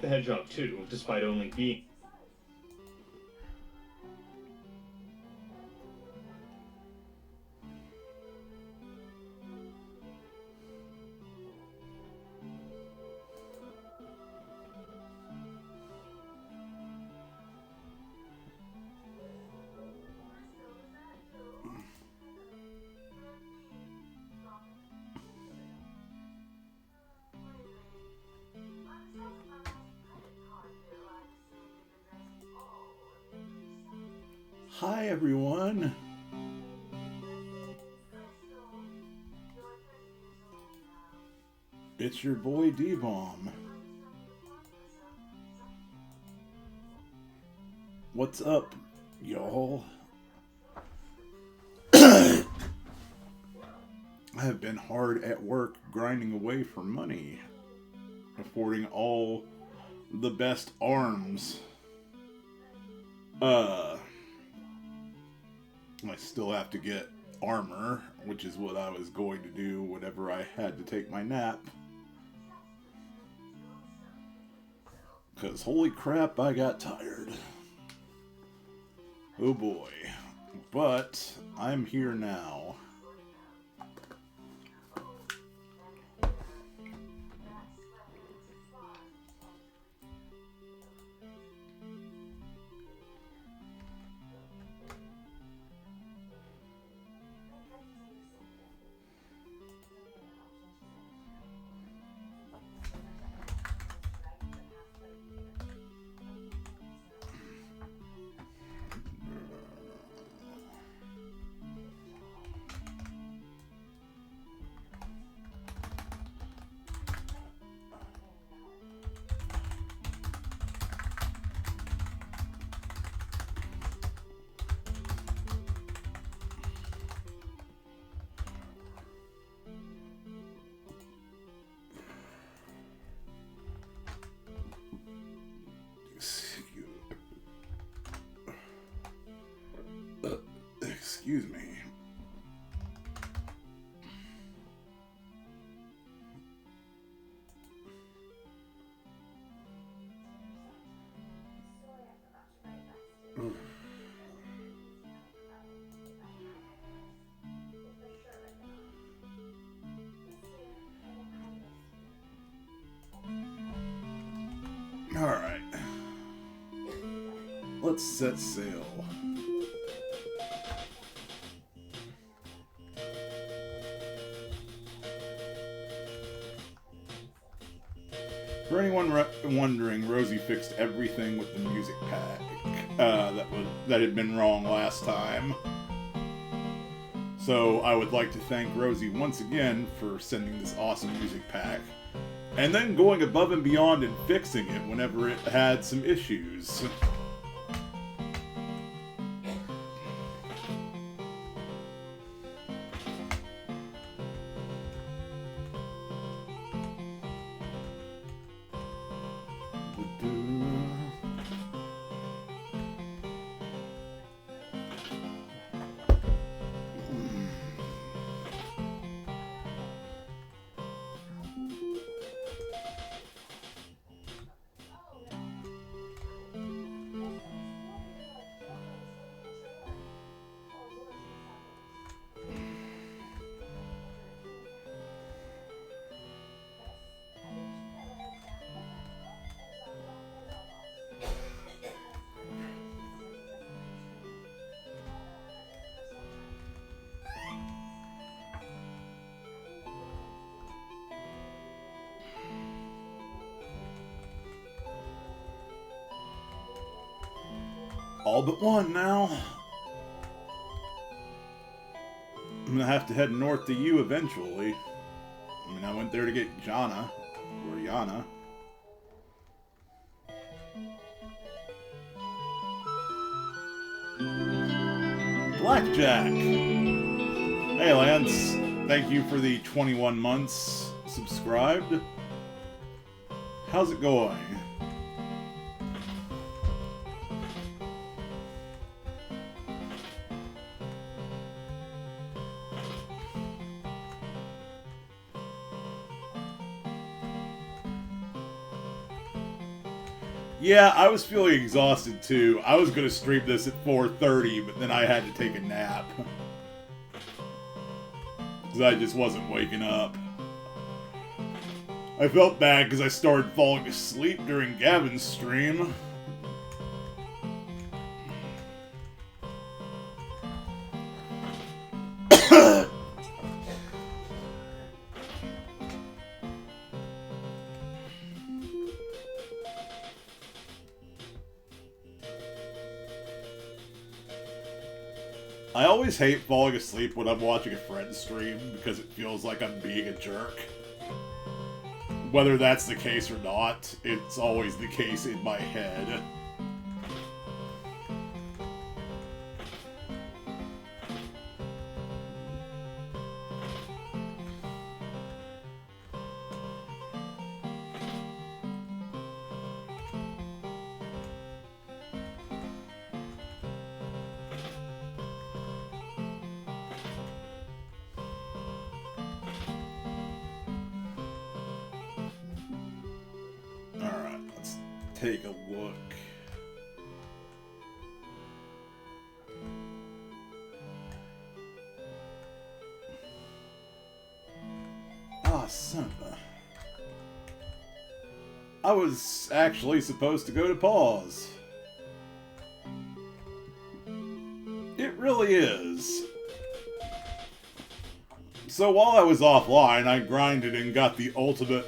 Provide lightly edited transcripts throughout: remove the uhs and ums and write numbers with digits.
the Hedgehog too, despite only being... Hi everyone. It's your boy DBomb. What's up, y'all? I have been hard at work grinding away for money, affording all the best arms. I still have to get armor, which is what I was going to do whenever I had to take my nap. Because holy crap, I got tired. Oh boy. But I'm here now. Excuse me. All right. Let's set sail. For anyone wondering, Rosie fixed everything with the music pack that had been wrong last time. So I would like to thank Rosie once again for sending this awesome music pack, and then going above and beyond and fixing it whenever it had some issues. All but one now. I'm gonna have to head north to you eventually. I mean, I went there to get Jana, or Yana. Blackjack! Hey Lance, thank you for the 21 months subscribed. How's it going? Yeah, I was feeling exhausted too. I was gonna stream this at 4:30, but then I had to take a nap. Because I just wasn't waking up. I felt bad because I started falling asleep during Gavin's stream. I always hate falling asleep when I'm watching a friend stream because it feels like I'm being a jerk. Whether that's the case or not, it's always the case in my head. Take a look. Ah, son of a... I was actually supposed to go to pause. It really is. So while I was offline, I grinded and got the ultimate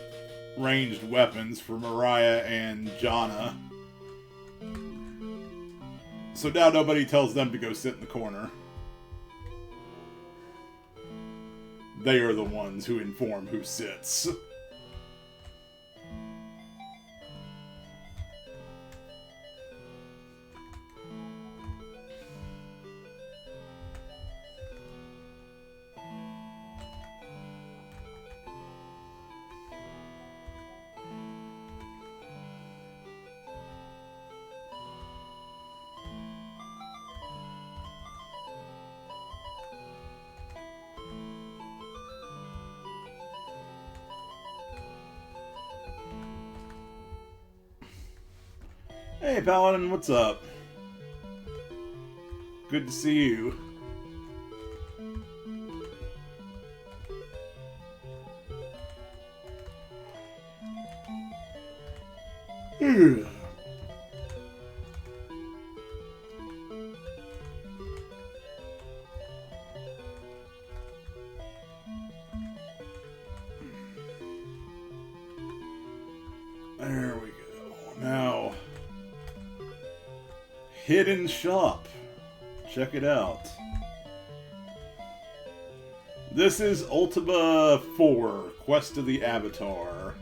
ranged weapons for Mariah and Jana. So now nobody tells them to go sit in the corner. They are the ones who inform who sits. Hey, Paladin, what's up? Good to see you. There we go. Now... Hidden Shop. Check it out. This is Ultima 4, Quest of the Avatar.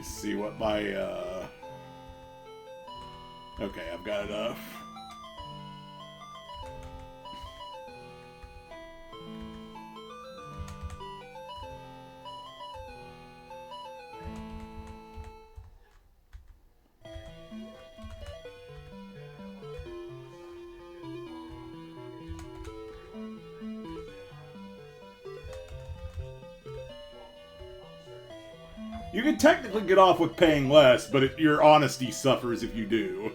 See what my, okay, I've got enough. You can technically get off with paying less, but your honesty suffers if you do.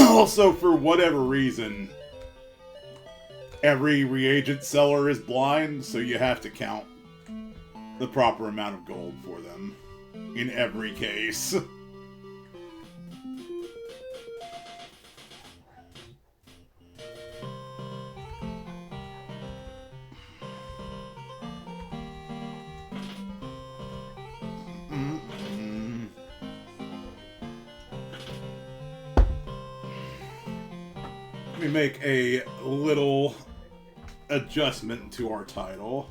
Also, for whatever reason, every reagent seller is blind, so you have to count the proper amount of gold for them in every case. Let me make a little adjustment to our title.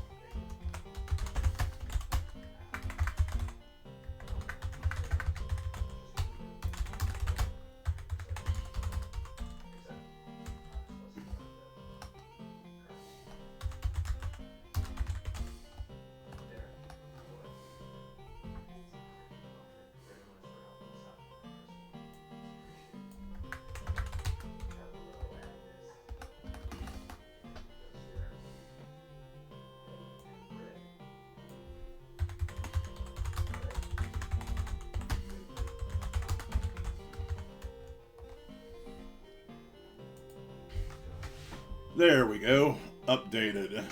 There we go. Updated.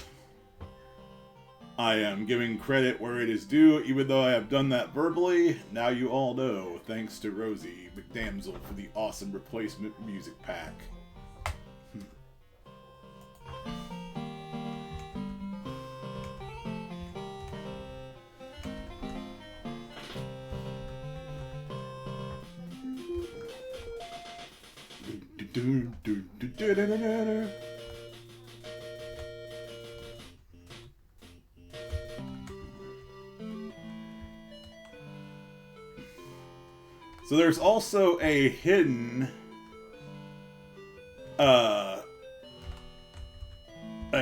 I am giving credit where it is due, even though I have done that verbally. Now you all know. Thanks to Rosie McDamsel for the awesome replacement music pack. So there's also a hidden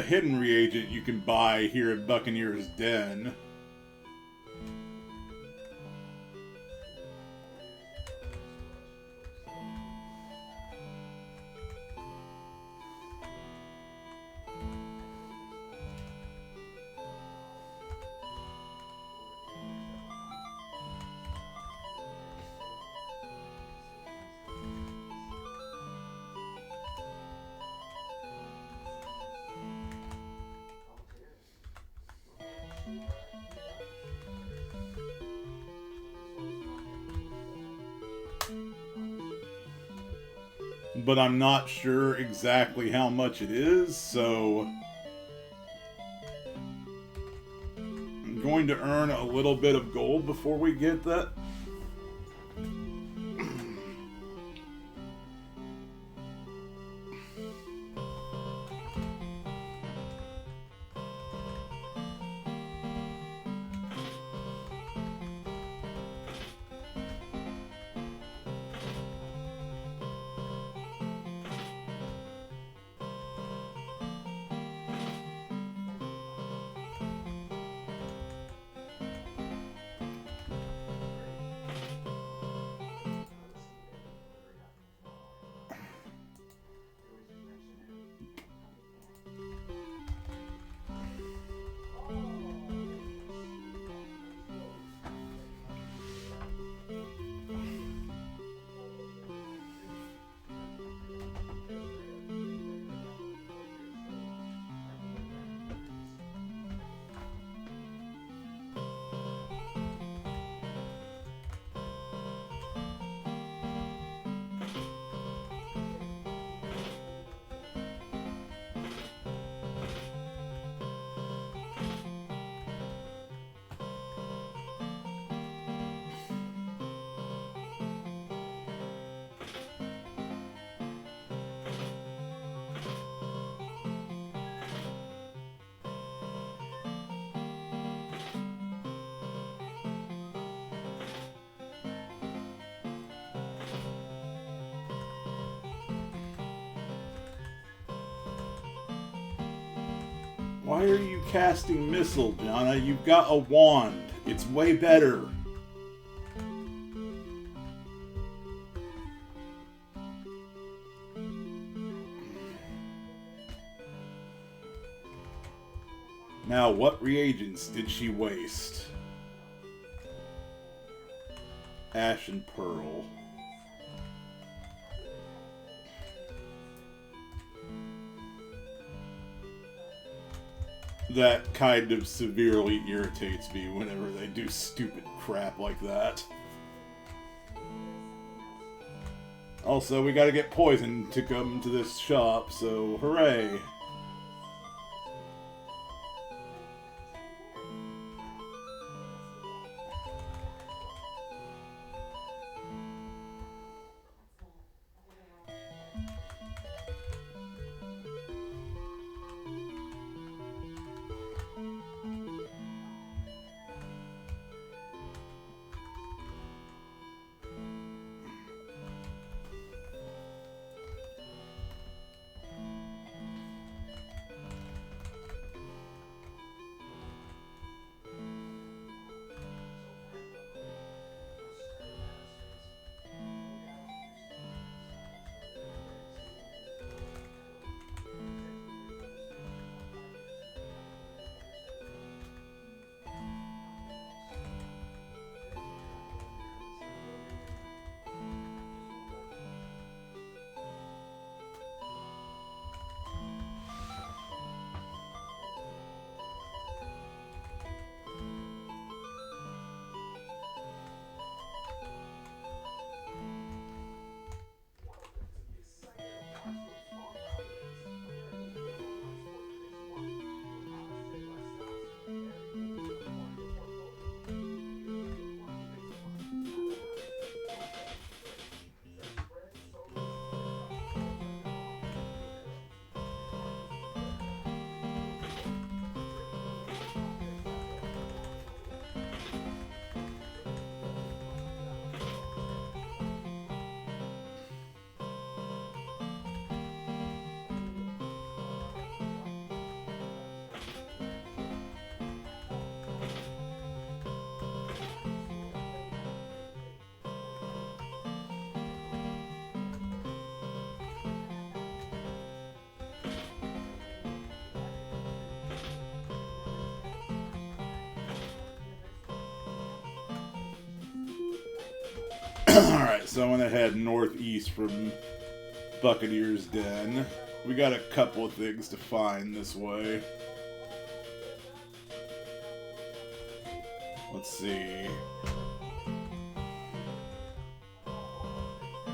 reagent you can buy here at Buccaneer's Den. But I'm not sure exactly how much it is, so I'm going to earn a little bit of gold before we get that. Why are you casting missile, Jana? You've got a wand. It's way better. Now, what reagents did she waste? Ash and Pearl. That kind of severely irritates me whenever they do stupid crap like that. Also, we gotta get poison to come to this shop, so hooray! Alright, so I'm gonna head northeast from Buccaneer's Den. We got a couple of things to find this way. Let's see.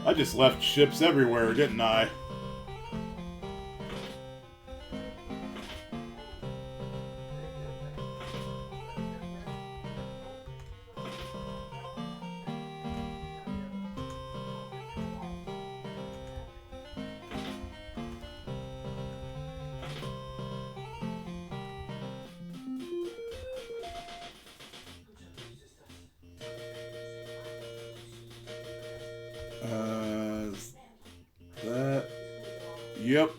I just left ships everywhere, didn't I? That. Yep.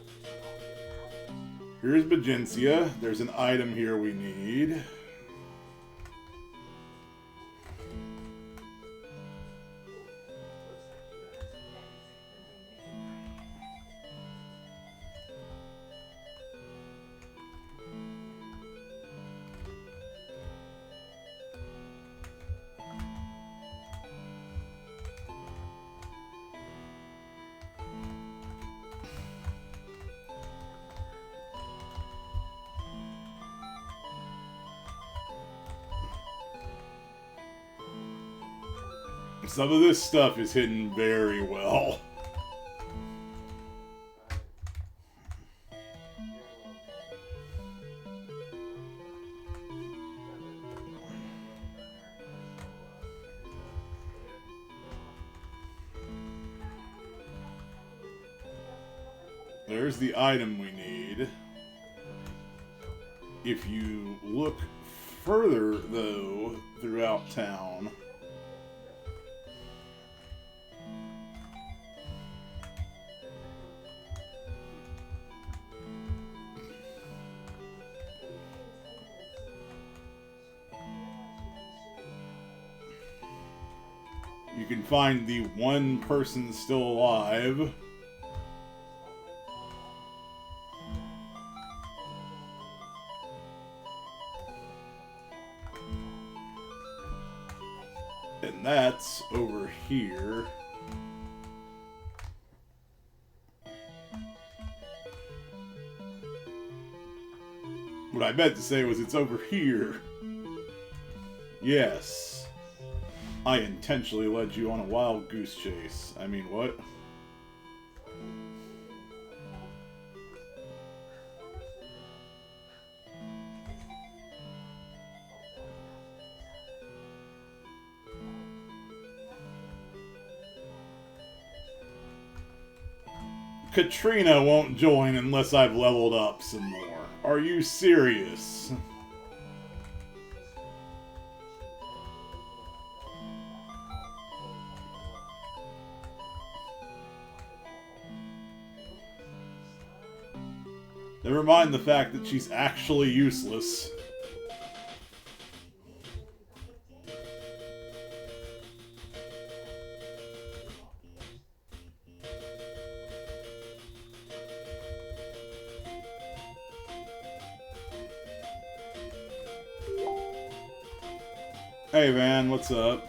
Here's Bagencia. There's an item here we need. Some of this stuff is hidden very well. There's the item we need. If you look further, though, throughout town, you can find the one person still alive. And that's over here. What I meant to say was it's over here. Yes. I intentionally led you on a wild goose chase. I mean, what? Katrina won't join unless I've leveled up some more. Are you serious? Never mind the fact that she's actually useless. Hey man, what's up?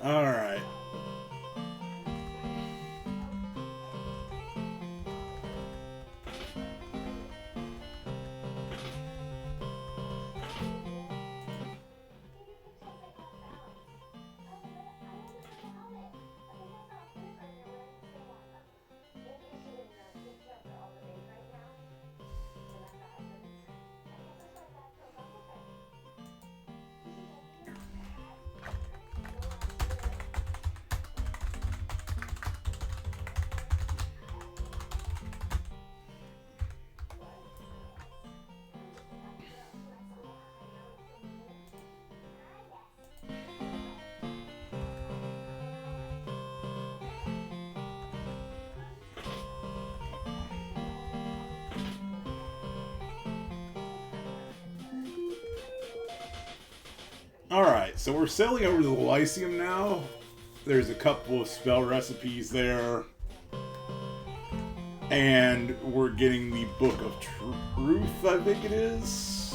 Alright. Alright, so we're sailing over to the Lyceum now. There's a couple of spell recipes there. And we're getting the Book of Truth, I think it is.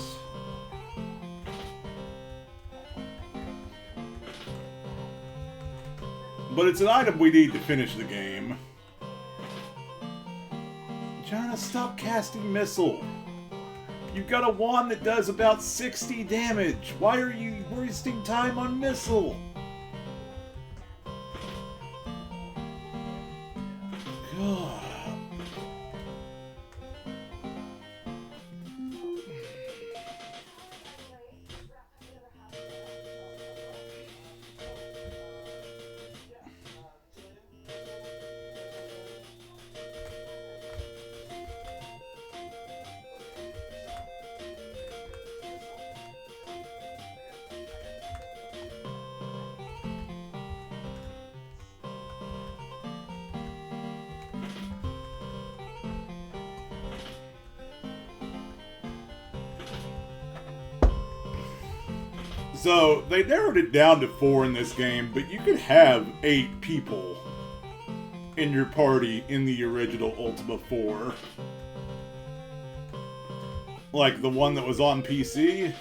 But it's an item we need to finish the game. Jonah, stop casting Missile. You've got a wand that does about 60 damage. Why are you wasting time on Missile? God. So, they narrowed it down to 4 in this game, but you could have 8 people in your party in the original Ultima 4. Like the one that was on PC.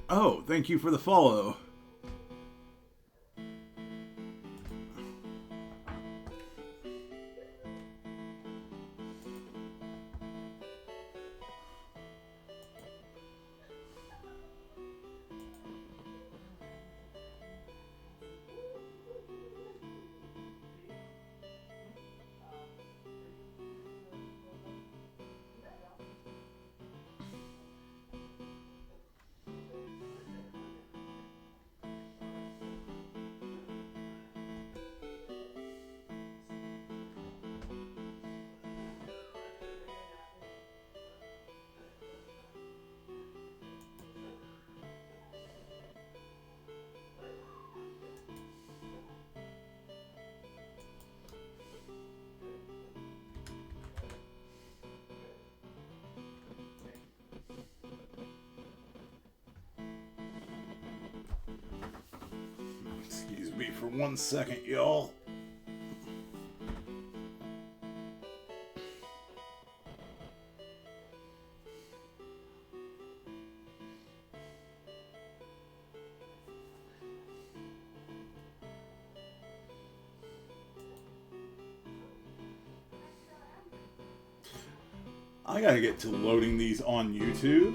Oh, thank you for the follow. Excuse me for 1 second, y'all. I gotta get to loading these on YouTube.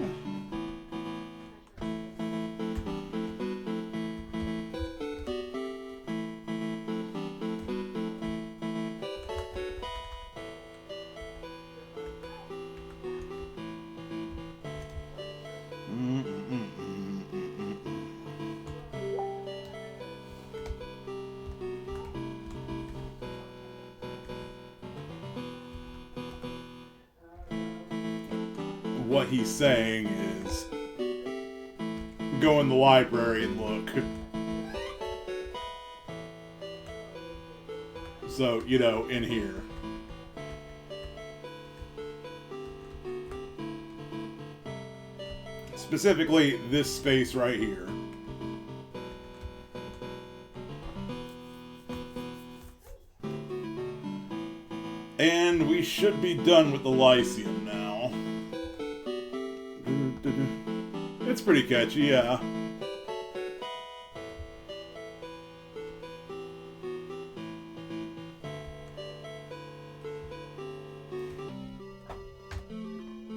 What he's saying is go in the library and look. So, you know, in here. Specifically, this space right here. And we should be done with the Lyceum now. It's pretty catchy, yeah.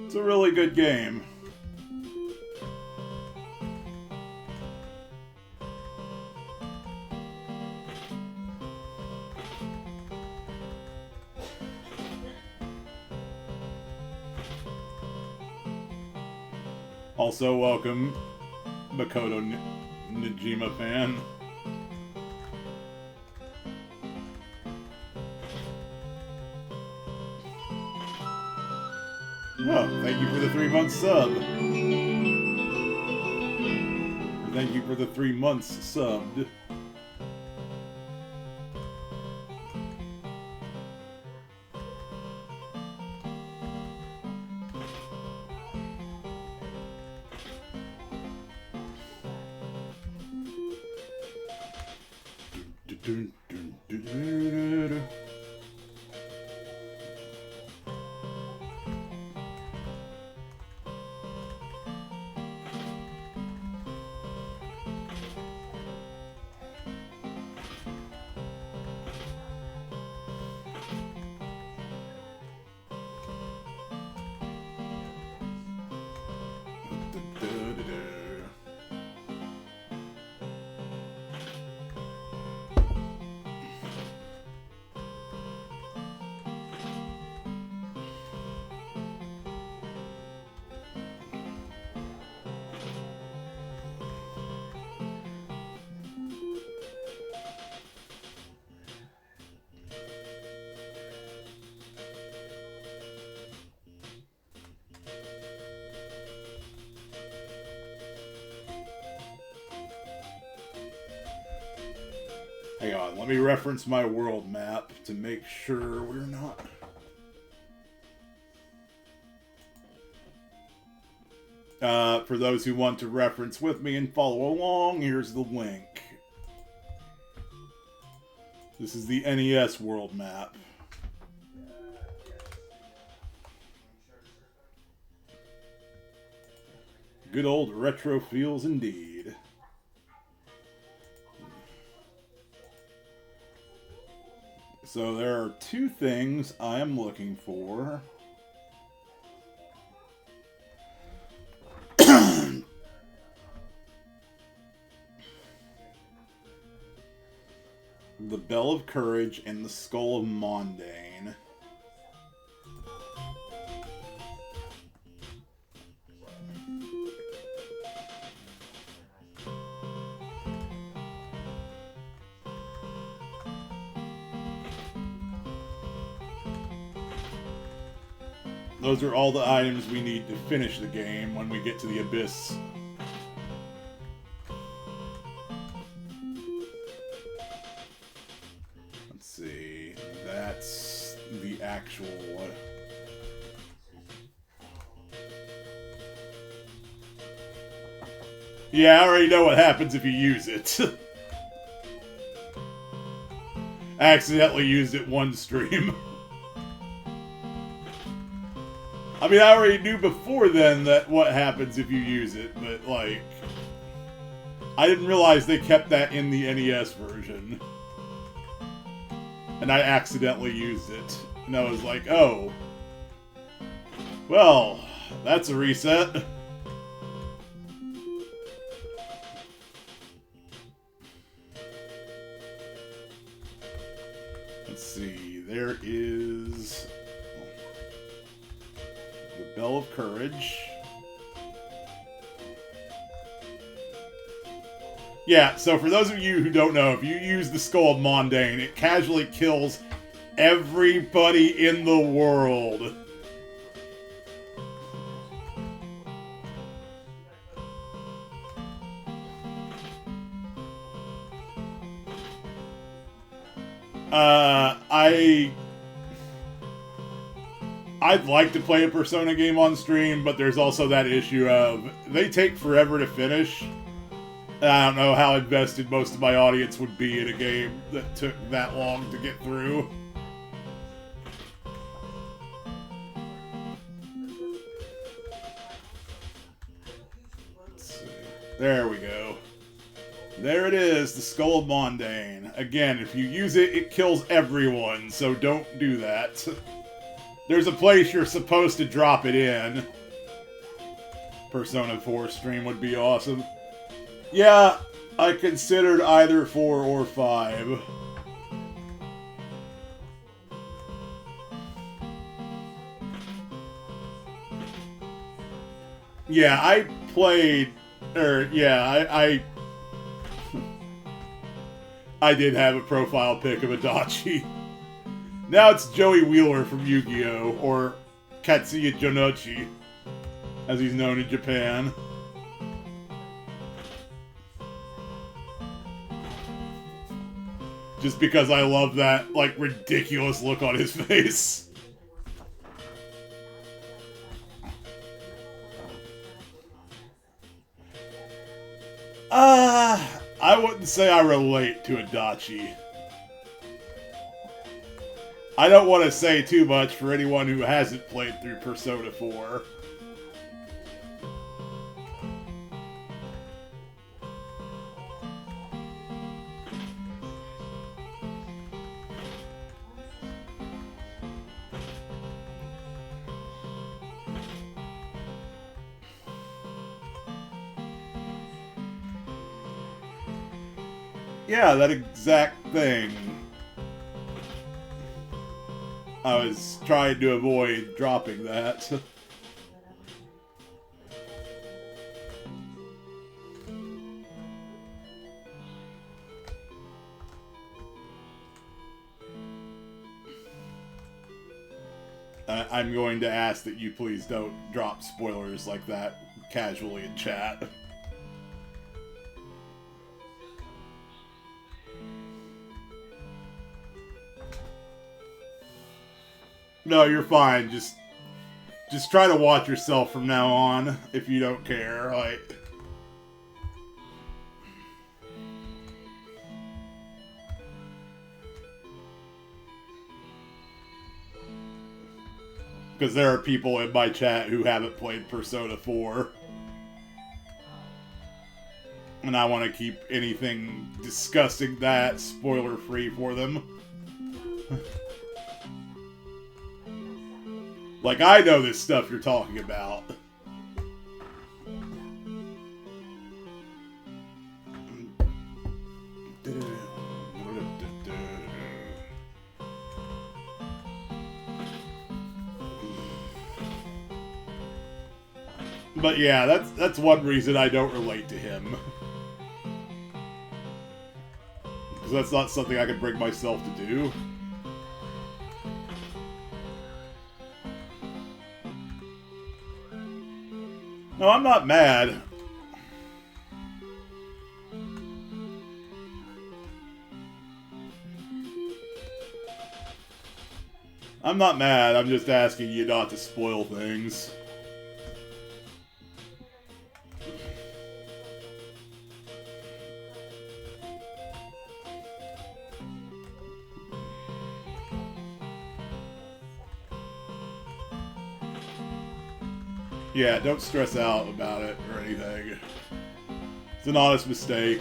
It's a really good game. Also, welcome, Makoto Najima fan. Oh, thank you for the 3-month sub. Or thank you for the 3 months subbed. Hang on, let me reference my world map to make sure we're not... for those who want to reference with me and follow along, here's the link. This is the NES world map. Good old retro feels indeed. So there are 2 things I am looking for. The Bell of Courage and the Skull of Mondane. Those are all the items we need to finish the game when we get to the Abyss. Let's see. That's the actual... Yeah, I already know what happens if you use it. I accidentally used it one stream. I mean, I already knew before then that what happens if you use it, but, like... I didn't realize they kept that in the NES version. And I accidentally used it. And I was like, oh. Well, that's a reset. Let's see, there is... the Bell of Courage. Yeah, so for those of you who don't know, if you use the Skull of Mondane, it casually kills everybody in the world. I'd like to play a Persona game on stream, but there's also that issue of they take forever to finish. And I don't know how invested most of my audience would be in a game that took that long to get through. Let's see. There we go. There it is, the Skull of Mondane. Again, if you use it, it kills everyone, so don't do that. There's a place you're supposed to drop it in. Persona 4 stream would be awesome. Yeah, I considered either 4 or 5. Yeah, I played... I did have a profile pic of Adachi. Now it's Joey Wheeler from Yu-Gi-Oh! Or Katsuya Jonochi, as he's known in Japan. Just because I love that, like, ridiculous look on his face. I wouldn't say I relate to Adachi. I don't want to say too much for anyone who hasn't played through Persona 4. Yeah, that exact thing. I was trying to avoid dropping that. I'm going to ask that you please don't drop spoilers like that casually in chat. No, you're fine. Just try to watch yourself from now on, if you don't care. Like, because there are people in my chat who haven't played Persona 4. And I want to keep anything discussing that spoiler-free for them. Like, I know this stuff you're talking about. But yeah, that's one reason I don't relate to him. Because that's not something I could bring myself to do. No, I'm not mad. I'm not mad, I'm just asking you not to spoil things. Yeah, don't stress out about it or anything. It's an honest mistake.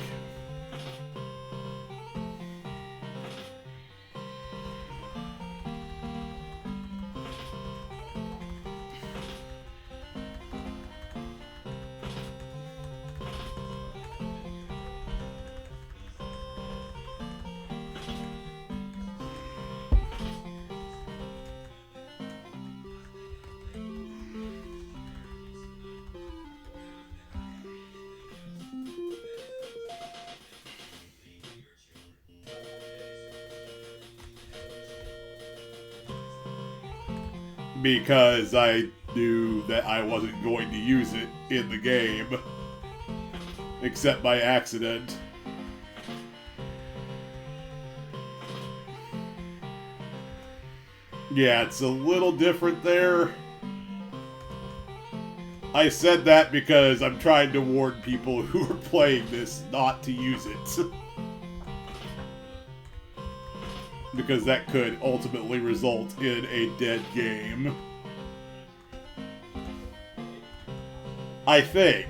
Because I knew that I wasn't going to use it in the game. Except by accident. Yeah, it's a little different there. I said that because I'm trying to warn people who are playing this not to use it. Because that could ultimately result in a dead game. I think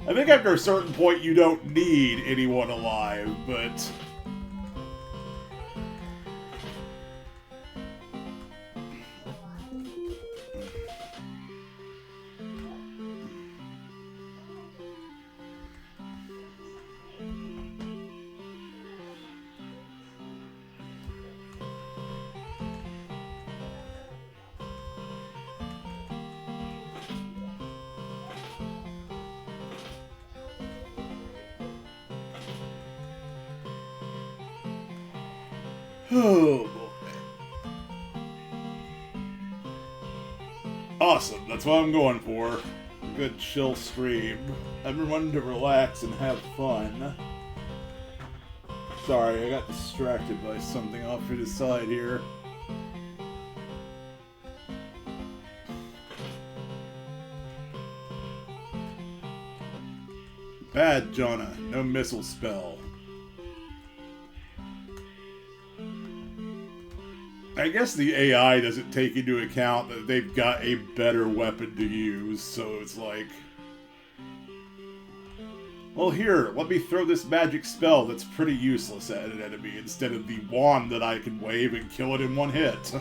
after a certain point you don't need anyone alive, but... Oh, boy. Awesome, that's what I'm going for. Good chill stream. Everyone to relax and have fun. Sorry, I got distracted by something off to the side here. Bad, Jonah. No missile spell. I guess the AI doesn't take into account that they've got a better weapon to use, so it's like... Well, here, let me throw this magic spell that's pretty useless at an enemy instead of the wand that I can wave and kill it in one hit.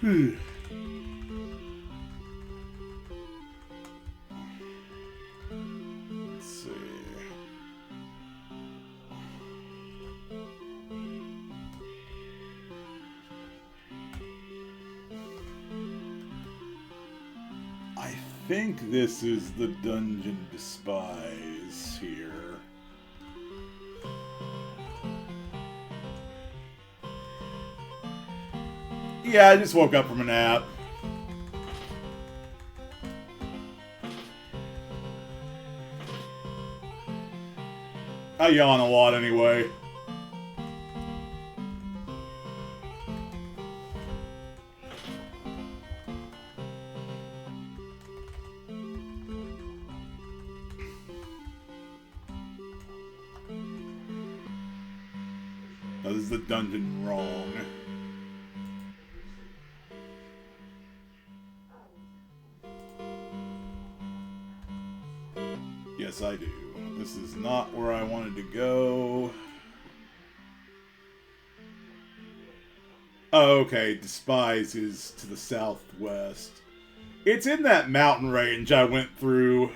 Let's see. I think this is the Dungeon Despise here. Yeah, I just woke up from a nap. I yawn a lot anyway. Oh, this is the dungeon wrong. Yes, I do. This is not where I wanted to go. Oh, okay. Despise is to the southwest. It's in that mountain range I went through.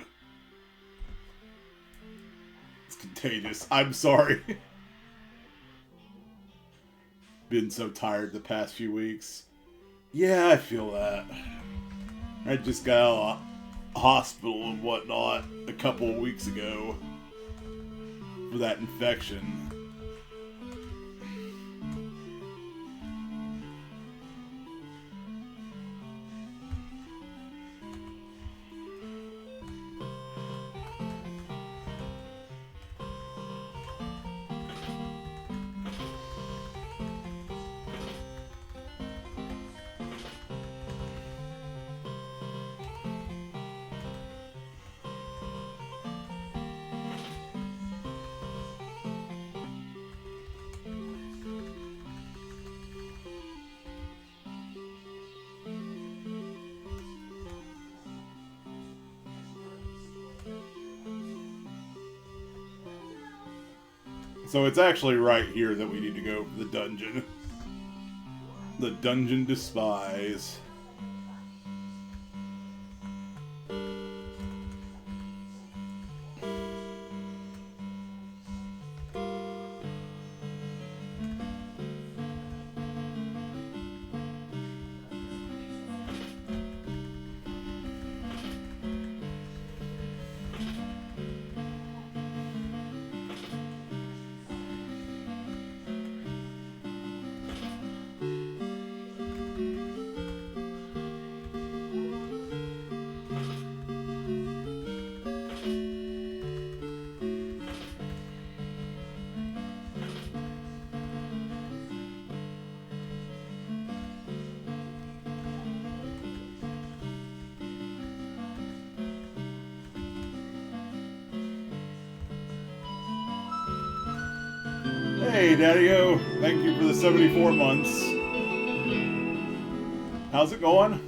It's contagious. I'm sorry. Been so tired the past few weeks. Yeah, I feel that. I just got out of hospital and whatnot a couple of weeks ago for that infection. So it's actually right here that we need to go for the dungeon. The Dungeon Despise. Hey, Daddy-O. Thank you for the 74 months. How's it going?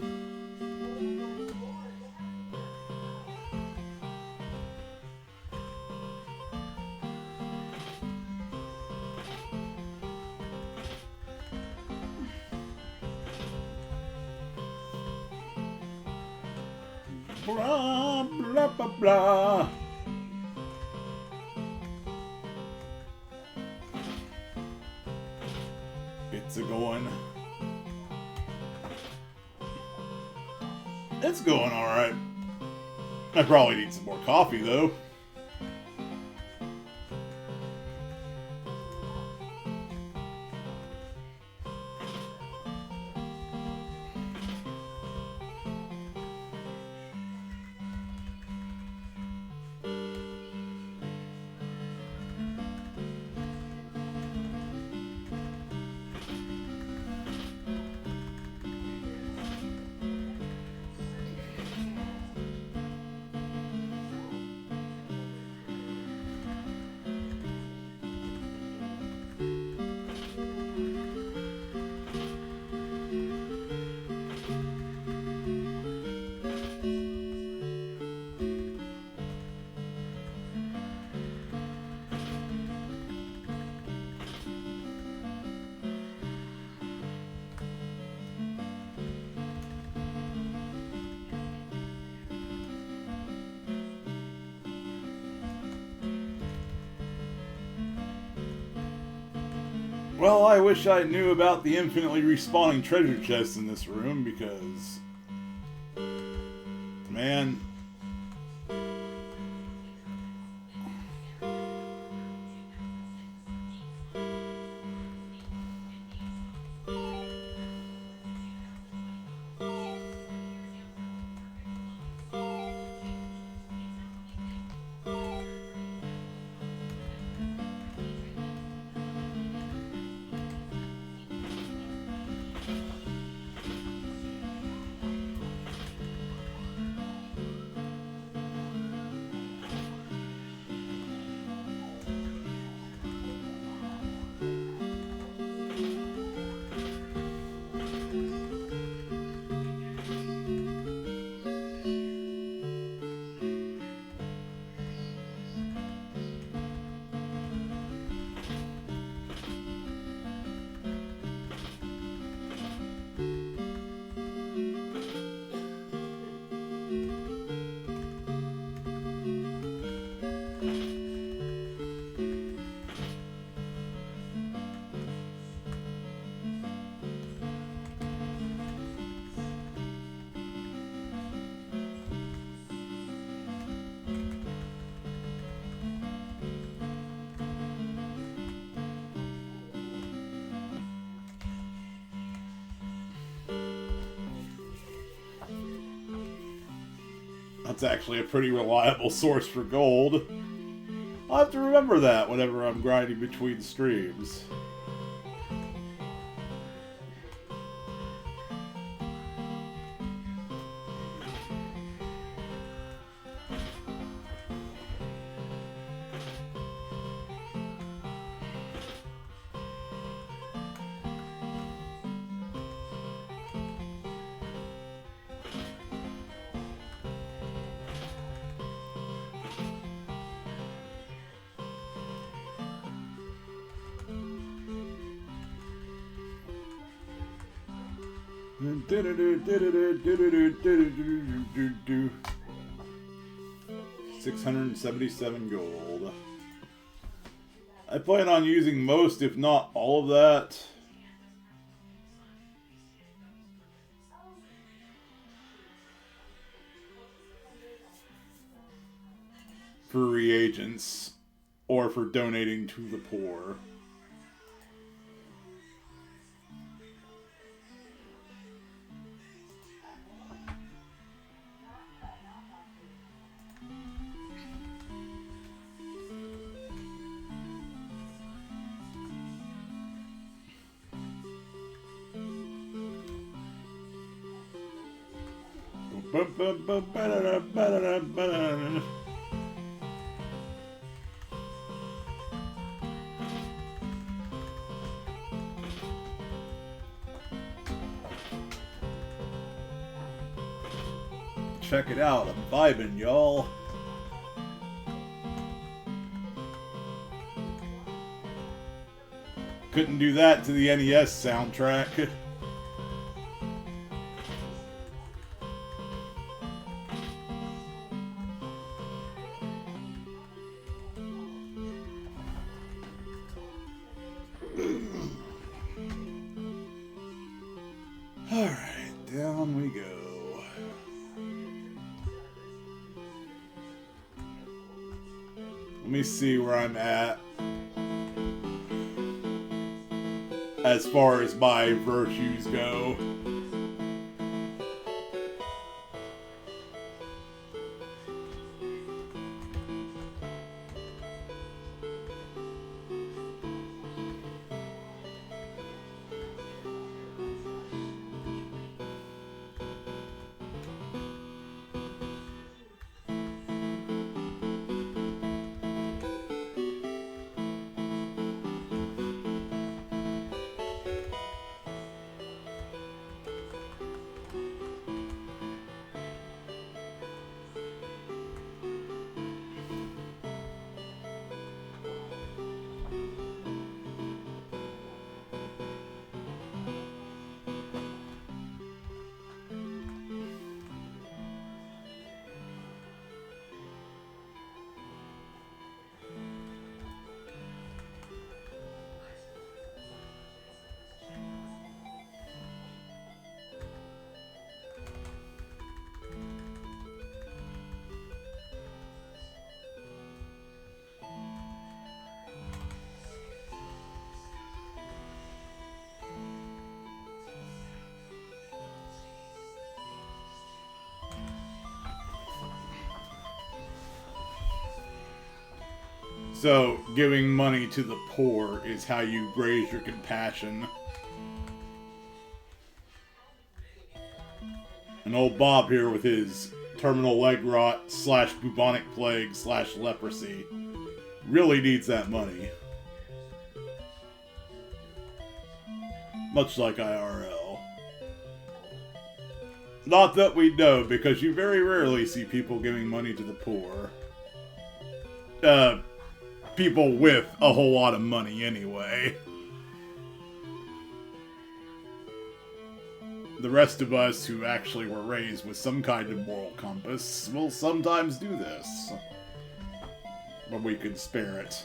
Blah, blah, blah, blah. It's a-going. It's going alright. I probably need some more coffee, though. Well, I wish I knew about the infinitely respawning treasure chests in this room, because... man... that's actually a pretty reliable source for gold. I'll have to remember that whenever I'm grinding between streams. $677 gold. I plan on using most, if not all of that. For reagents, or for donating to the poor. check it out. I'm vibing, y'all. Couldn't do that to the NES soundtrack. Alright, down we go. Let me see where I'm at as far as my virtues go. So, giving money to the poor is how you raise your compassion. And old Bob here with his terminal leg rot / bubonic plague / leprosy really needs that money. Much like IRL. Not that we know, because you very rarely see people giving money to the poor. People with a whole lot of money anyway. The rest of us who actually were raised with some kind of moral compass will sometimes do this. When we can spare it.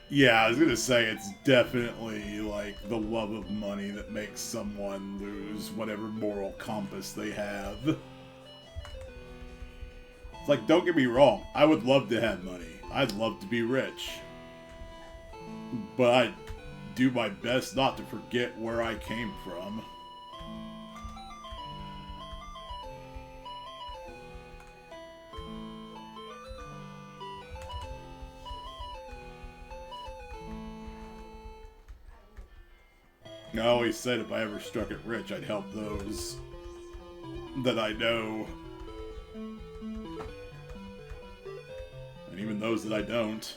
Yeah, I was gonna say it's definitely like the love of money that makes someone lose whatever moral compass they have. It's like, don't get me wrong, I would love to have money. I'd love to be rich. But I do my best not to forget where I came from. I always said if I ever struck it rich, I'd help those that I know. And even those that I don't.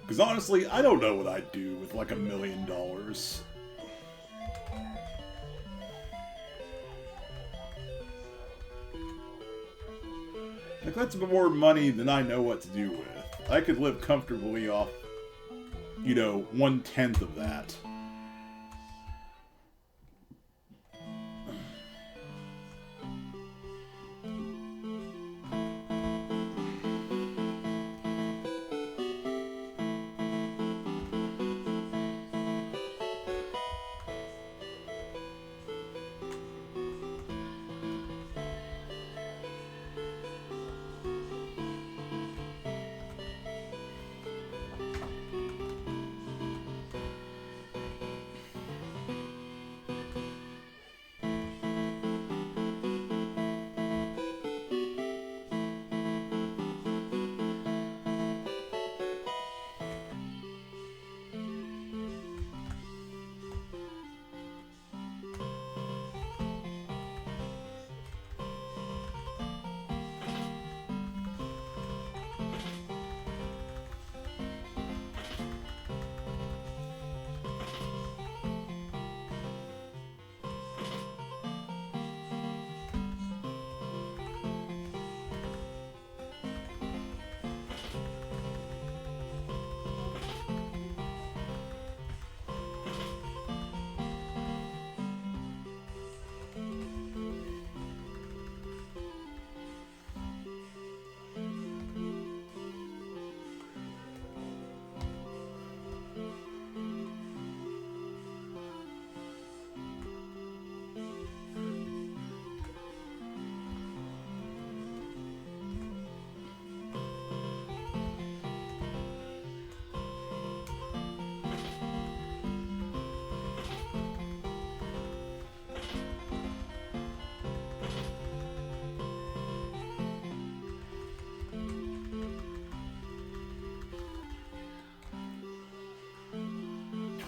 Because honestly, I don't know what I'd do with like $1 million. Like, that's more money than I know what to do with. I could live comfortably off, 1/10 of that.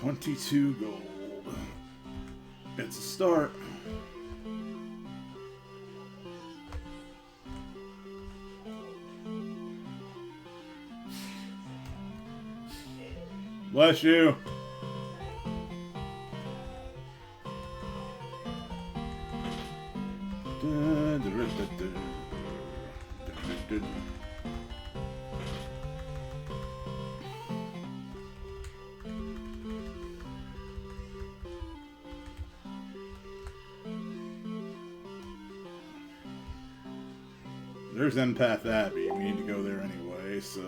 22 gold. It's a start. Bless you. There's Empath Abbey. We need to go there anyway, so...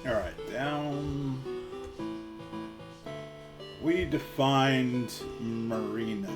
Alright, down. We defined Marina.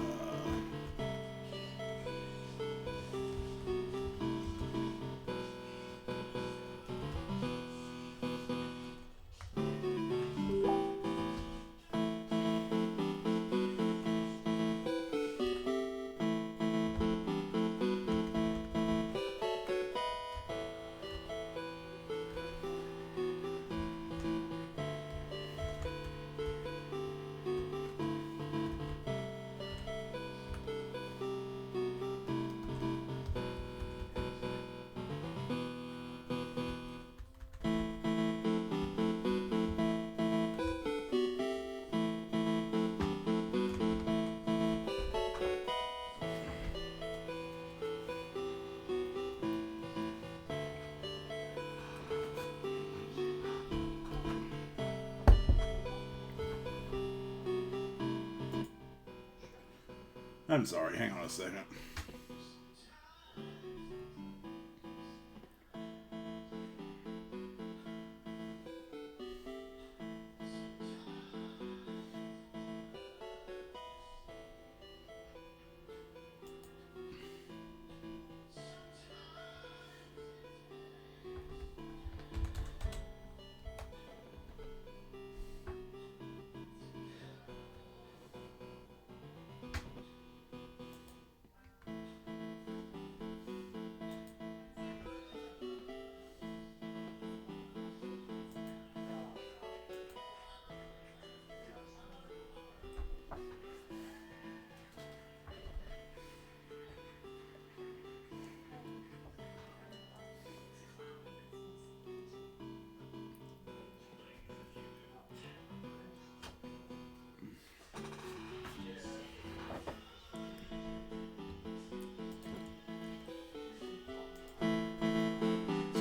I'm sorry, hang on a second.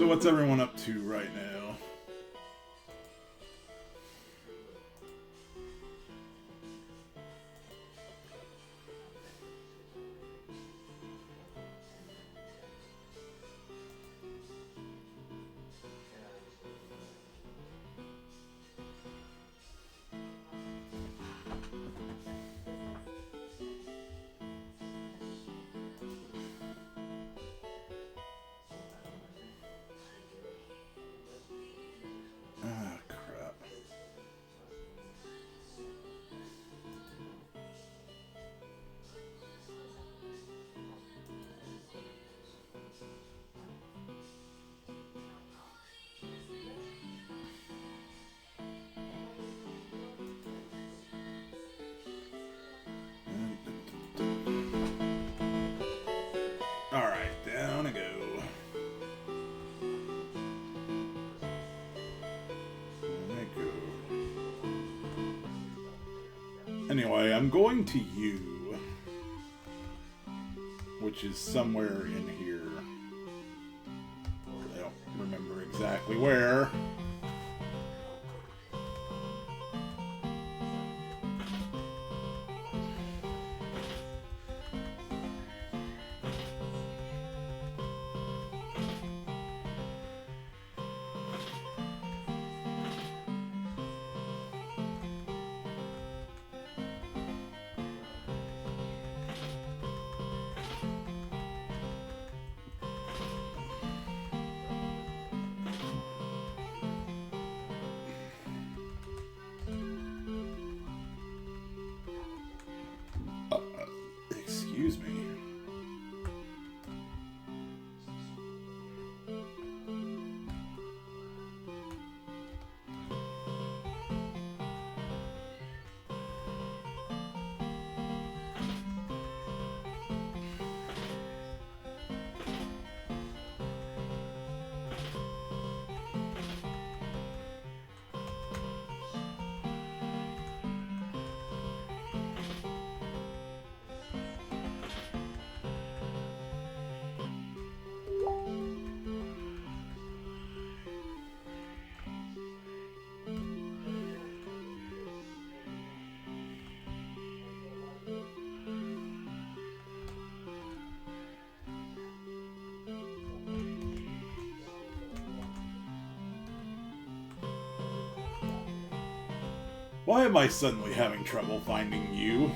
So what's everyone up to right now? Ah, crap. Alright, down I go. Anyway, I'm going to U, which is somewhere in here. I don't remember exactly where. Excuse me. Why am I suddenly having trouble finding you?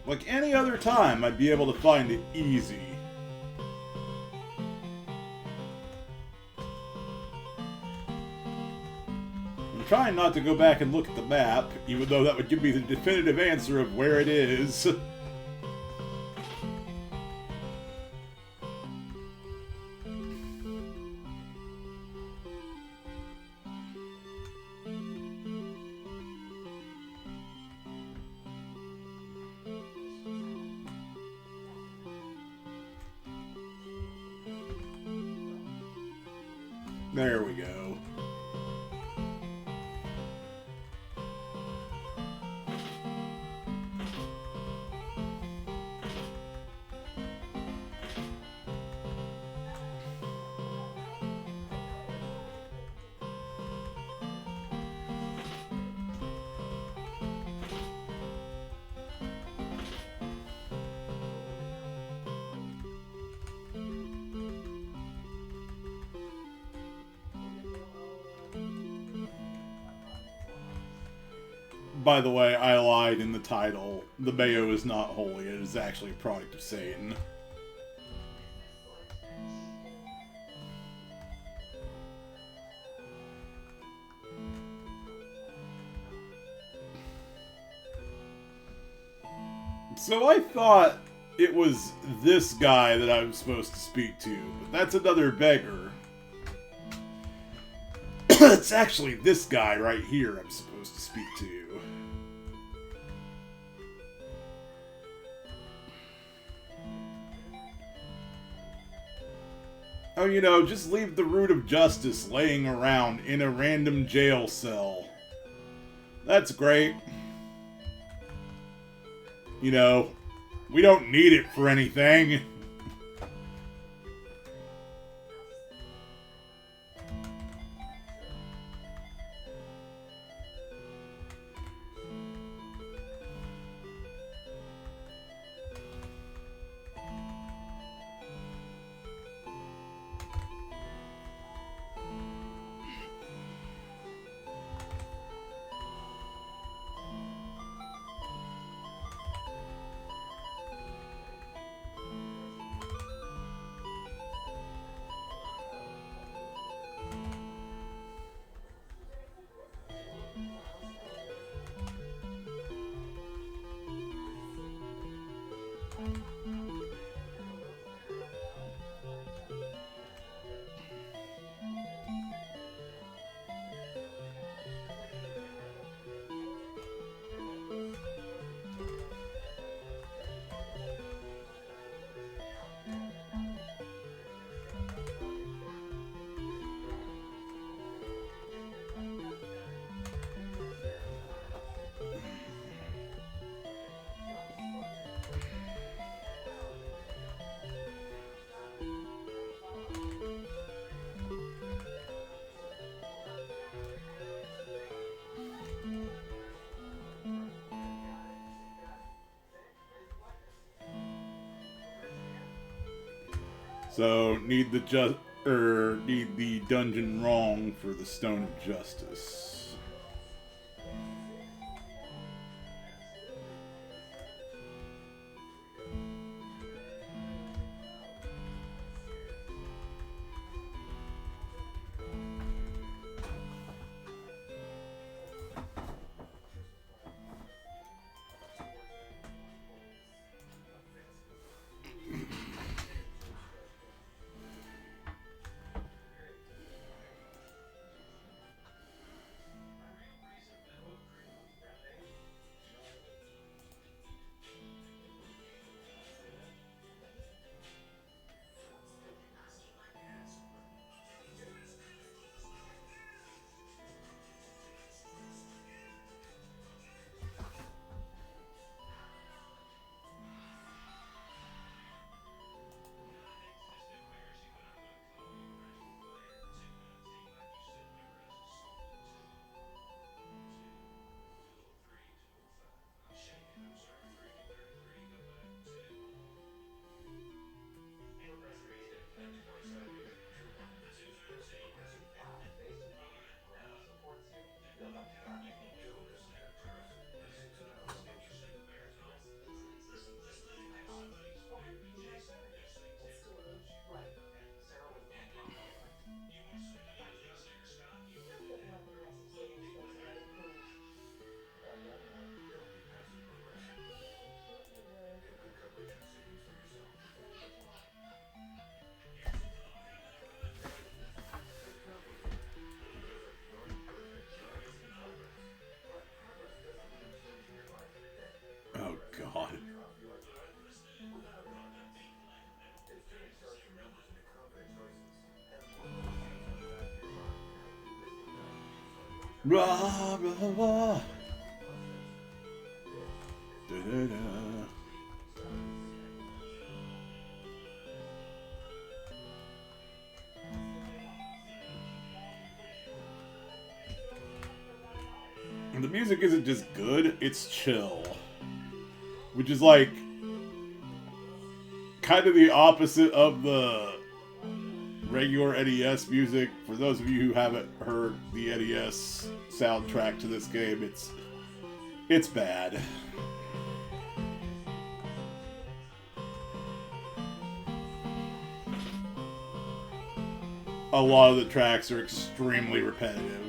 Like any other time, I'd be able to find it easy. I'm trying not to go back and look at the map, even though that would give me the definitive answer of where it is. There we go. By the way, I lied in the title. The mayo is not holy, it is actually a product of Satan. So I thought it was this guy that I was supposed to speak to, but that's another beggar. It's actually this guy right here I'm supposed to speak to. Oh, you know, just leave the root of justice laying around in a random jail cell. That's great. You know, we don't need it for anything. So need need the dungeon wrong for the Stone of Justice. Oh, God. Blah, blah, blah. Da, da, da. The music isn't just good, it's chill. Which is like kind of the opposite of the regular NES music. For those of you who haven't heard the NES soundtrack to this game, it's bad. A lot of the tracks are extremely repetitive.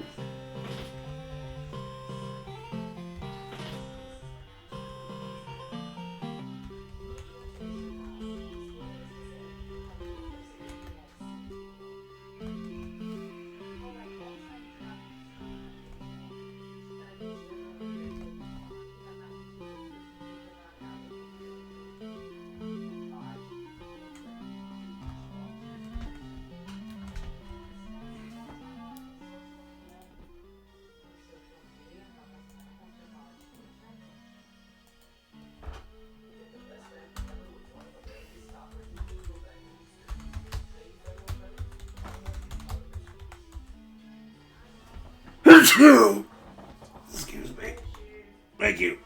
Excuse me. Thank you.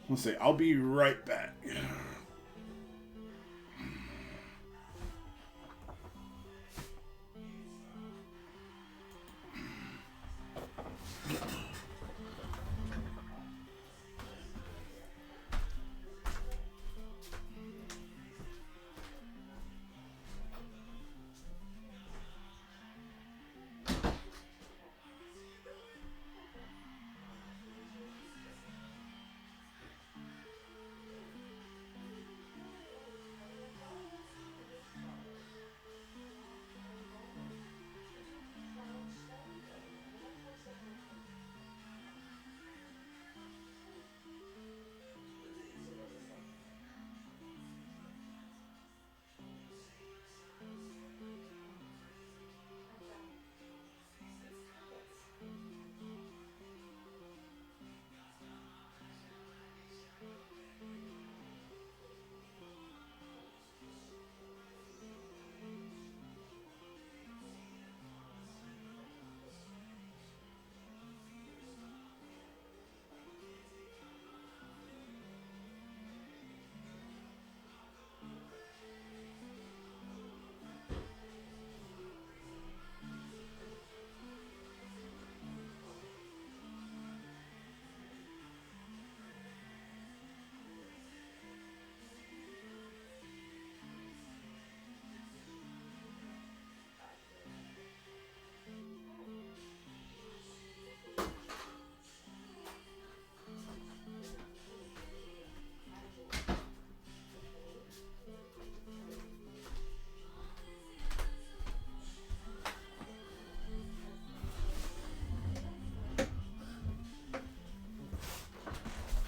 Let's see. I'll be right back.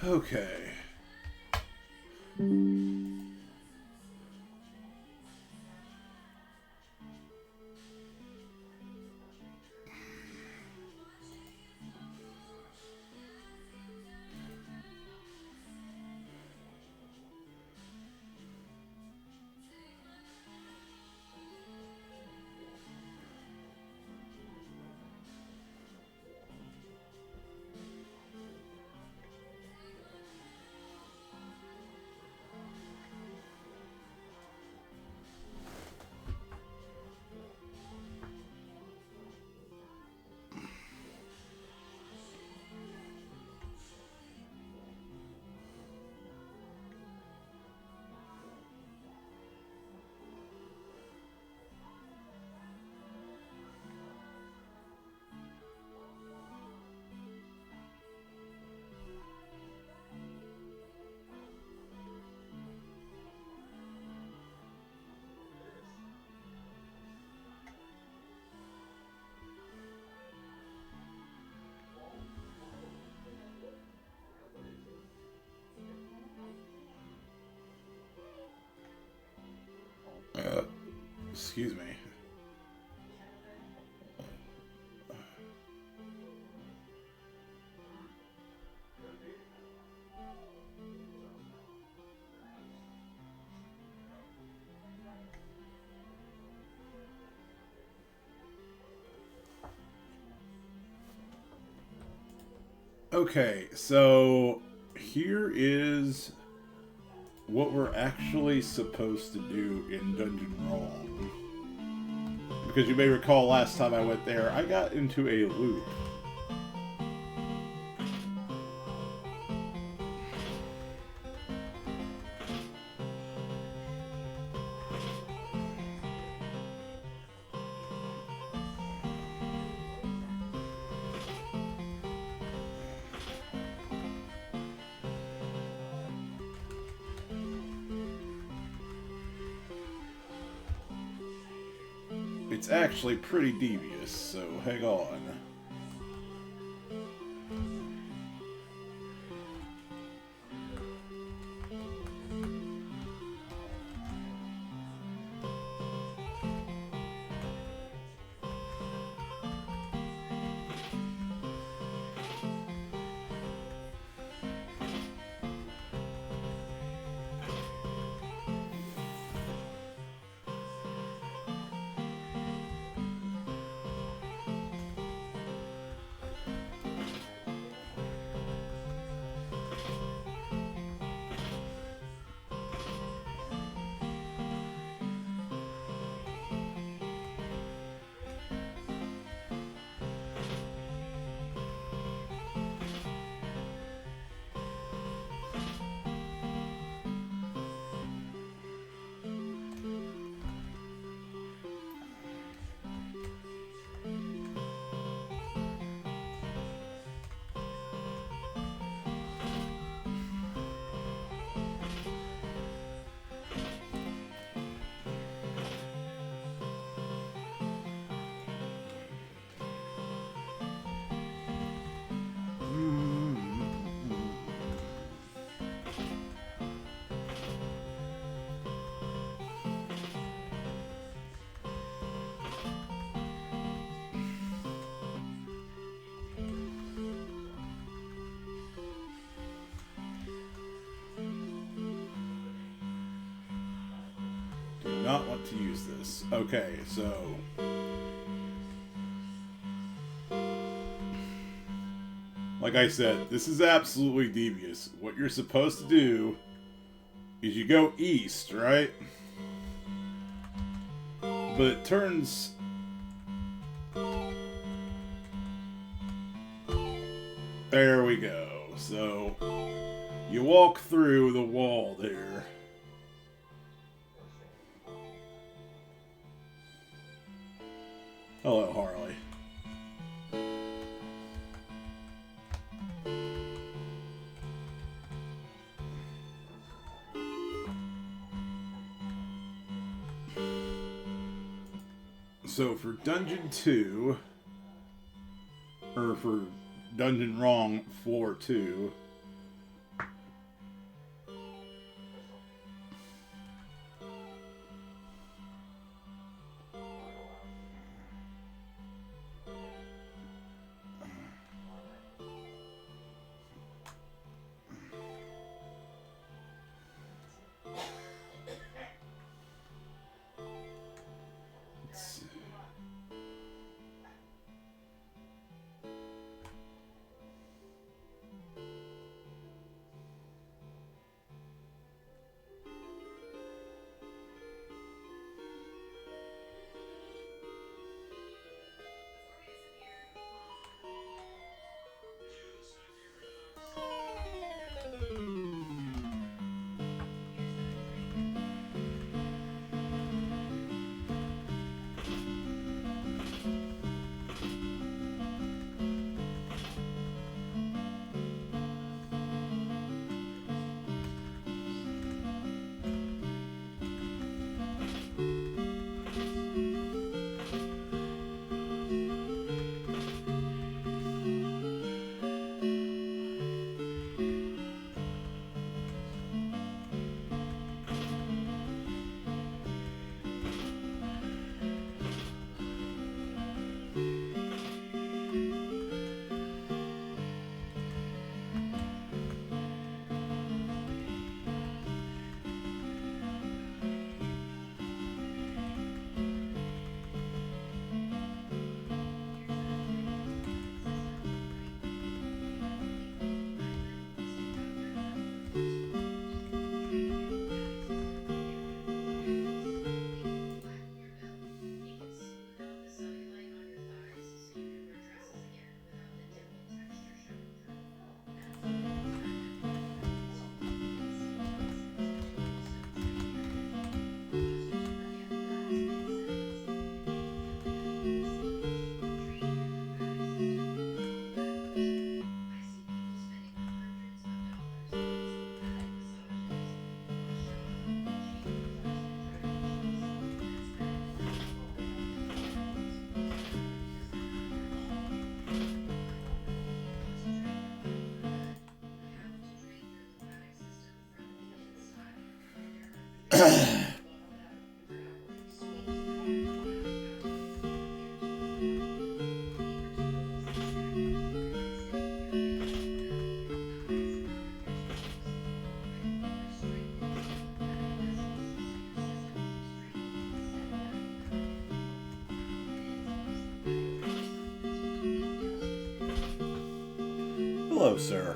Okay. Excuse me. Okay, so here is what we're actually supposed to do in Dungeon Wrong. Because you may recall last time I went there, I got into a loop. It's actually pretty devious, so hang on. Not want to use this. Okay, so like I said, this is absolutely devious. What you're supposed to do is you go east, right? But it turns there we go. So you walk through the wall there. Hello, Harley. So for Dungeon 2, or for Dungeon Wrong Floor 2, Hello, sir.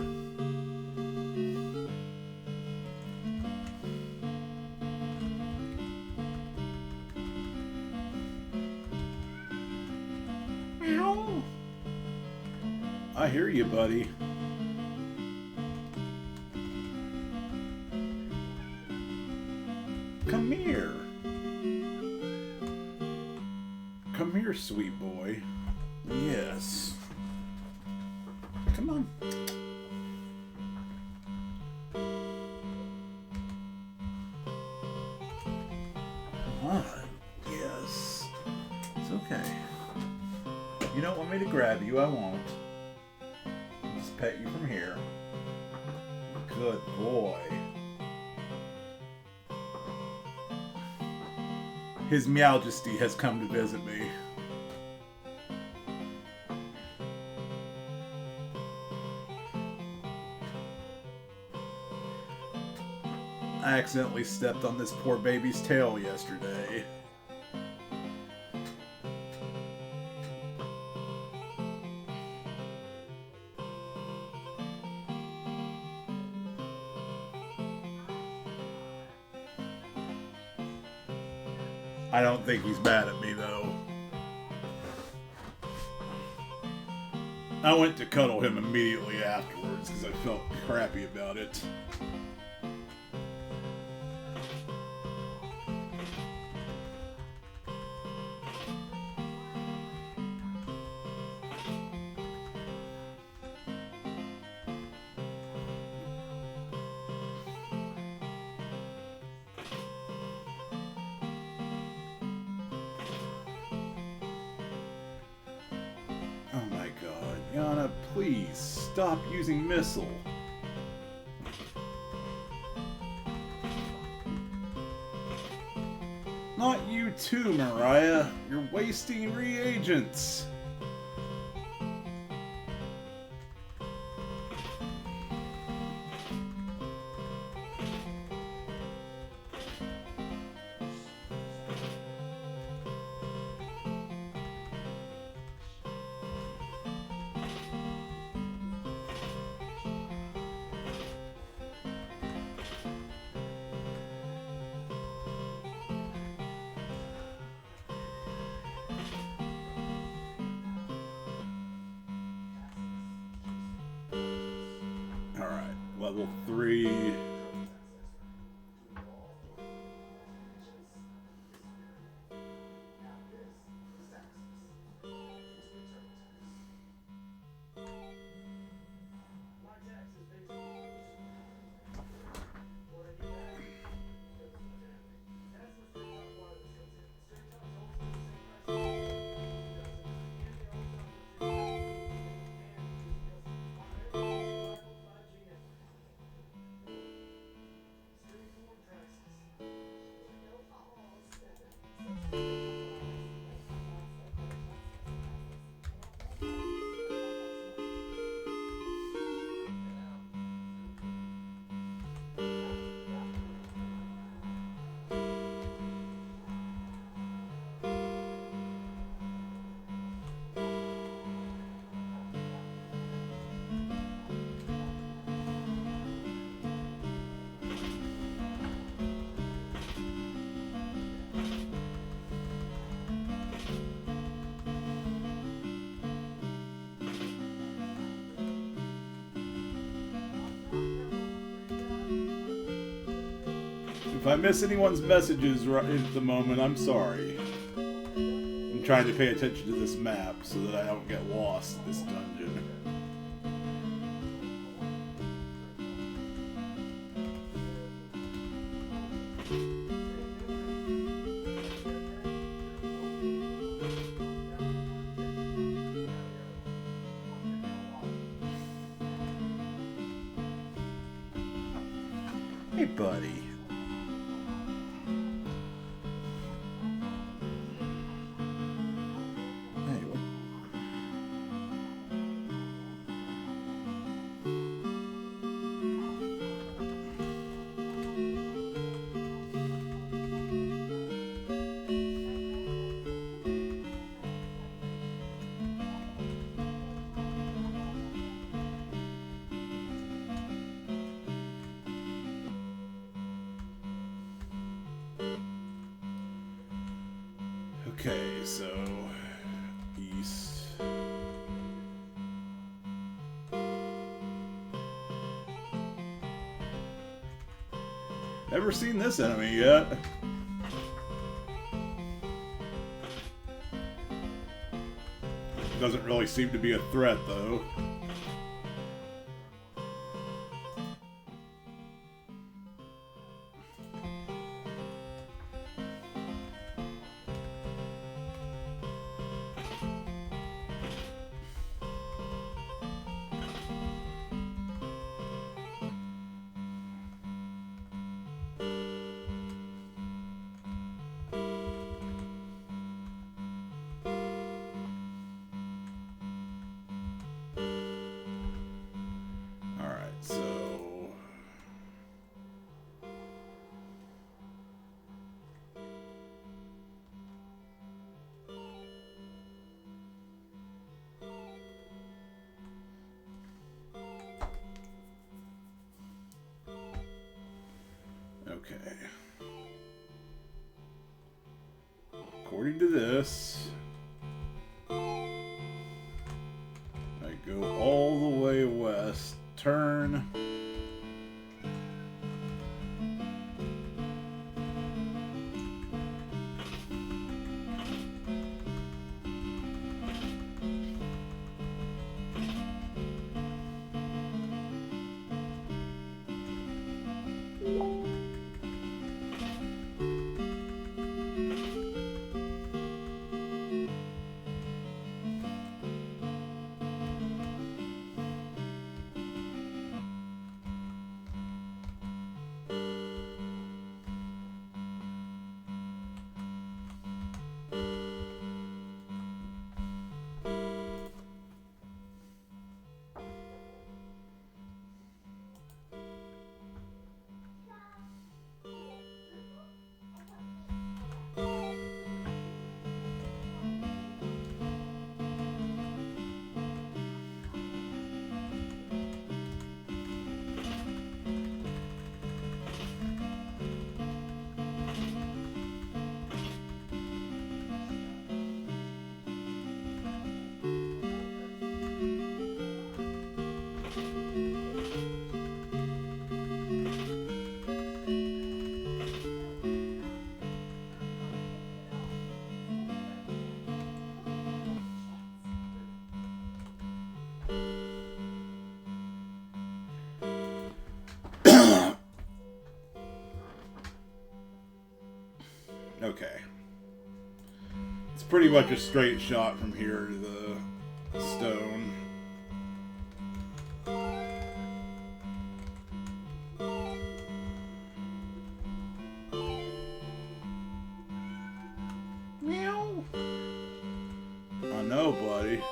Meow. I hear you, buddy. Come here. Come here, sweet boy. Yes. Come on. Come on. Yes. It's okay. You don't want me to grab you, I won't. I'll just pet you from here. Good boy. His Majesty has come to visit me. I accidentally stepped on this poor baby's tail yesterday. I don't think he's mad at me, though. I went to cuddle him immediately afterwards because I felt crappy about it. Oh my god, Yana, please stop using missile. Not you too, Mariah. You're wasting reagents. Alright, level 3. If I miss anyone's messages right at the moment, I'm sorry. I'm trying to pay attention to this map so that I don't get lost in this dungeon. Hey, buddy. Okay, so east. Never seen this enemy yet. Doesn't really seem to be a threat, though. Okay. According to this, I go all the way west, turn. Okay. It's pretty much a straight shot from here to the stone. Meow. I know, buddy.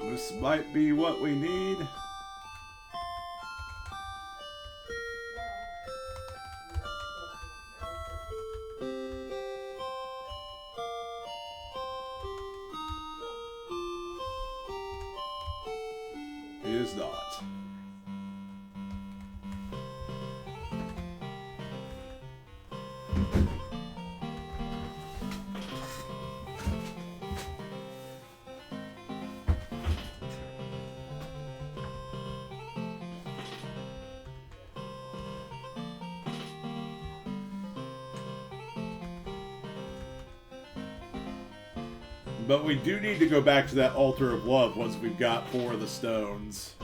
This might be what we need. It is not. But we do need to go back to that altar of love once we've got 4 of the stones.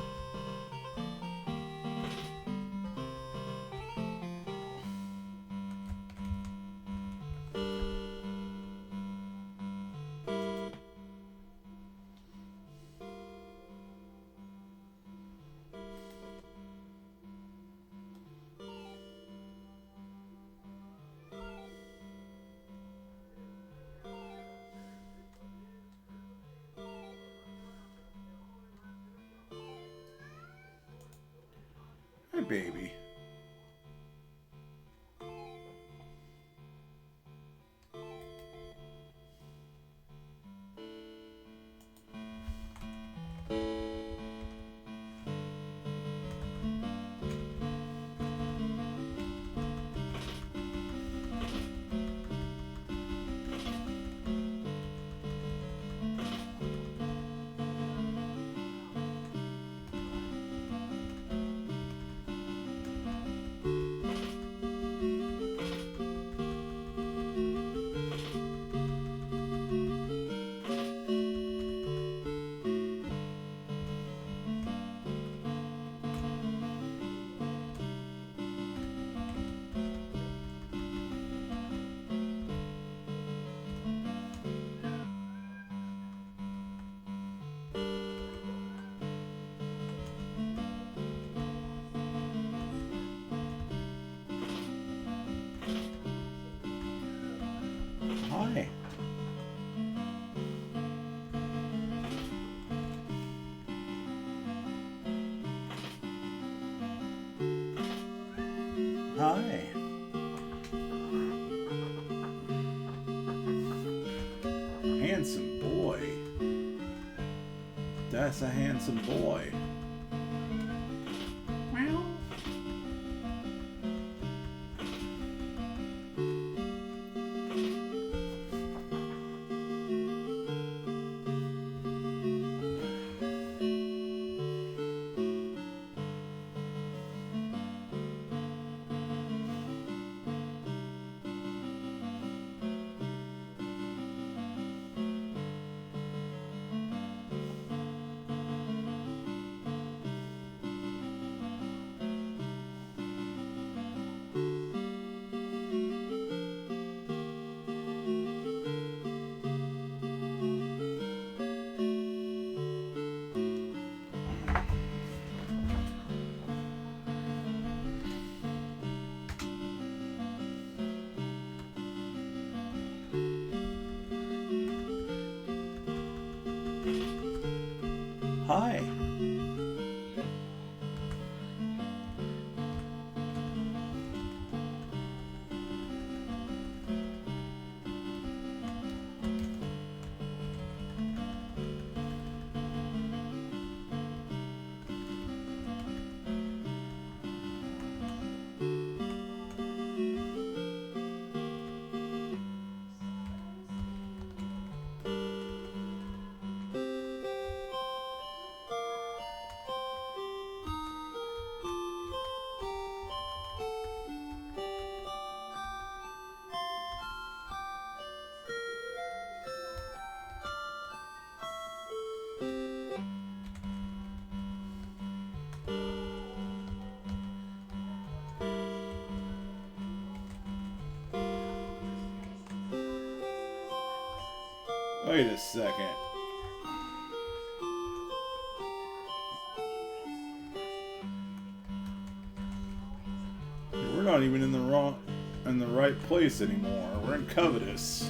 Hi, baby. Hi. Hi. Handsome boy. That's a handsome boy. Meow. Hi. Wait a second. We're not even in the right place anymore. We're in Covetous.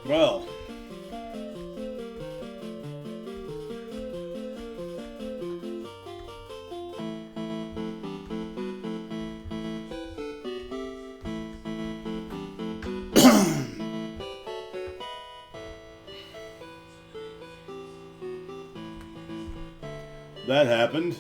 Well. That happened.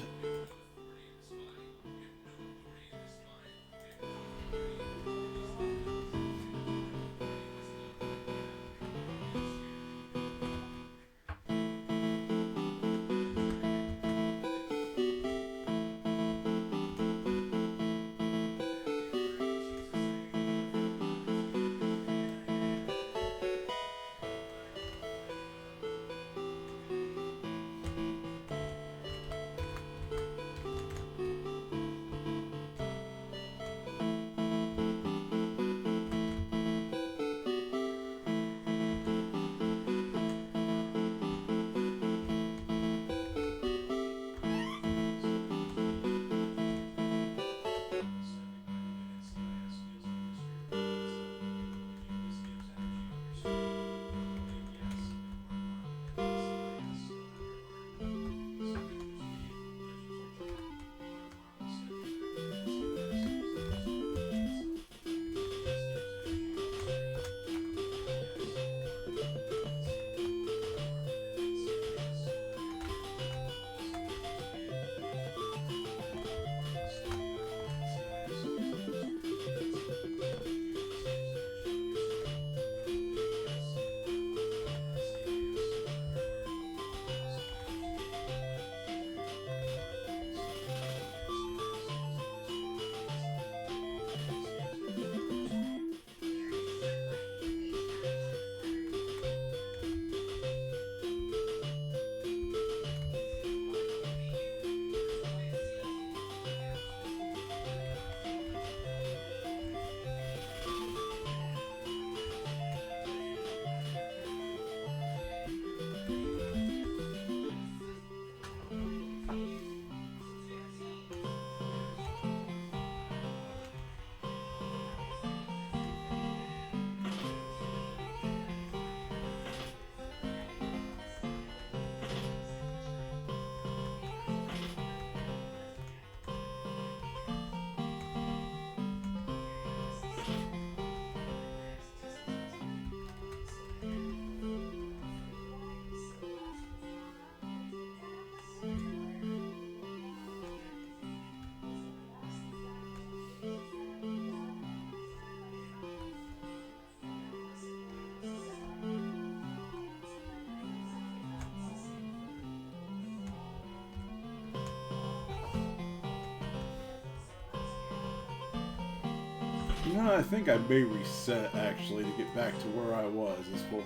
No, I think I may reset actually to get back to where I was. This will.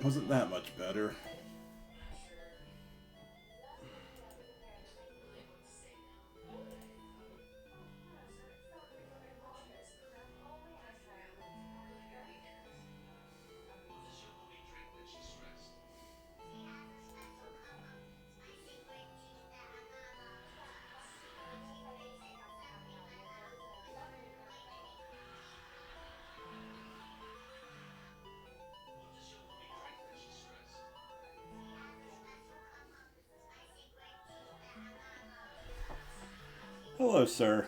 Wasn't that much better. Hello, sir.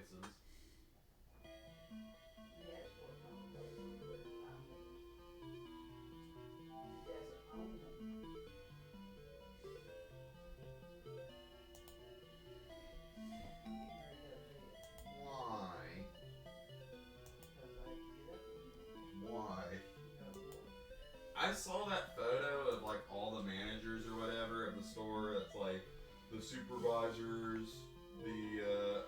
places. Why? Why? I saw that photo of like all the managers or whatever of the store. That's like the supervisors, the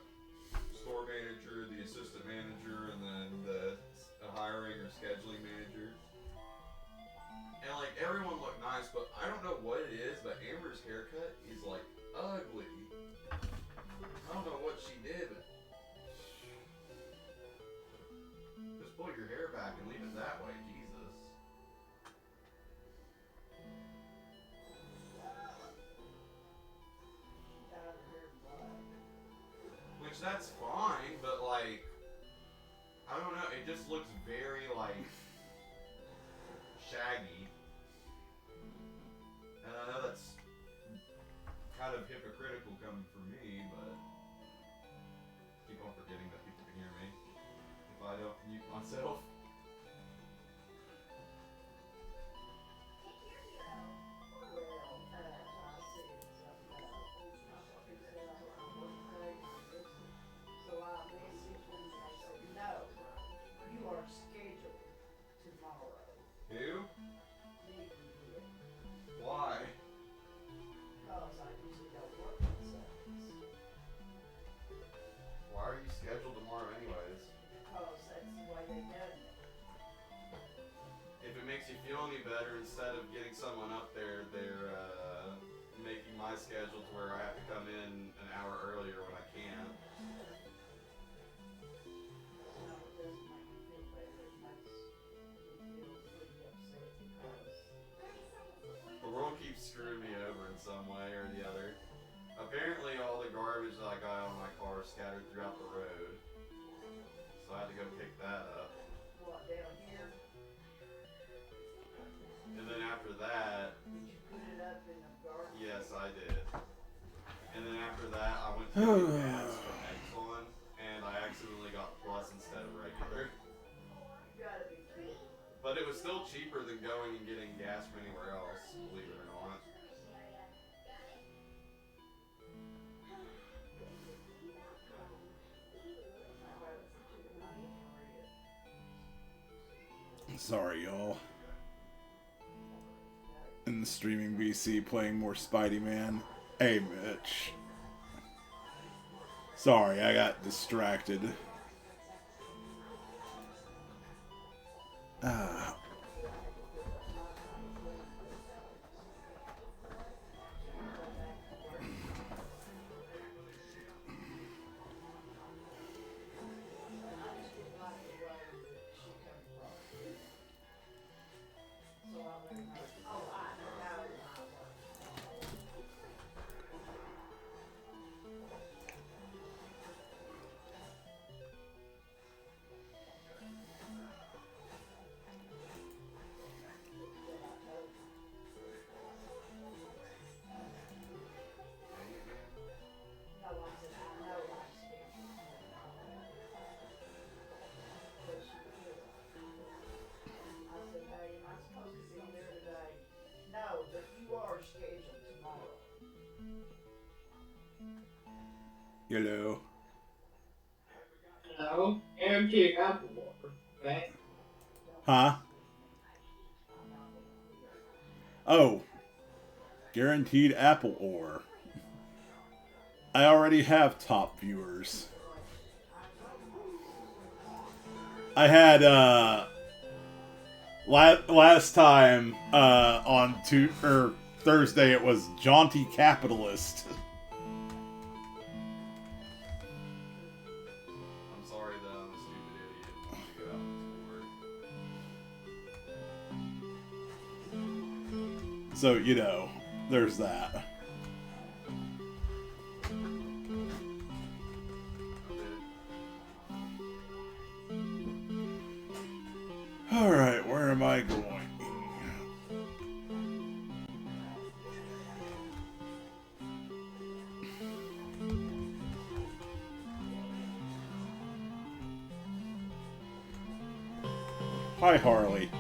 store manager, the assistant manager, and then the hiring or scheduling manager. And like everyone looked nice, but I don't know what it is, but Amber's haircut is like ugly. I don't know what she did, but just pull your hair back and leave it that way, Jesus. Which that's fine, but like, I don't know, it just looks very like shaggy. And I know that's kind of hypocritical coming from me, but I keep on forgetting that people can hear me if I don't mute myself. Who? Why? Why are you scheduled tomorrow anyways? If it makes you feel any better, instead of getting someone up there, they're making my schedule to where I have to come in an hour earlier when I can't. The world keeps screwing me over in some way or the other. Apparently all the garbage that I got on my car is scattered throughout the road. So I had to go pick that up. What, down here? And then after that, Did you put it up in the garden? yes, I did. And then after that, I went to get gas from Exxon, and I accidentally got plus instead of regular. You gotta be kidding. But it was still cheaper than going and getting gas from anywhere else, believe it or not. Sorry, y'all. In the streaming VC playing more Spidey Man. Hey, Mitch. Sorry, I got distracted. Hello. Hello? AMG Apple Walker. Okay. Huh? Oh. Guaranteed Apple Ore. I already have top viewers. I had, last time, on Thursday it was Jaunty Capitalist. I'm sorry that I'm a stupid idiot and want to go out this board. So, you know, there's that. Alright, where am I going? Hi, Harley.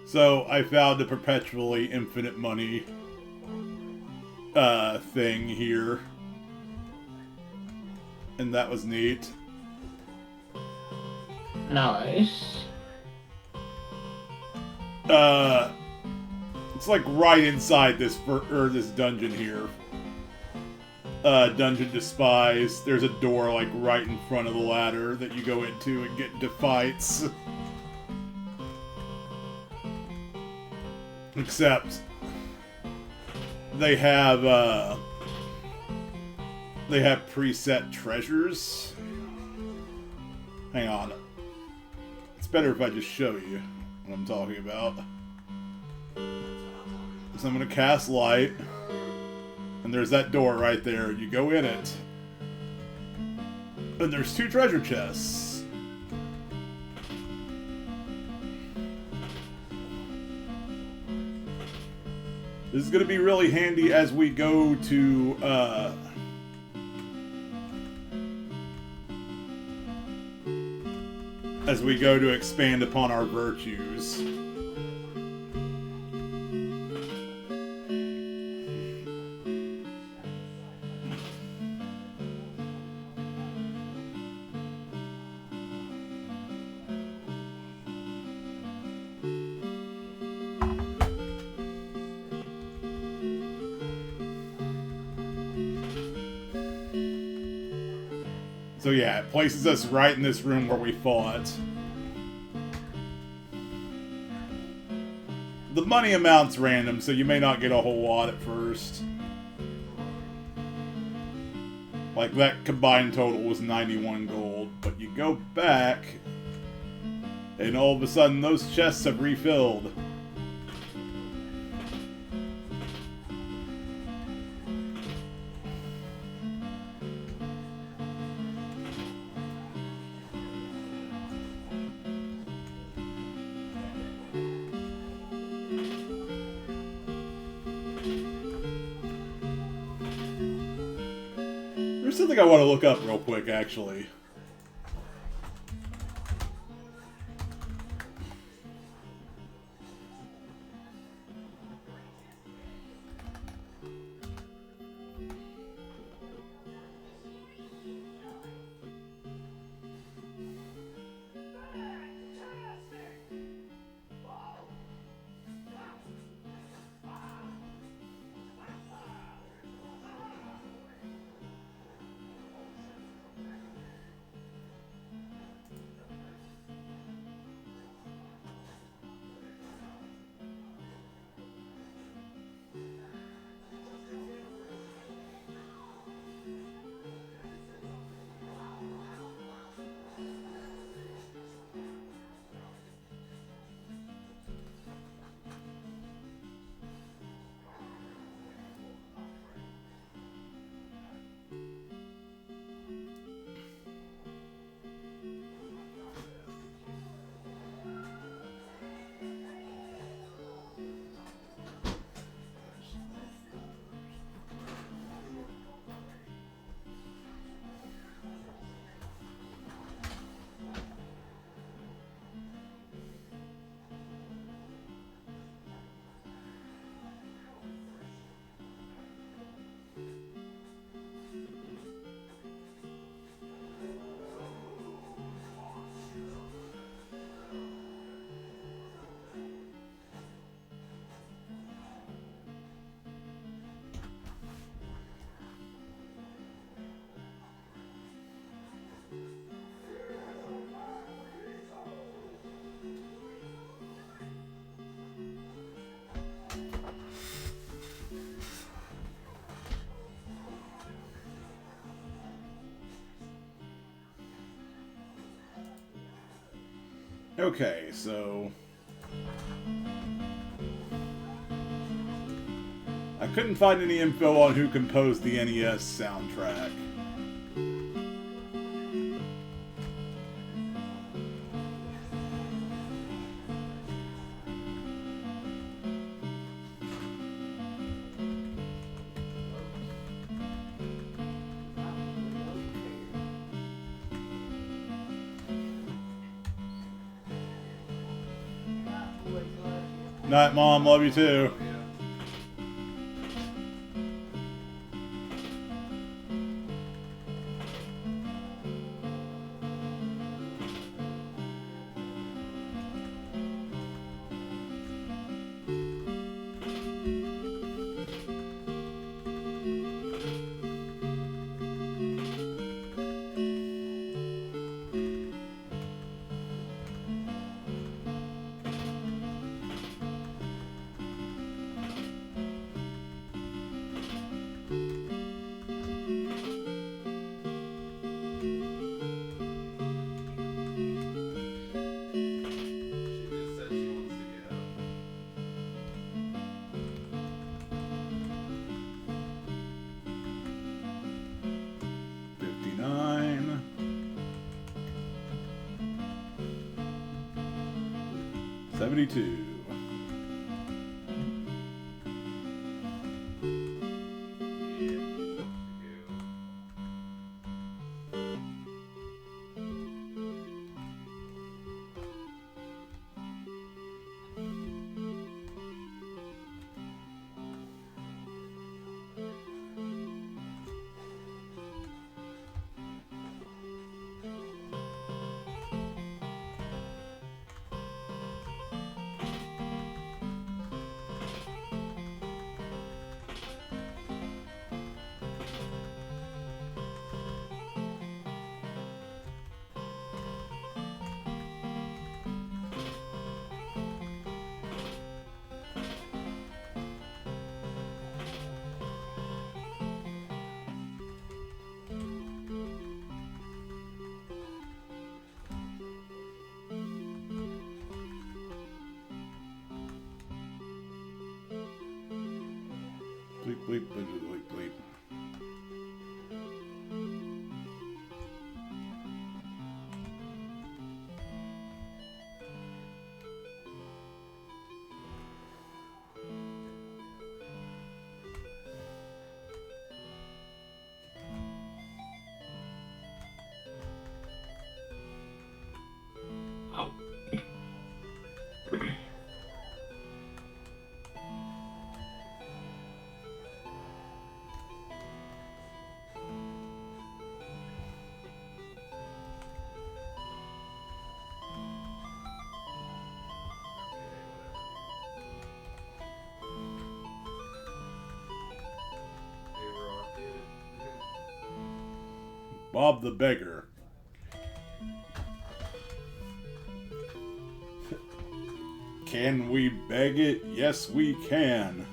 So I found a perpetually infinite money thing here. And that was neat. Nice. It's like right inside this this dungeon here. Dungeon Despise. There's a door like right in front of the ladder that you go into and get into fights. Except they have preset treasures. Hang on. It's better if I just show you what I'm talking about. So I'm gonna cast light, and there's that door right there. You go in it, and there's 2 treasure chests. This is going to be really handy as we go to, expand upon our virtues. So yeah, it places us right in this room where we fought. The money amount's random, so you may not get a whole lot at first. Like, that combined total was 91 gold, but you go back, and all of a sudden those chests have refilled. There's something I want to look up real quick, actually. Okay, so I couldn't find any info on who composed the NES soundtrack. Night, Mom. Love you too. Yeah. She just said she wants to get up. 59. 72. Yeah, she wants to go. Bleep, bleep, bleep, bleep, bleep. Oh. Hey, Rocket. Bob the Beggar. Can we beg it? Yes, we can.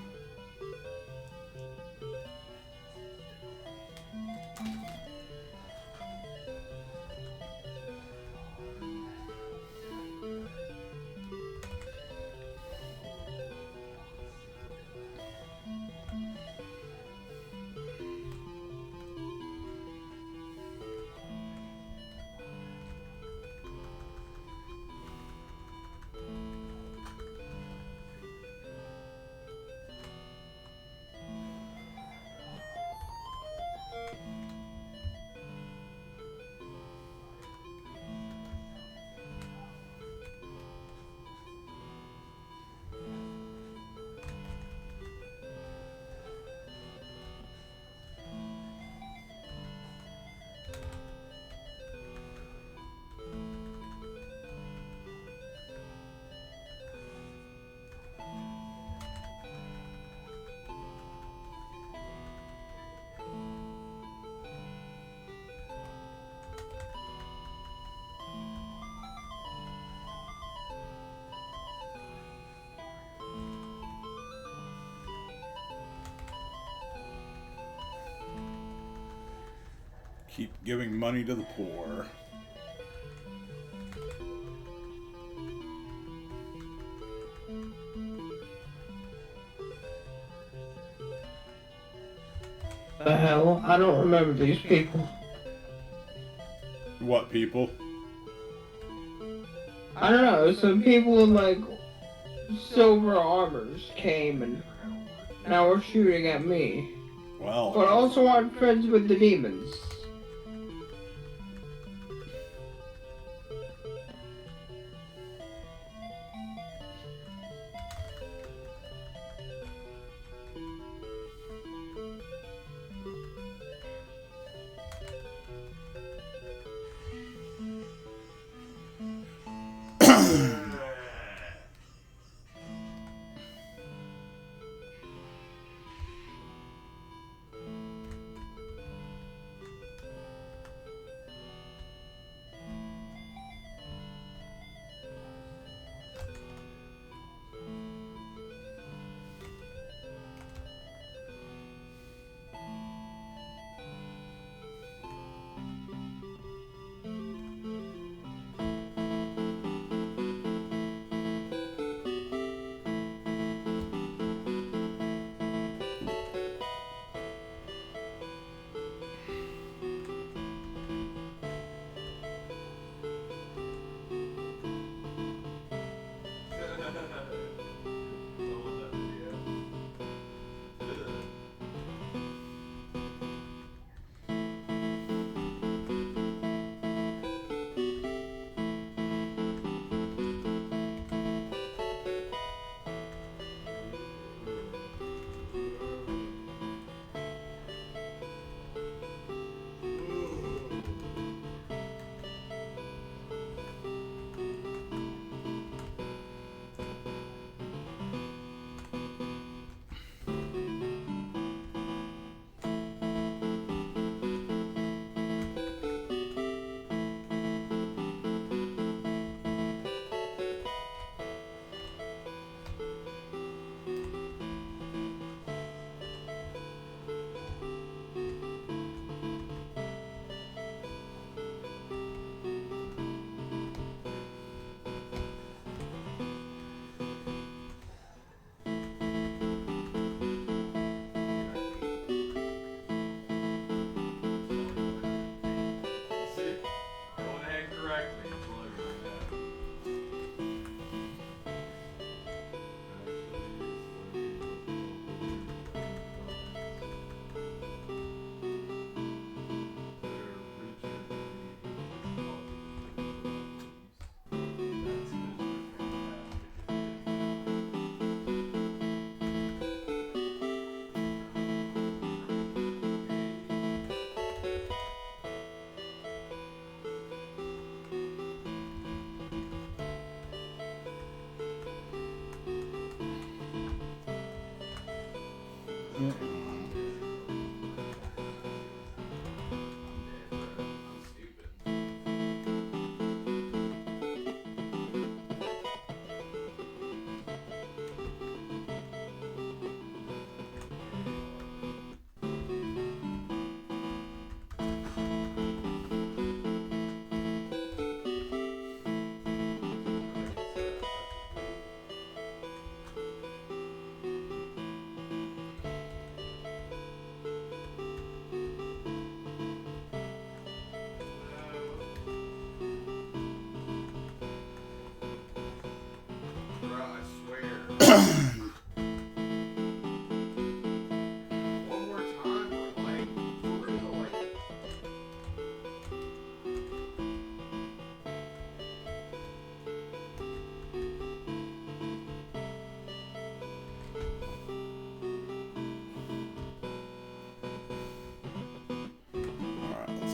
Keep giving money to the poor. The hell? I don't remember these people. What people? I don't know, some people in like silver armors came and now were shooting at me. Well, But also I'm friends with the demons.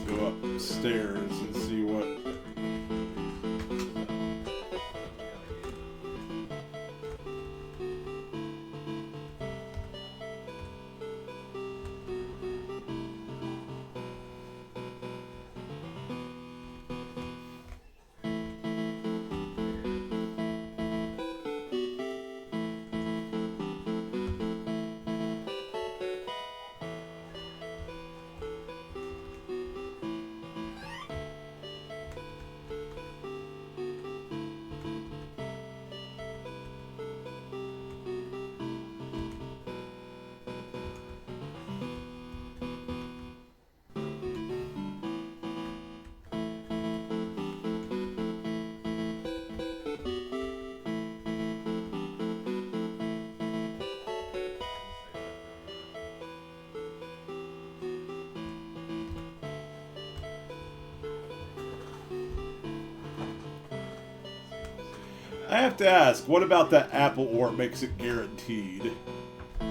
go upstairs and see what. I have to ask, what about that Apple ore makes it guaranteed? I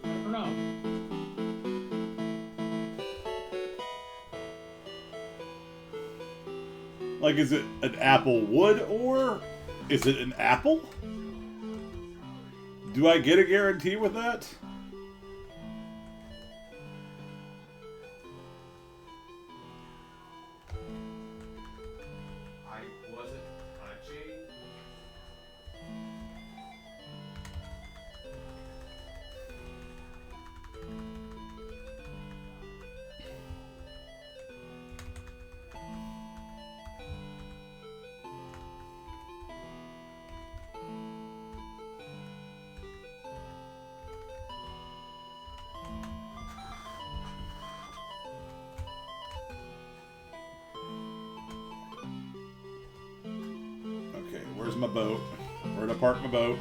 don't know. Like, is it an apple wood ore? Is it an apple? Do I get a guarantee with that? I wasn't touching. Okay, where's my boat? Where to park my boat?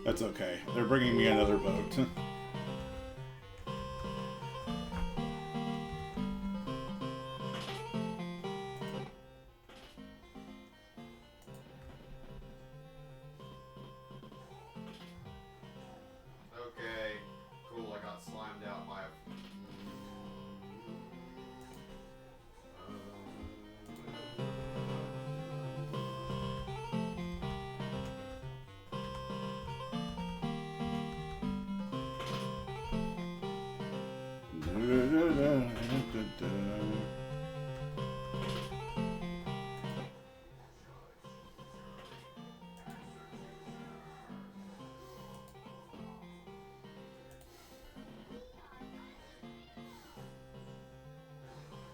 That's okay. They're bringing me another boat. Okay, cool. I got slimed out by a.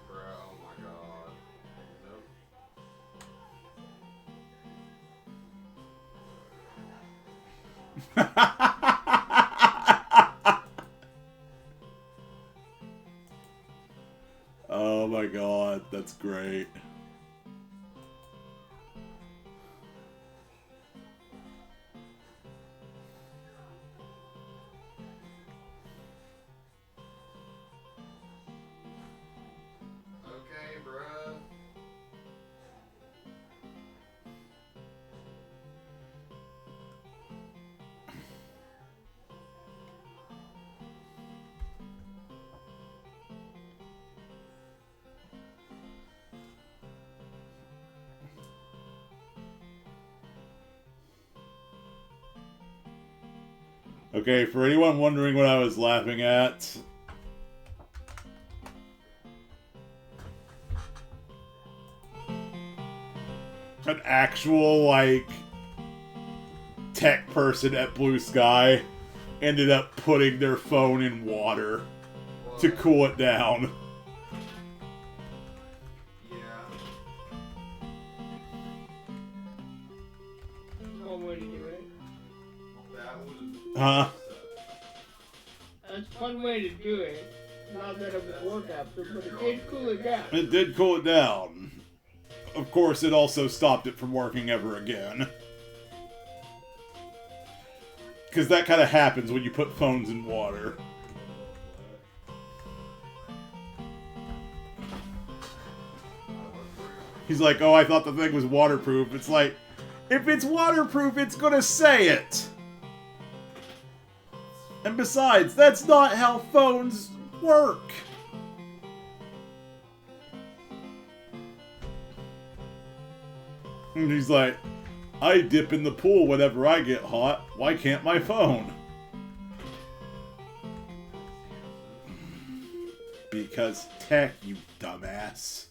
Bruh, oh my god. Nope. Oh my god, that's great. Okay, bruh. Okay, for anyone wondering what I was laughing at, an actual, like, tech person at Blue Sky ended up putting their phone in water to What? cool it down. Yeah. One way to do it. That was. Huh? That's one way to do it. Not that it would work after, but it did cool it down. It did cool it down. Of course, it also stopped it from working ever again. Because that kind of happens when you put phones in water. He's like, oh, I thought the thing was waterproof. It's like, if it's waterproof, it's gonna say it. And besides, that's not how phones work. And he's like, I dip in the pool whenever I get hot. Why can't my phone? Because tech, you dumbass.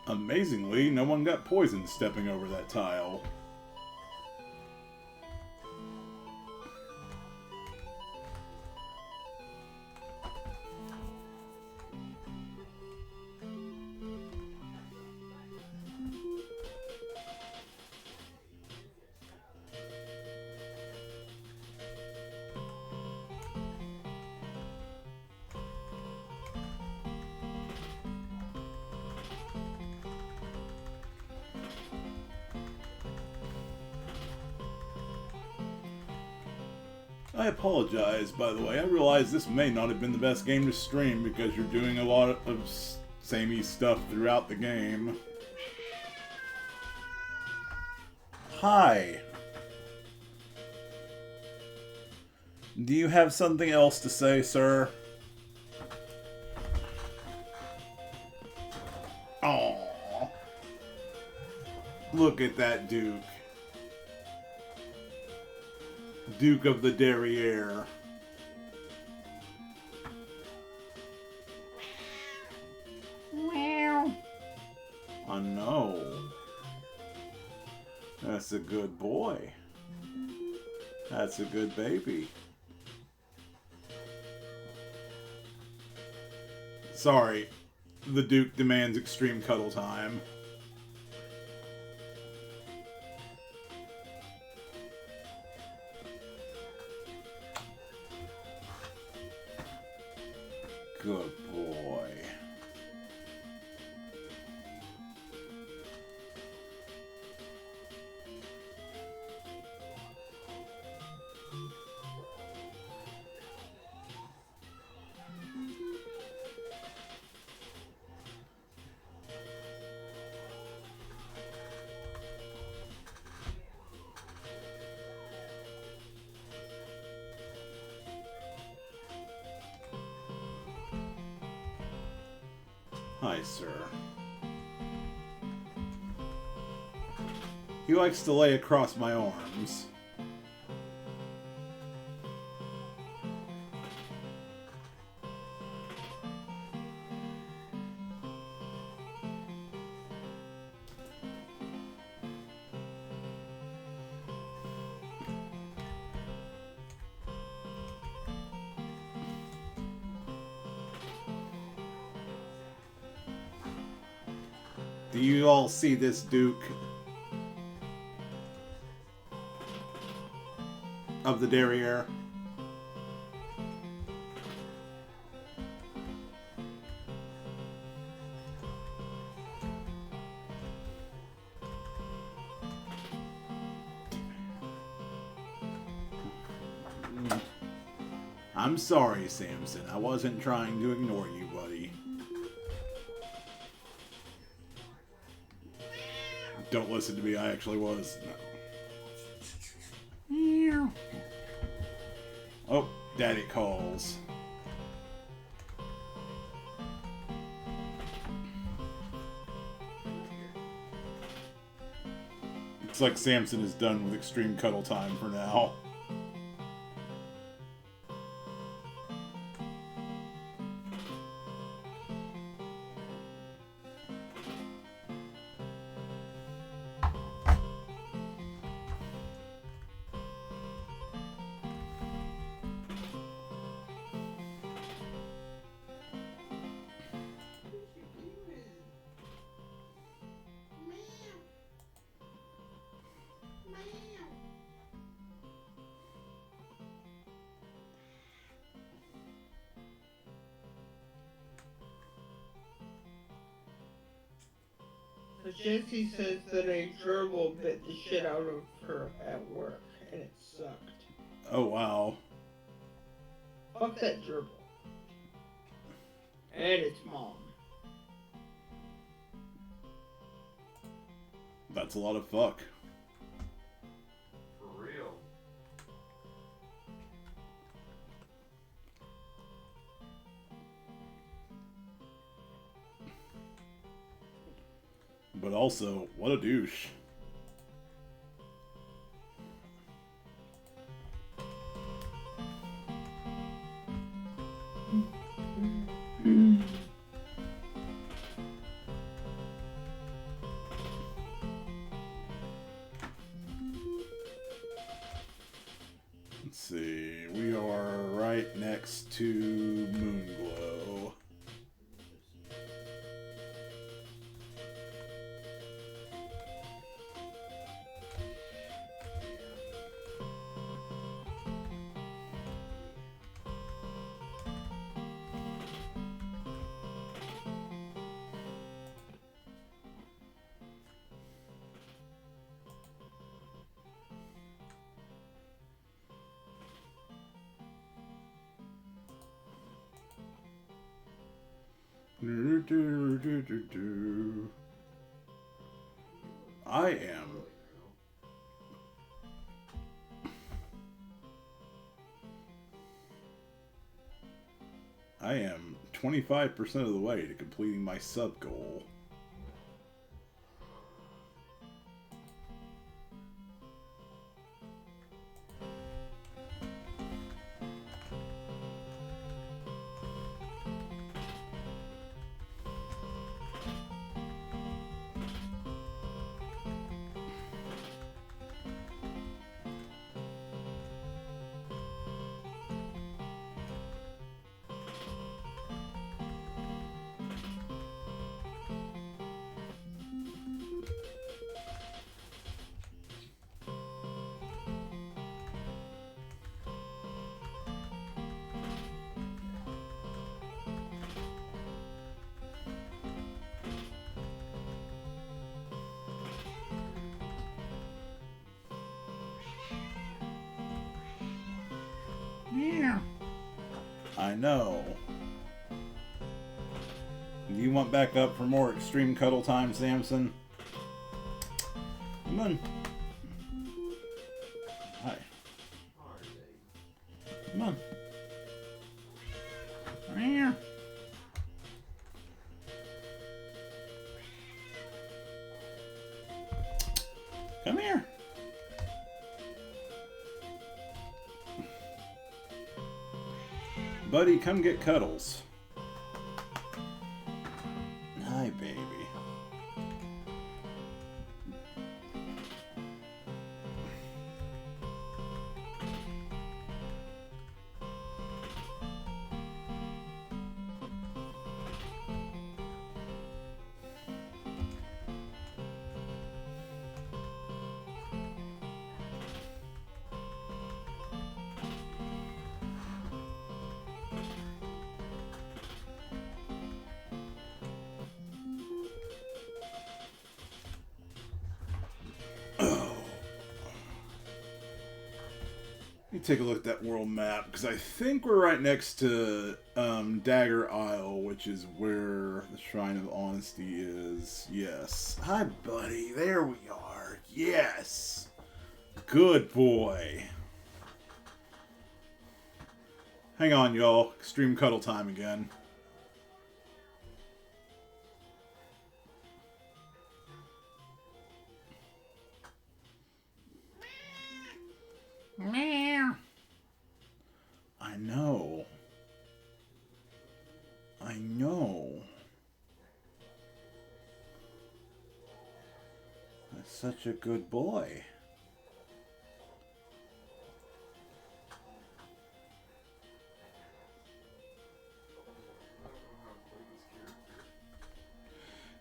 Amazingly, no one got poisoned stepping over that tile. I apologize, by the way. I realize this may not have been the best game to stream because you're doing a lot of samey stuff throughout the game. Hi. Do you have something else to say, sir? Aww. Look at that Duke. Duke of the Derriere. Meow. I know. That's a good boy. That's a good baby. Sorry, the Duke demands extreme cuddle time. Good boy. Hi, sir. He likes to lay across my arms. Do you all see this, Duke of the Derriere? I'm sorry, Samson. I wasn't trying to ignore you, buddy. Don't listen to me, I actually was. No. Oh, Daddy calls. Looks like Samson is done with extreme cuddle time for now. But Jessie says that a gerbil bit the shit out of her at work, and it sucked. Oh, wow. Fuck that gerbil. And its mom. That's a lot of fuck. For real. But also, what a douche. see. We are right next to Moonglow. I am 25% of the way to completing my sub goal. Yeah. I know. You want back up for more extreme cuddle time, Samson? Come on. Hi. Come on. Yeah. Come here. Buddy, come get cuddles. Hi, baby. Take a look at that world map, because I think we're right next to Dagger Isle, which is where the Shrine of Honesty is. Yes. Hi, buddy. There we are. Yes. Good boy. Hang on, y'all. Extreme cuddle time again. Meow. I know. I know. That's such a good boy.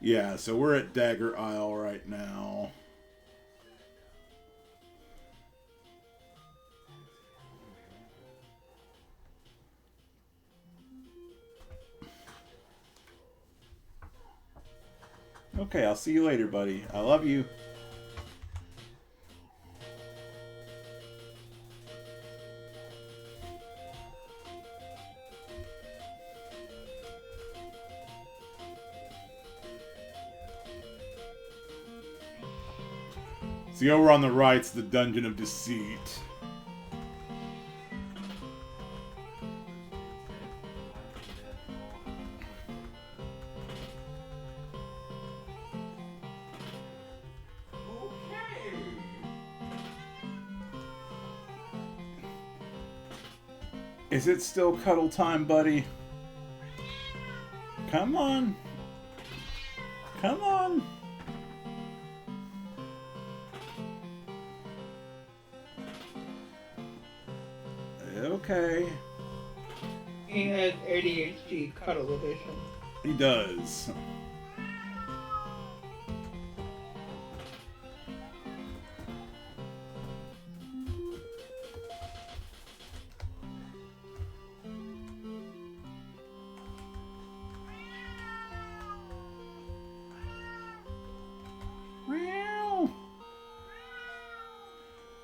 Yeah, so we're at Dagger Isle right now. Okay, I'll see you later, buddy. I love you. See, over on the right's the Dungeon of Deceit. Is it still cuddle time, buddy? Come on. Come on. Okay. He has ADHD cuddle edition. He does.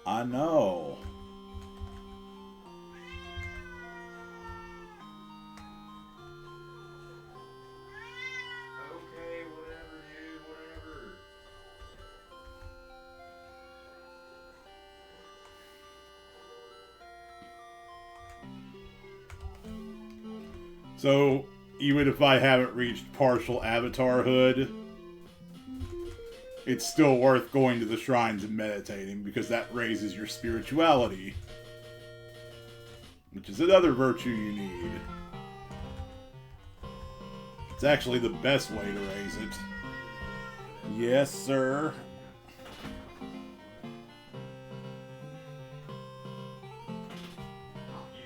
I know. Okay, whatever, dude, whatever. So, even if I haven't reached partial avatarhood, it's still worth going to the shrines and meditating because that raises your spirituality, which is another virtue you need. It's actually the best way to raise it. Yes, sir. Not you.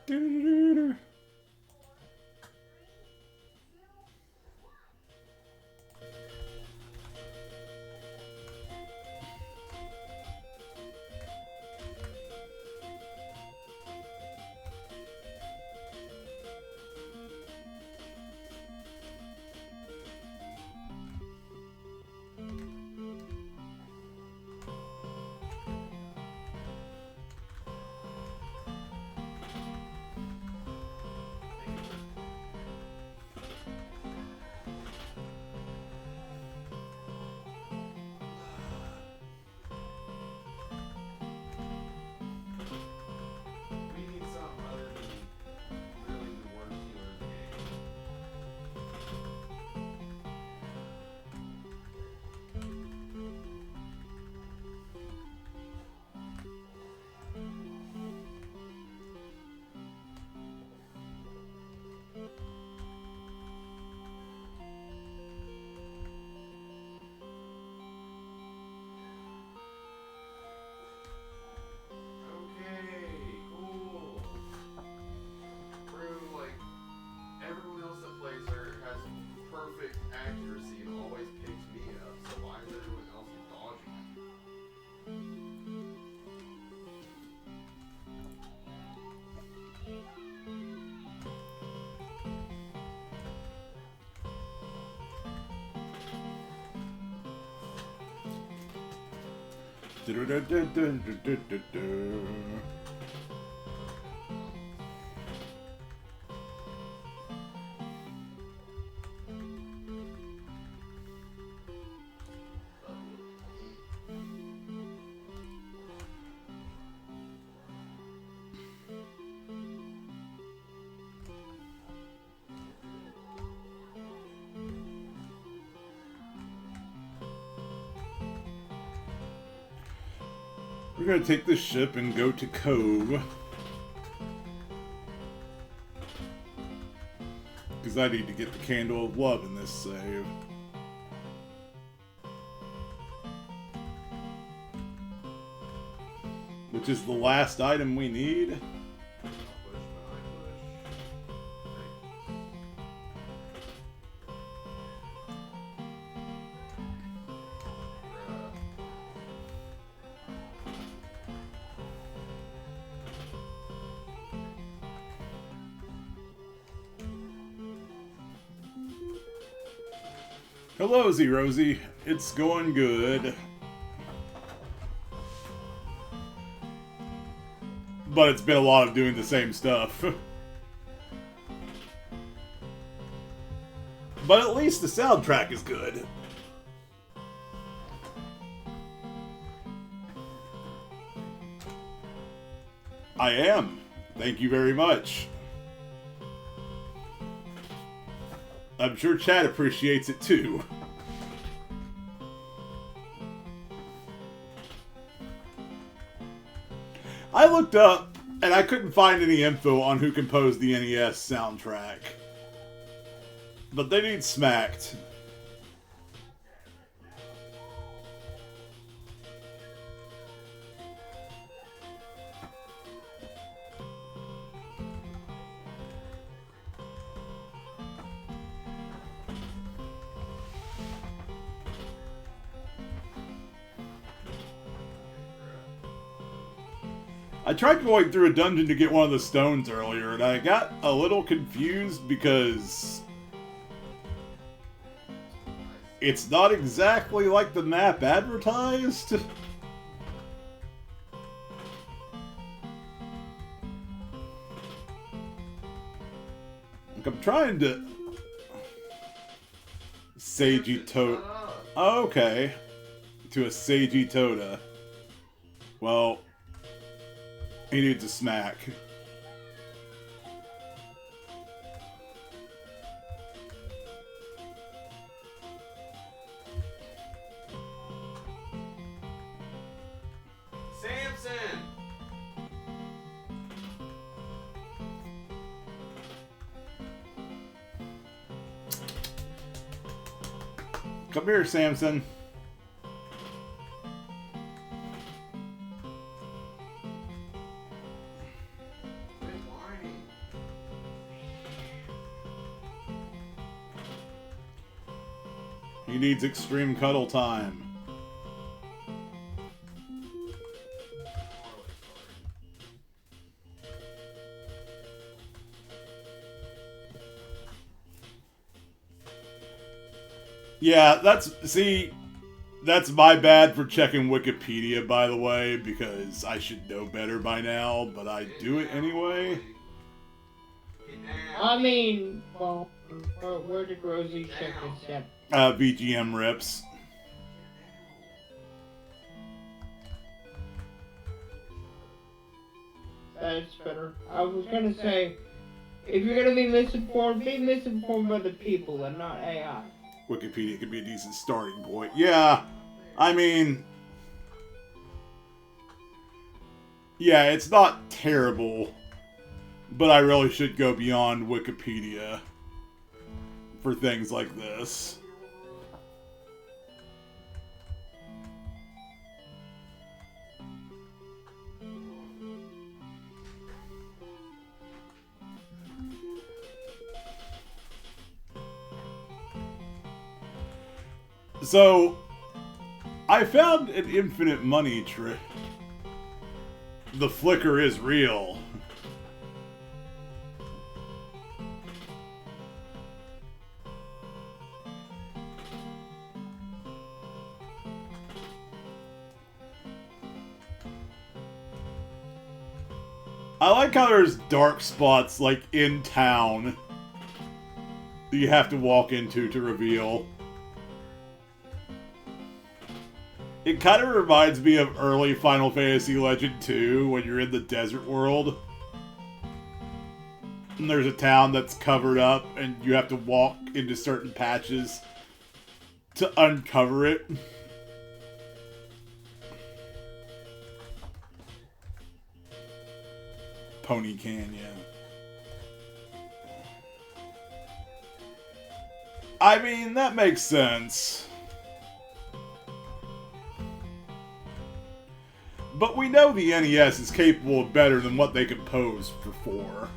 Doo-doo-doo-doo. We need something other than really the worst healer in the game. Okay, cool. Bro, like, everyone else that plays her has perfect accuracy and always picks me up, so why is everyone else dodging it? Do-do-do-do-do-do-do-do. We're gonna take this ship and go to Cove. Because I need to get the Candle of Love in this save. Which is the last item we need. Hello, Z-Rosie. It's going good. But it's been a lot of doing the same stuff. But at least the soundtrack is good. I am. Thank you very much. I'm sure Chad appreciates it too. I looked up, and I couldn't find any info on who composed the NES soundtrack. But they need smacked. I tried going through a dungeon to get one of the stones earlier, and I got a little confused because it's not exactly like the map advertised. Like, I'm trying to... Seiji Toda. Oh, okay. To a Seiji Toda. Well... he needs a smack. Samson! Come here, Samson. He needs extreme cuddle time. Yeah, that's my bad for checking Wikipedia, by the way, because I should know better by now, but I do it anyway. I mean, well, where did Rosie check this out? VGM rips. That's better. I was gonna say, if you're gonna be misinformed by the people and not AI. Wikipedia could be a decent starting point. Yeah, I mean... yeah, it's not terrible, but I really should go beyond Wikipedia for things like this. So, I found an infinite money trick. The flicker is real. I like how there's dark spots, like, in town that you have to walk into to reveal. It kind of reminds me of early Final Fantasy Legend 2 when you're in the desert world. And there's a town that's covered up and you have to walk into certain patches to uncover it. Pony Canyon. I mean, that makes sense. But we know the NES is capable of better than what they composed for 4.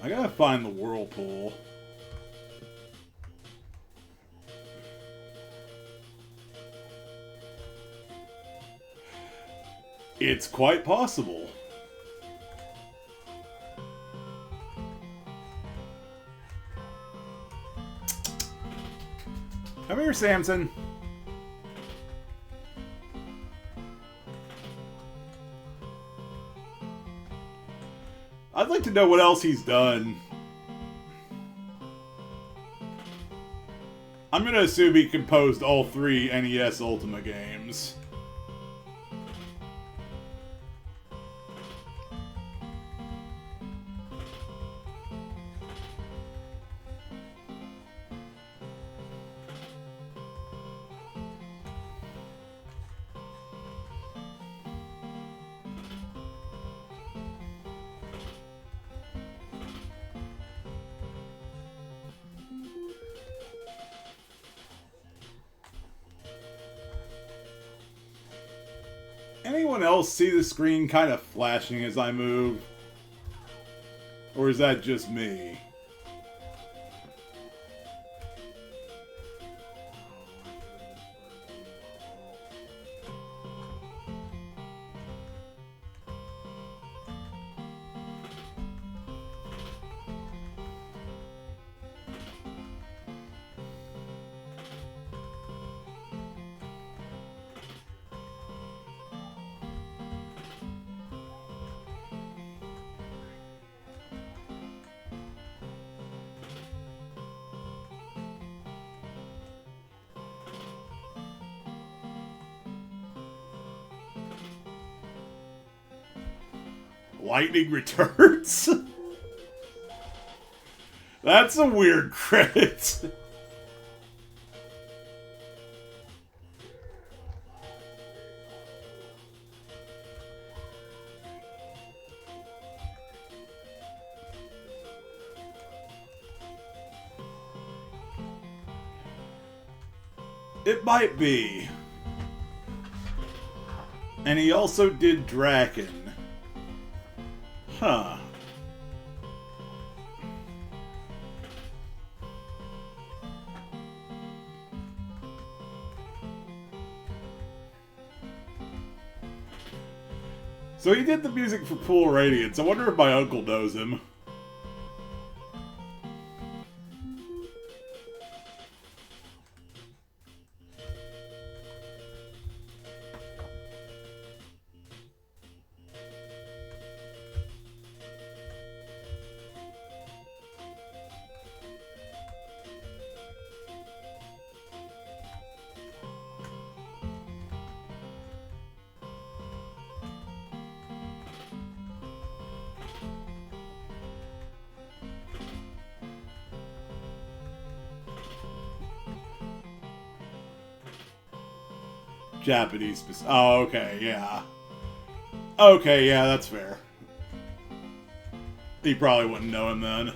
I gotta find the whirlpool. It's quite possible. Come here, Samson. I'd like to know what else he's done. I'm gonna assume he composed all 3 NES Ultima games. Anyone else see the screen kind of flashing as I move? Or is that just me? Lightning returns? That's a weird credit. It might be. And he also did Draken. Huh. So he did the music for Pool Radiance. I wonder if my uncle knows him. Japanese. Oh, okay, yeah. Okay, yeah, that's fair. He probably wouldn't know him then.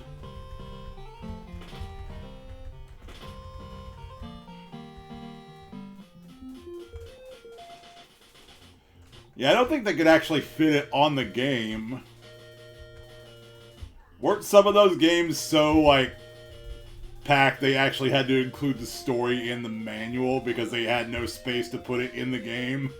Yeah, I don't think they could actually fit it on the game. Weren't some of those games so, like, packed they actually had to include the story in the manual because they had no space to put it in the game?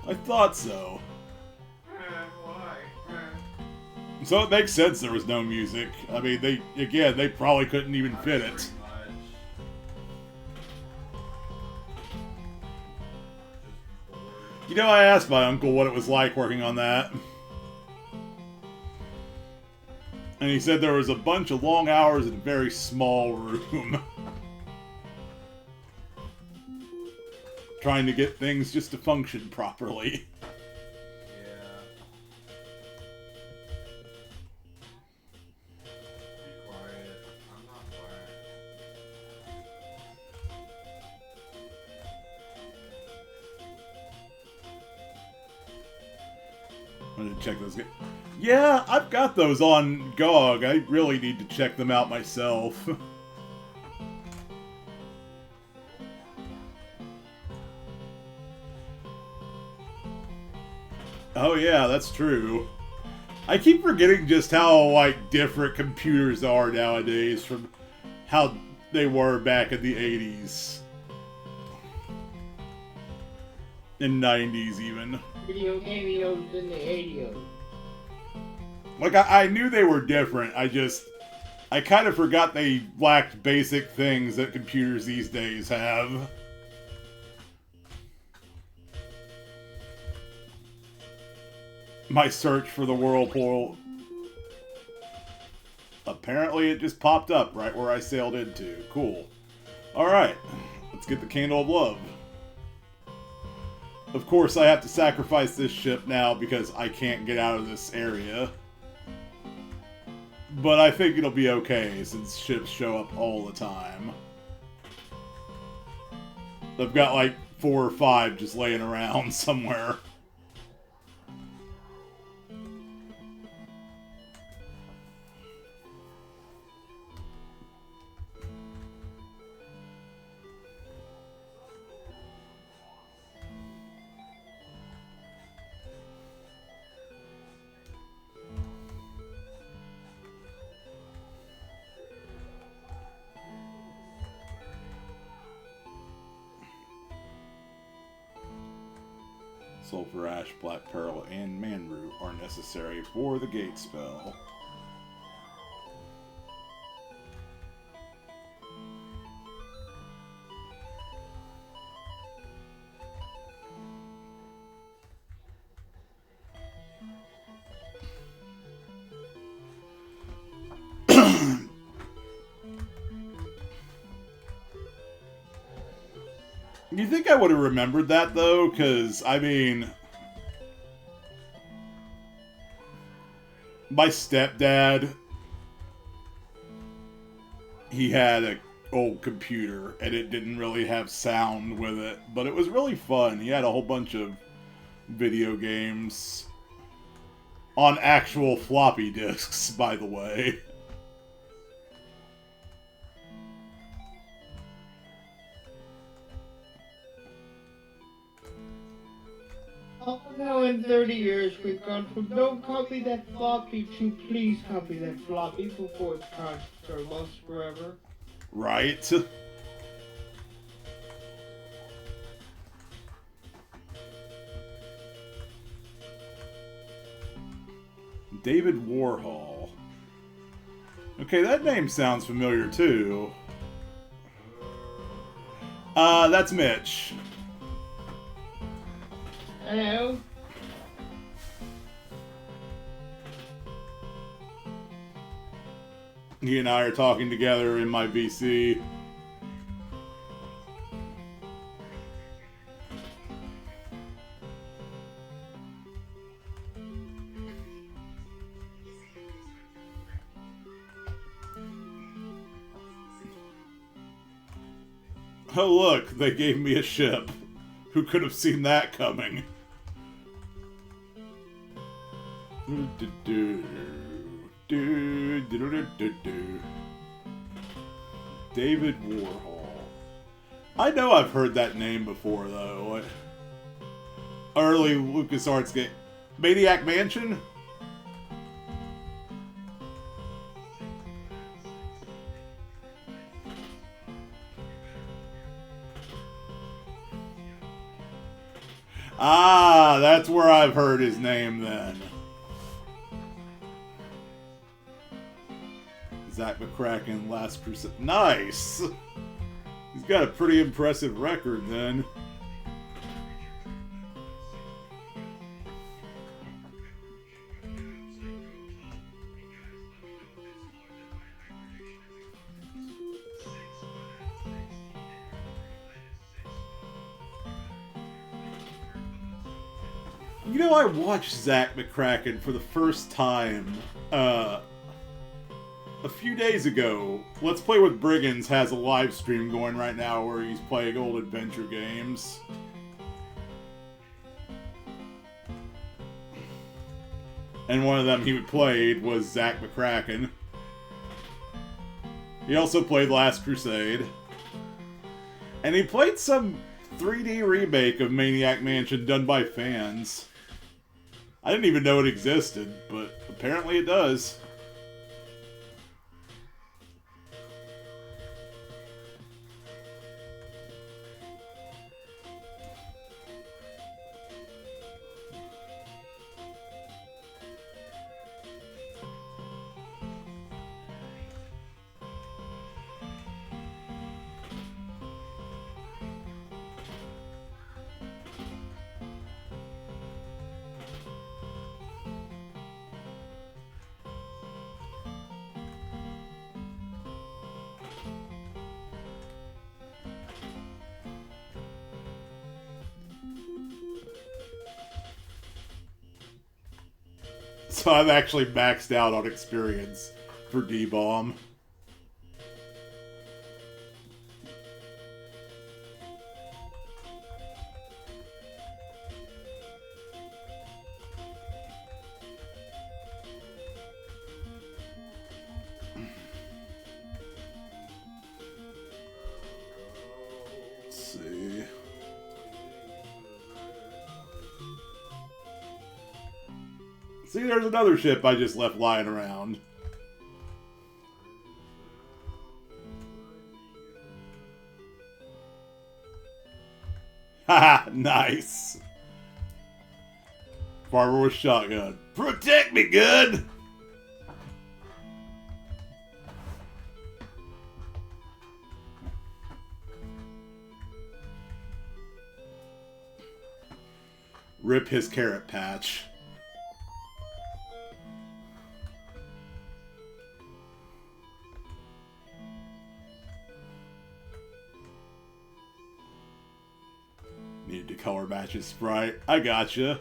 I thought so. So it makes sense there was no music. I mean, they probably couldn't even fit it. You know, I asked my uncle what it was like working on that. And he said there was a bunch of long hours in a very small room. Trying to get things just to function properly. I'm gonna check those. Yeah, I've got those on GOG. I really need to check them out myself. Oh yeah, that's true. I keep forgetting just how, like, different computers are nowadays from how they were back in the 80s. And 90s even. Video cameos in the 80s. Like, I knew they were different. I kind of forgot they lacked basic things that computers these days have. My search for the whirlpool. Apparently it just popped up right where I sailed into. Cool. Alright, let's get the Candle of Love. Of course, I have to sacrifice this ship now because I can't get out of this area. But I think it'll be okay since ships show up all the time. I've got like 4 or 5 just laying around somewhere. Sulfur Ash, Black Pearl, and Manroot are necessary for the gate spell. You think I would have remembered that, though? Because, I mean... my stepdad... he had an old computer, and it didn't really have sound with it. But it was really fun. He had a whole bunch of video games. On actual floppy disks, by the way. Oh no, in 30 years we've gone from don't copy that floppy to please copy that floppy before it's conscious or lost forever. Right? David Warhol. Okay, that name sounds familiar too. That's Mitch. Hello? He and I are talking together in my VC. Oh look, they gave me a ship. Who could have seen that coming? David Warhol. I know I've heard that name before, though. Early LucasArts game. Maniac Mansion? Ah, that's where I've heard his name then. Zach McCracken, Last Crusade. Nice! He's got a pretty impressive record then. You know, I watched Zach McCracken for the first time a few days ago. Let's Play with Brigands has a live stream going right now where he's playing old adventure games. And one of them he played was Zach McCracken. He also played Last Crusade. And he played some 3D remake of Maniac Mansion done by fans. I didn't even know it existed, but apparently it does. So I've actually maxed out on experience for D-Bomb. See, there's another ship I just left lying around. Haha, nice. Farmer with shotgun. Protect me, good! Rip his carrot patch. Needed to color match his sprite. I gotcha.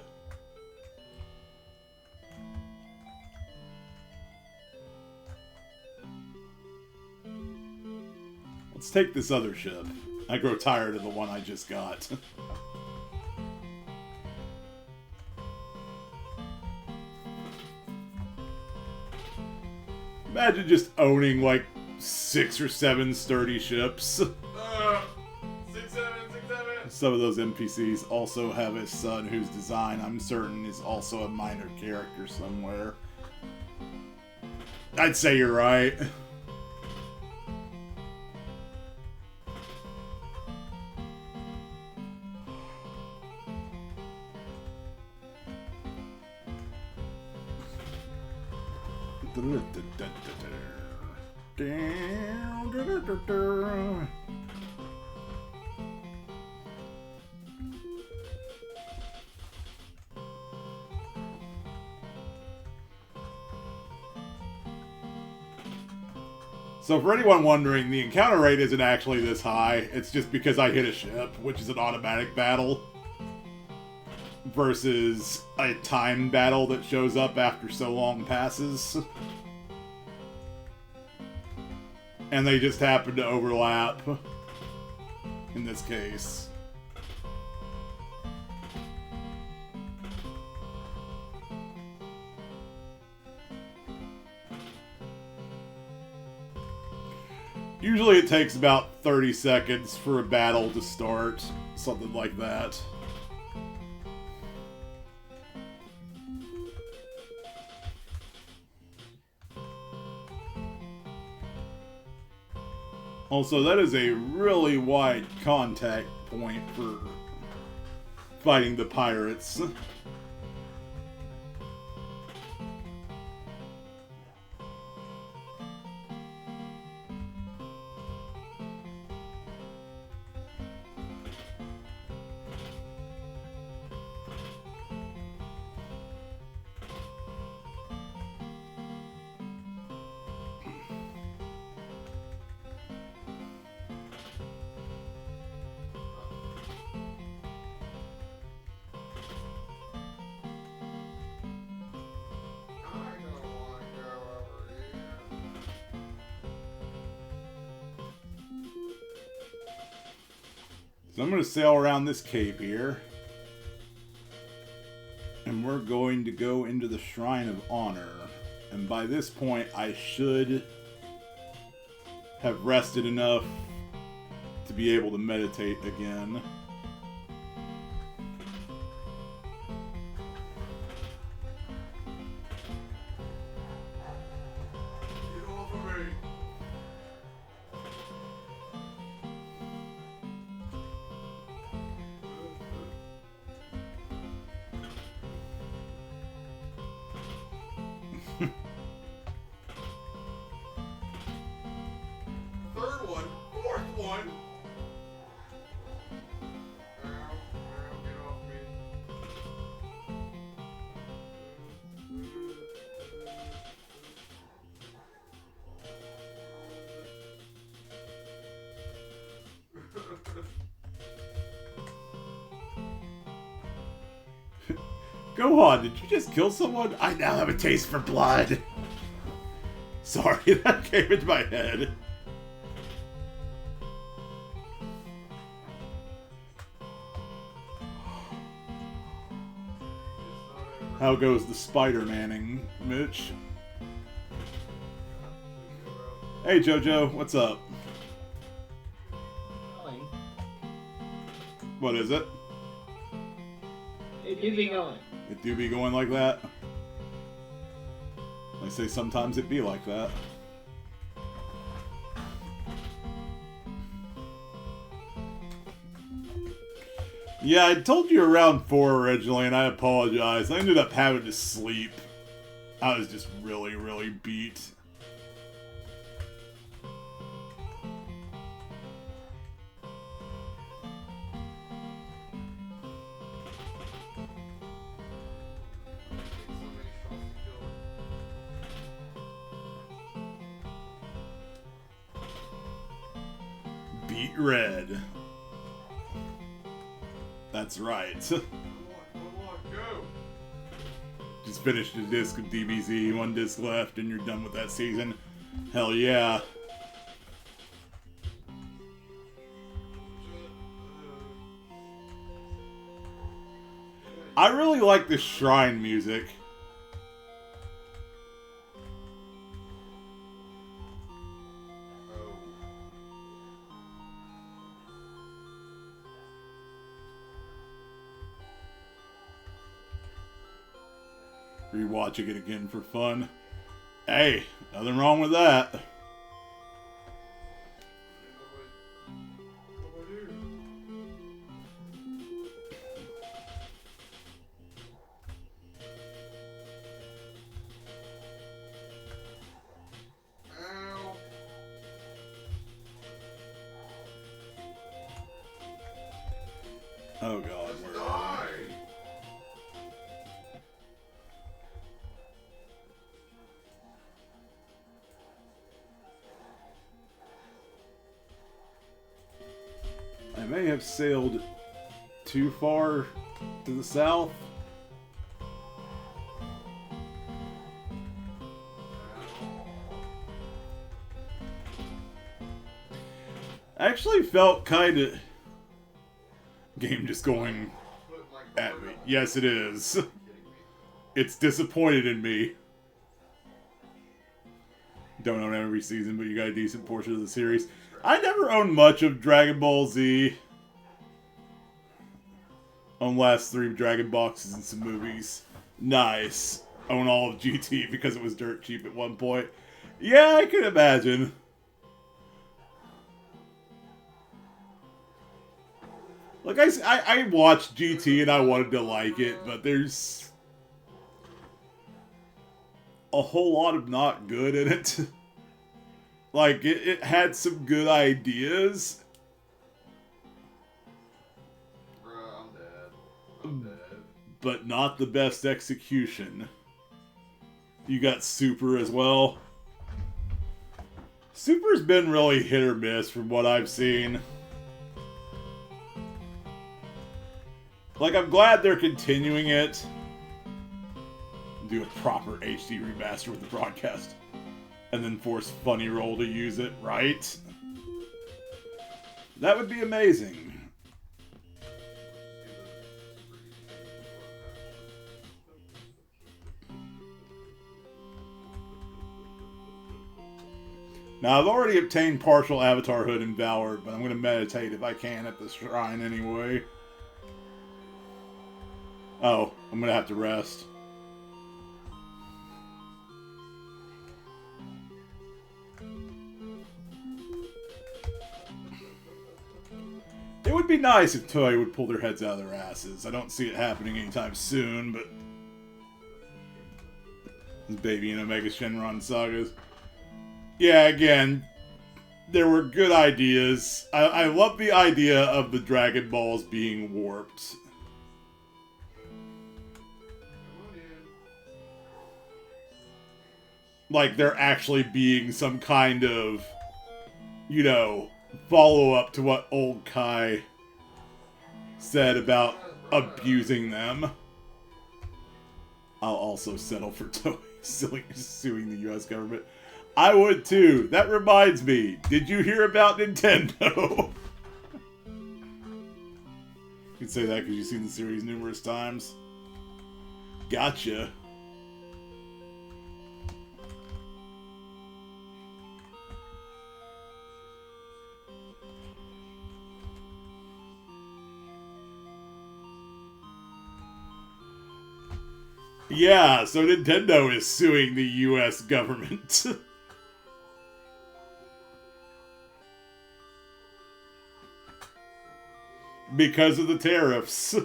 Let's take this other ship. I grow tired of the one I just got. Imagine just owning like 6 or 7 sturdy ships. 6, 7. Some of those NPCs also have a son whose design, I'm certain, is also a minor character somewhere. I'd say you're right. So for anyone wondering, the encounter rate isn't actually this high. It's just because I hit a ship, which is an automatic battle, versus a timed battle that shows up after so long passes. And they just happen to overlap in this case. Usually it takes about 30 seconds for a battle to start, something like that. Also, that is a really wide contact point for fighting the pirates. So I'm going to sail around this cape here. And we're going to go into the Shrine of Honor. And by this point, I should have rested enough to be able to meditate again. Get off of me. Third one, fourth one. Go on, did you just kill someone? I now have a taste for blood. Sorry, that came into my head. How goes the Spider-Manning, Mitch? Hey Jojo, what's up? Going. What is it? It do be going. It do be going like that? I say sometimes it be like that. Yeah, I told you around 4 originally, and I apologize. I ended up having to sleep. I was just really, really beat. Beat red. That's right. Come on, go! Just finished a disc of DBZ, 1 disc left, and you're done with that season. Hell yeah. I really like the shrine music. Rewatching it again for fun. Hey, nothing wrong with that. Oh god, where are we? I may have sailed too far to the south. I actually felt kind of... Game just going at me. Yes, it is. It's disappointed in me. Don't own every season, but you got a decent portion of the series. I never owned much of Dragon Ball Z. Own last 3 Dragon boxes and some movies. Nice. Own all of GT because it was dirt cheap at one point. Yeah, I can imagine. Like, I watched GT and I wanted to like it, but there's a whole lot of not good in it. Like, it had some good ideas. Bruh, I'm dead. I'm dead. But not the best execution. You got Super as well. Super's been really hit or miss from what I've seen. Like, I'm glad they're continuing it. Do a proper HD remaster with the broadcast. And then force Funny Roll to use it, right? That would be amazing. Now, I've already obtained partial Avatar Hood and Valor, but I'm going to meditate if I can at the shrine anyway. Oh, I'm going to have to rest. It would be nice if Toei would pull their heads out of their asses. I don't see it happening anytime soon, but... This Baby and Omega Shenron sagas. Yeah, again, there were good ideas. I love the idea of the Dragon Balls being warped. Like, there actually being some kind of, you know, follow-up to what old Kai said about abusing them. I'll also settle for suing the U.S. government. I would too. That reminds me. Did you hear about Nintendo? You can say that because you've seen the series numerous times. Gotcha. Yeah, so Nintendo is suing the U.S. government. Because of the tariffs.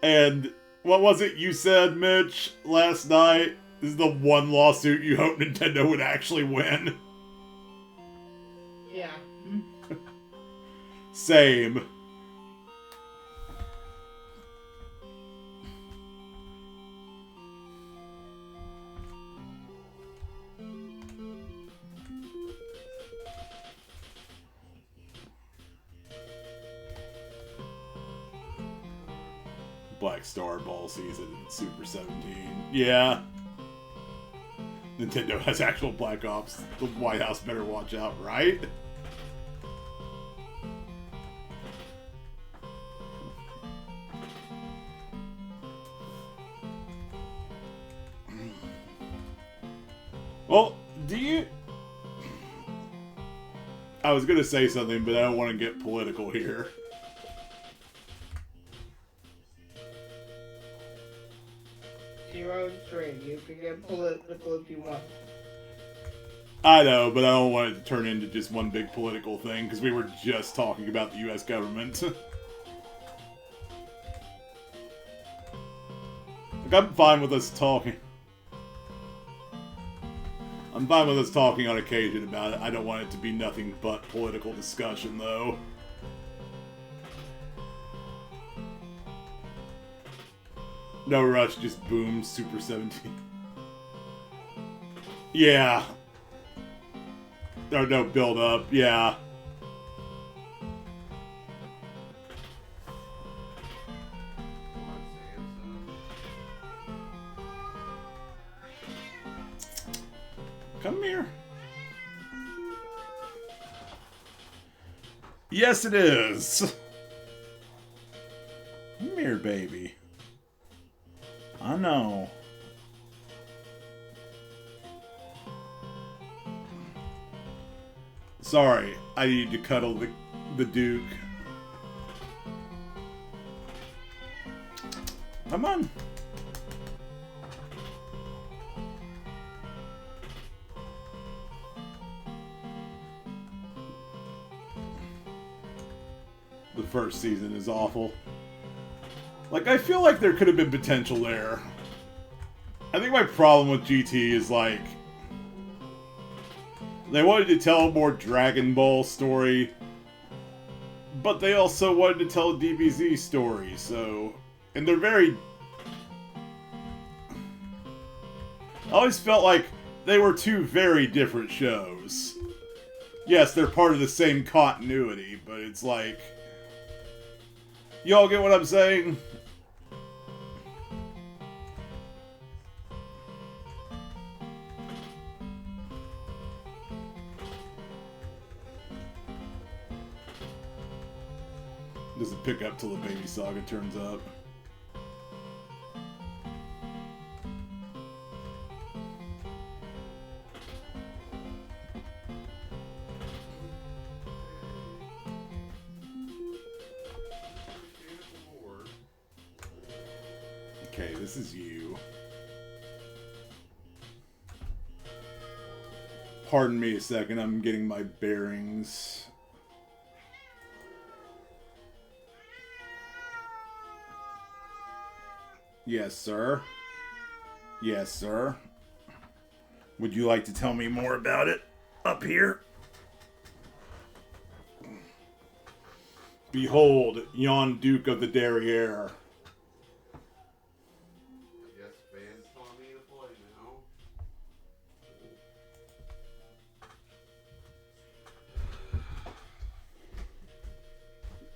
And what was it you said, Mitch, last night? This is the one lawsuit you hope Nintendo would actually win. Yeah. Same. Black Star Ball season in Super 17. Yeah. Nintendo has actual Black Ops. The White House better watch out, right? Well, do you... I was gonna say something, but I don't want to get political here. Zero three. You can get political if you want. I know, but I don't want it to turn into just one big political thing, because we were just talking about the U.S. government. Like, I'm fine with us talking. I'm fine with us talking on occasion about it. I don't want it to be nothing but political discussion, though. No rush, just boom, Super 17. Yeah. Or no build up, yeah. Come here. Yes, it is. Come here, baby. I know. Sorry, I need to cuddle the Duke. Come on. The first season is awful. Like, I feel like there could have been potential there. I think my problem with GT is, like, they wanted to tell a more Dragon Ball story, but they also wanted to tell a DBZ story, so... And they're very... I always felt like they were two very different shows. Yes, they're part of the same continuity, but it's like... Y'all get what I'm saying? Doesn't pick up till the Baby Saga turns up. Okay, this is you. Pardon me a second, I'm getting my bearings. Yes, sir. Yes, sir. Would you like to tell me more about it up here? Behold, yon Duke of the Derriere. Yes, fans telling me to play now.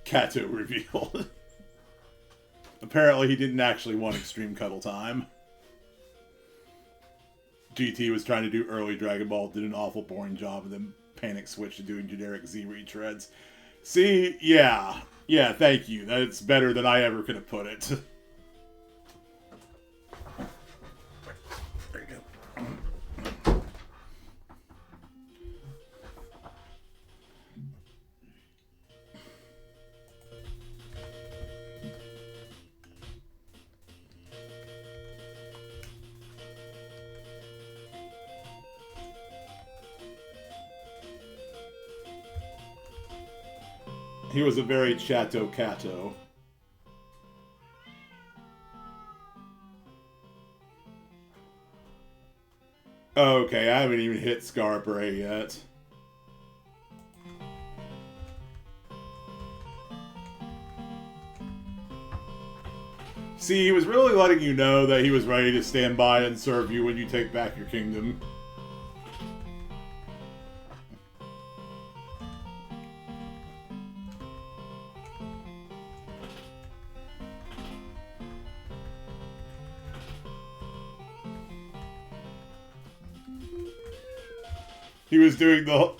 Kato revealed. Apparently he didn't actually want extreme cuddle time. GT was trying to do early Dragon Ball, did an awful boring job, and then panic switched to doing generic Z retreads. See, yeah. Yeah, thank you. That's better than I ever could have put it. There you go. He was a very chatto catto. Okay, I haven't even hit Scarbray yet. See, he was really letting you know that he was ready to stand by and serve you when you take back your kingdom.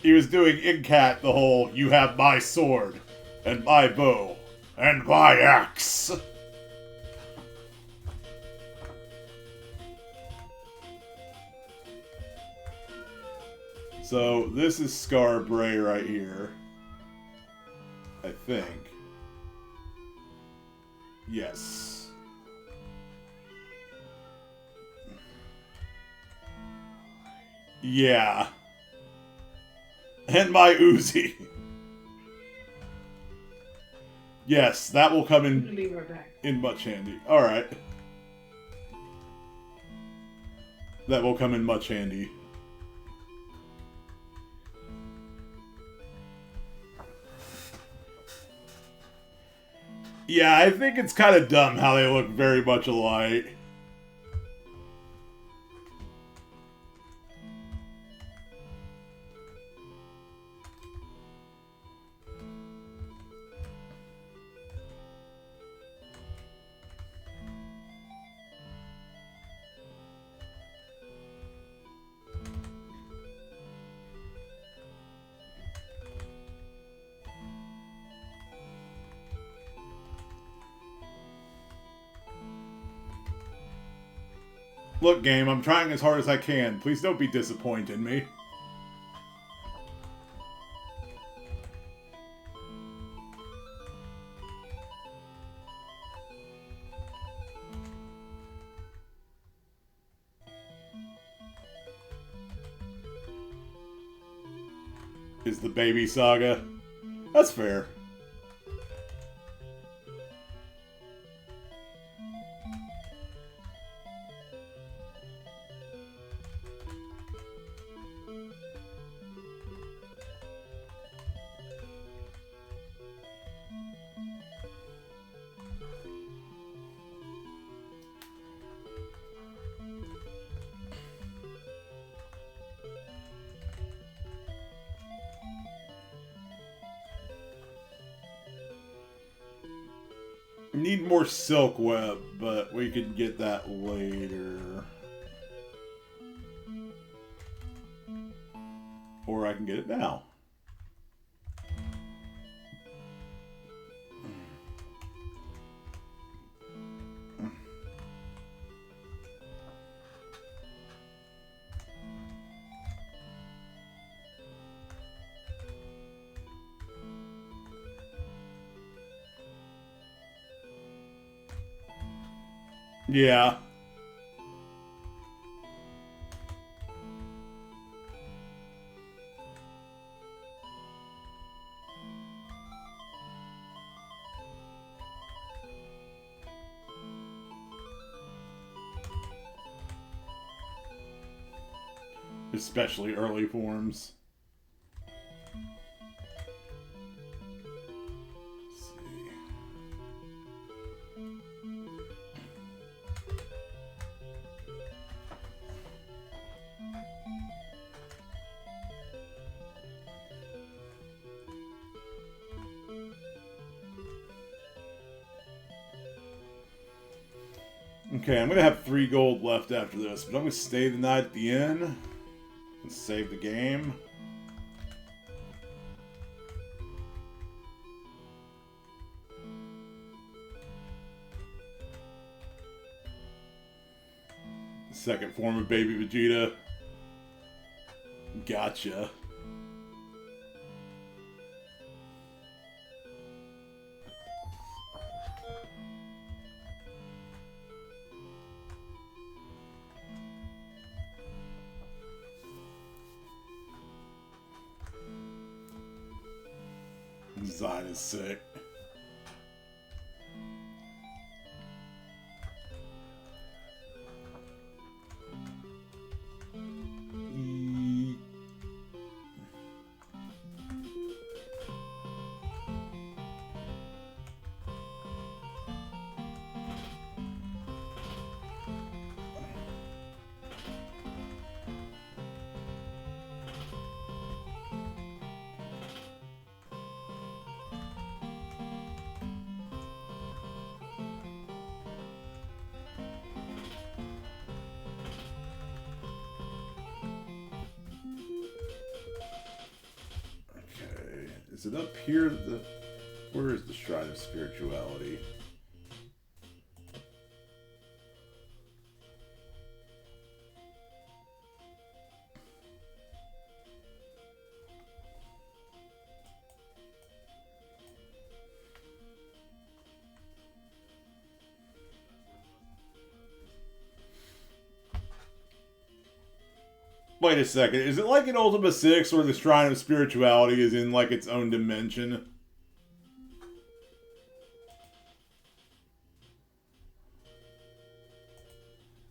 He was doing in cat the whole "you have my sword and my bow and my axe." So this is Scarbray right here. I think. Yes. Yeah. And my Uzi. Yes, that will come in much handy. Alright. That will come in much handy. Yeah, I think it's kind of dumb how they look very much alike. Look, game, I'm trying as hard as I can. Please don't be disappointed in me. Is the baby saga? That's fair. Need more silk web, but we can get that later. Or I can get it now. Yeah. Especially early forms. Okay, I'm gonna have 3 gold left after this, but I'm gonna stay the night at the inn and save the game. Second form of Baby Vegeta. Gotcha. Design is sick. Is it up here? Where is the Shrine of Spirituality? Wait a second, is it like in Ultima 6 where the Shrine of Spirituality is in like its own dimension?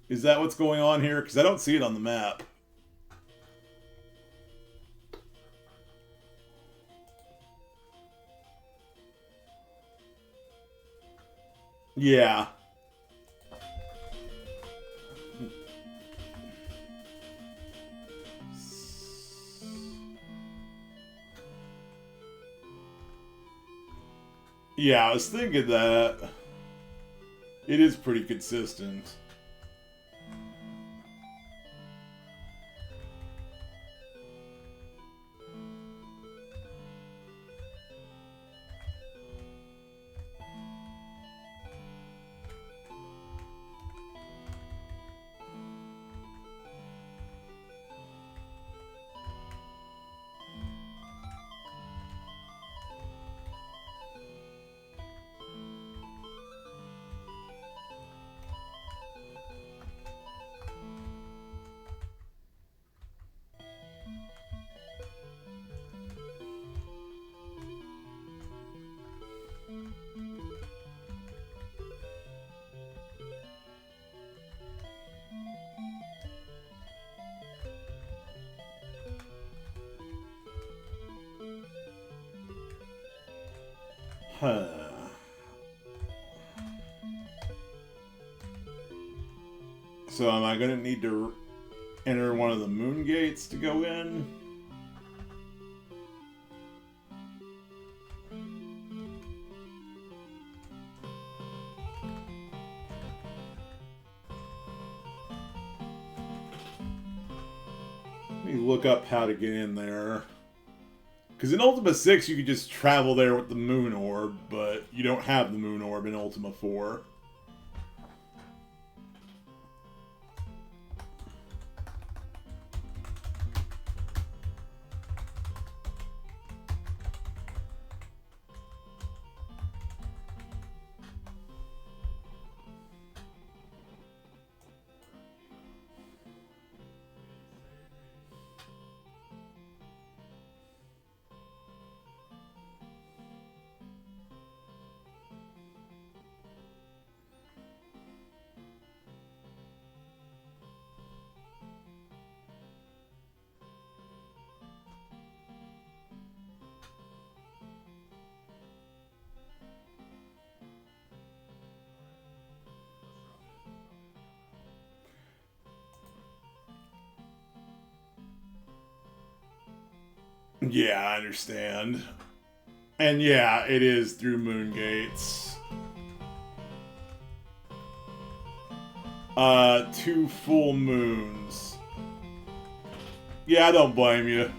Is that what's going on here? Because I don't see it on the map. Yeah. Yeah, I was thinking that. It is pretty consistent. Huh. So am I going to need to enter one of the moon gates to go in? Let me look up how to get in there. Because in Ultima 6, you could just travel there with the Moon Orb, but you don't have the Moon Orb in Ultima 4. Yeah, I understand. And yeah, it is through moon gates. 2 full moons. Yeah, I don't blame you.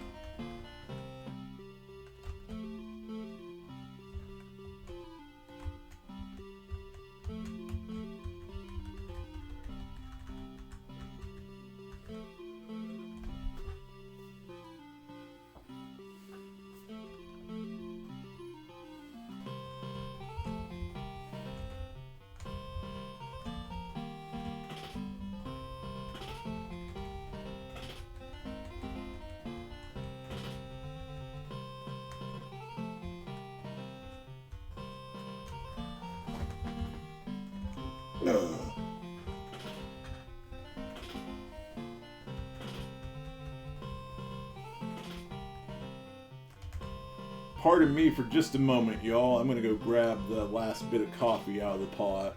Pardon me for just a moment, y'all. I'm gonna go grab the last bit of coffee out of the pot.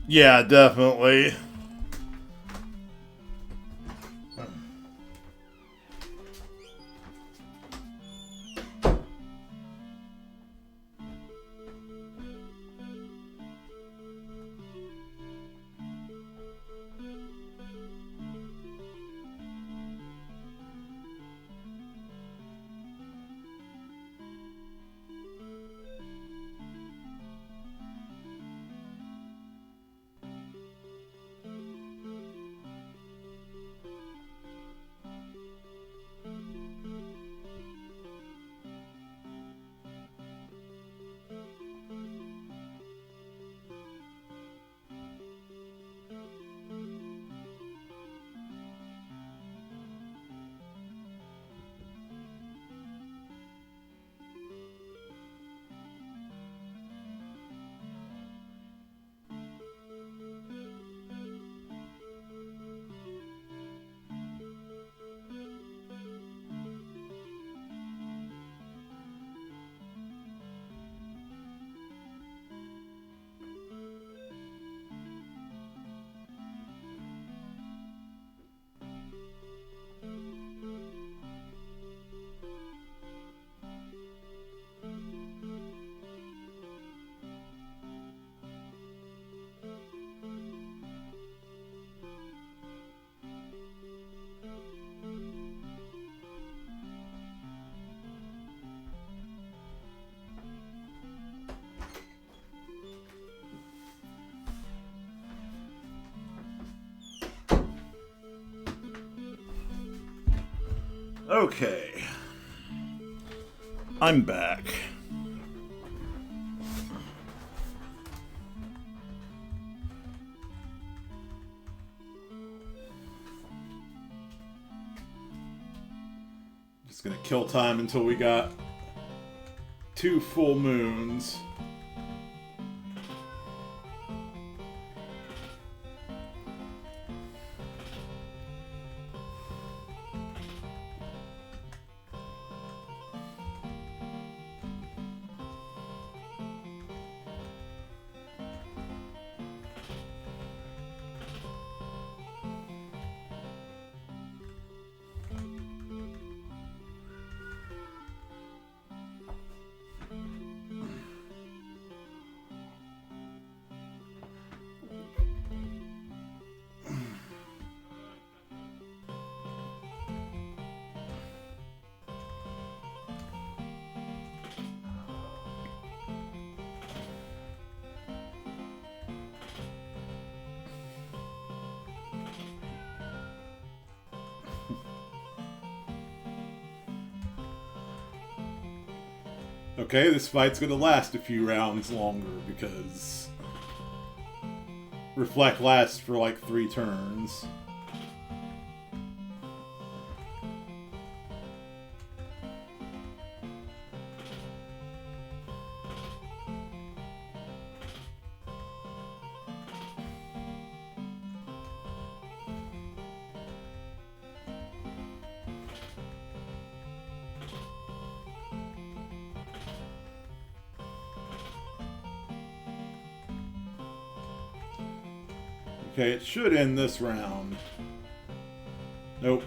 Yeah, definitely. Okay. I'm back. Just gonna kill time until we got 2 full moons. Okay, this fight's gonna last a few rounds longer because Reflect lasts for like 3 turns. Okay, it should end this round. Nope.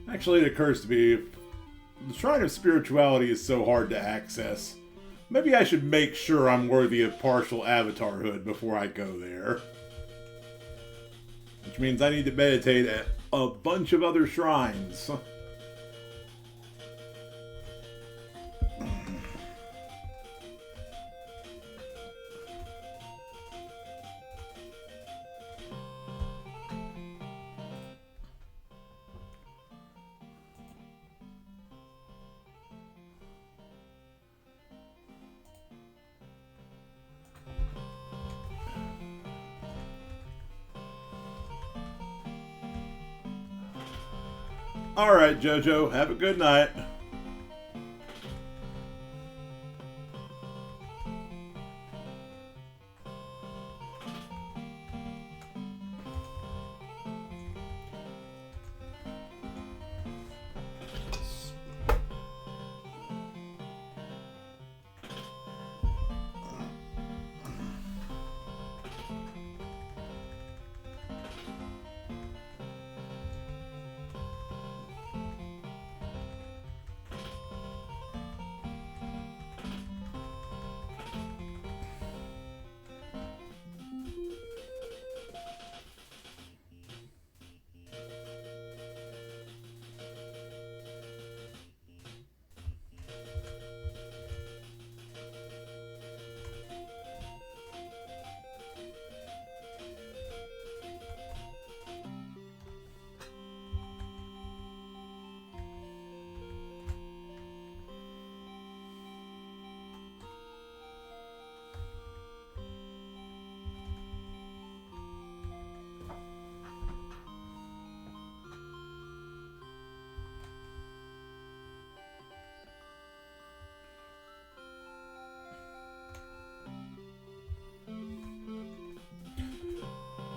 Actually, it occurs to me, if the Shrine of Spirituality is so hard to access, maybe I should make sure I'm worthy of partial avatarhood before I go there. Which means I need to meditate at a bunch of other shrines. Alright, Jojo, have a good night.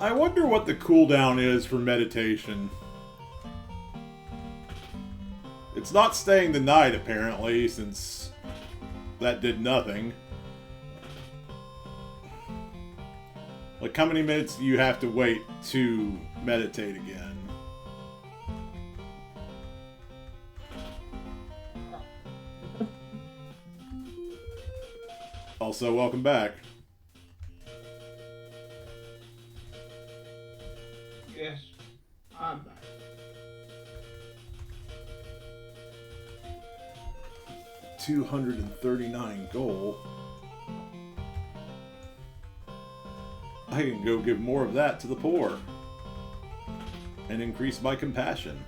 I wonder what the cooldown is for meditation. It's not staying the night, apparently, since that did nothing. Like, how many minutes do you have to wait to meditate again? Also, welcome back. Yes, I'm back. $239 gold. I can go give more of that to the poor and increase my compassion.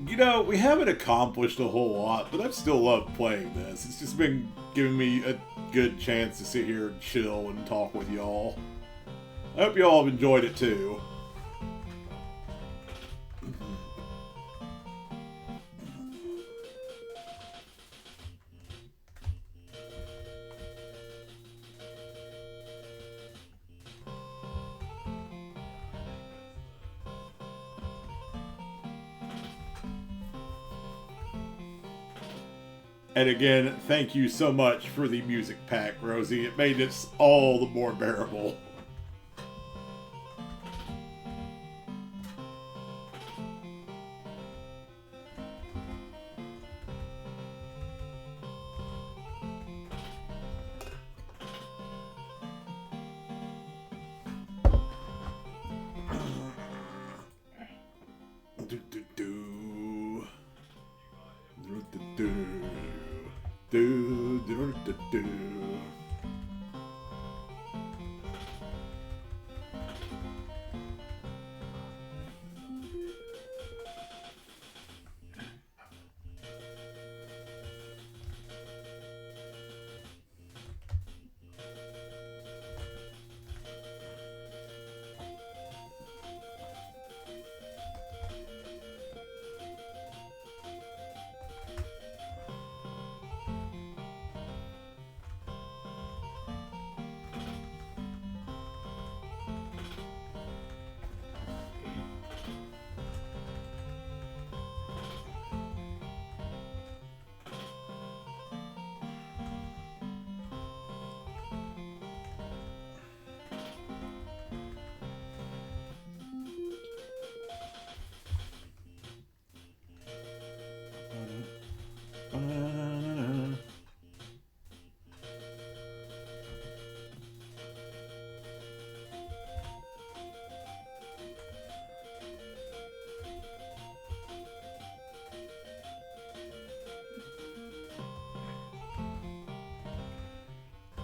You know, we haven't accomplished a whole lot, but I've still loved playing this. It's just been giving me a good chance to sit here and chill and talk with y'all. I hope y'all have enjoyed it too. And again, thank you so much for the music pack, Rosie. It made this all the more bearable.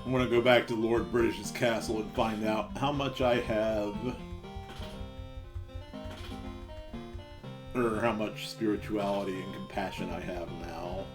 I'm gonna go back to Lord British's castle and find out how much I have, or how much spirituality and compassion I have now.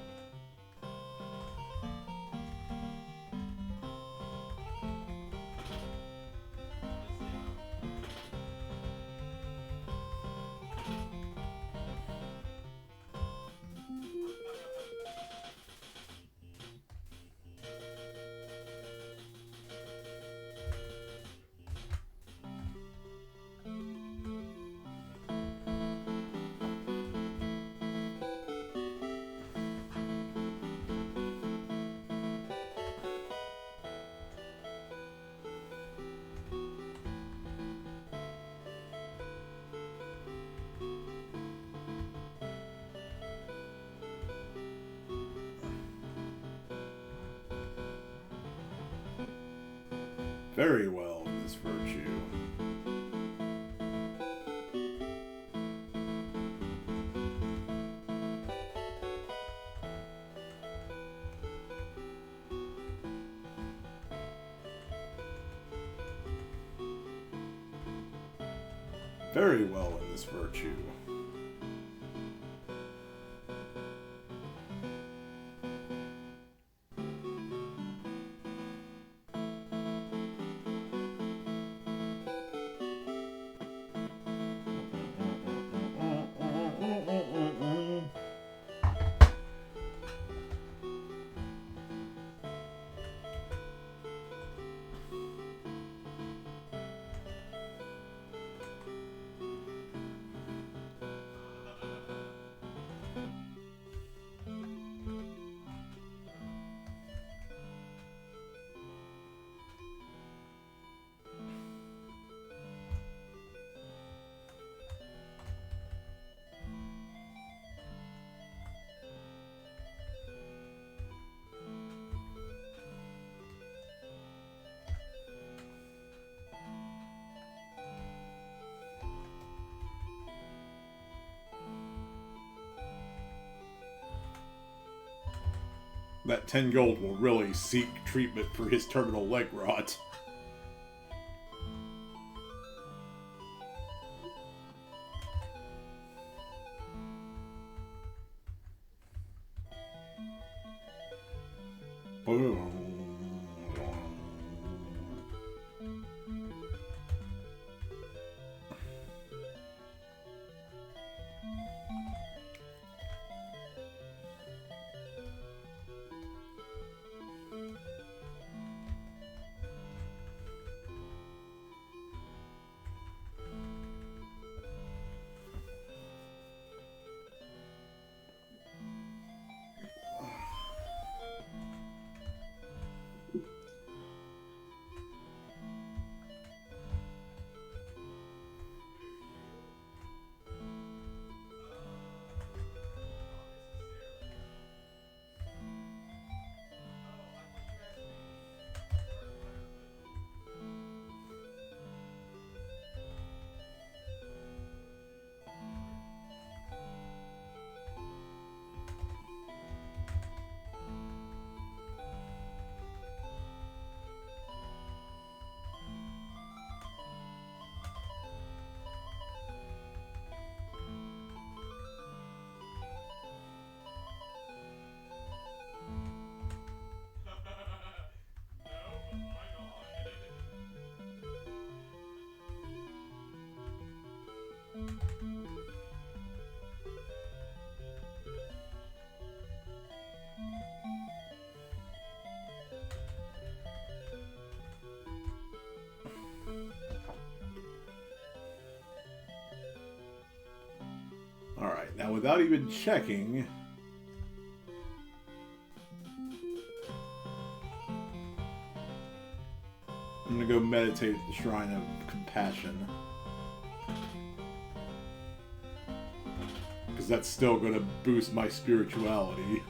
Very well in this virtue. Very well in this virtue. That 10 gold will really seek treatment for his terminal leg rot. Boom. Alright, now without even checking... I'm gonna go meditate at the Shrine of Compassion. Because that's still gonna boost my spirituality.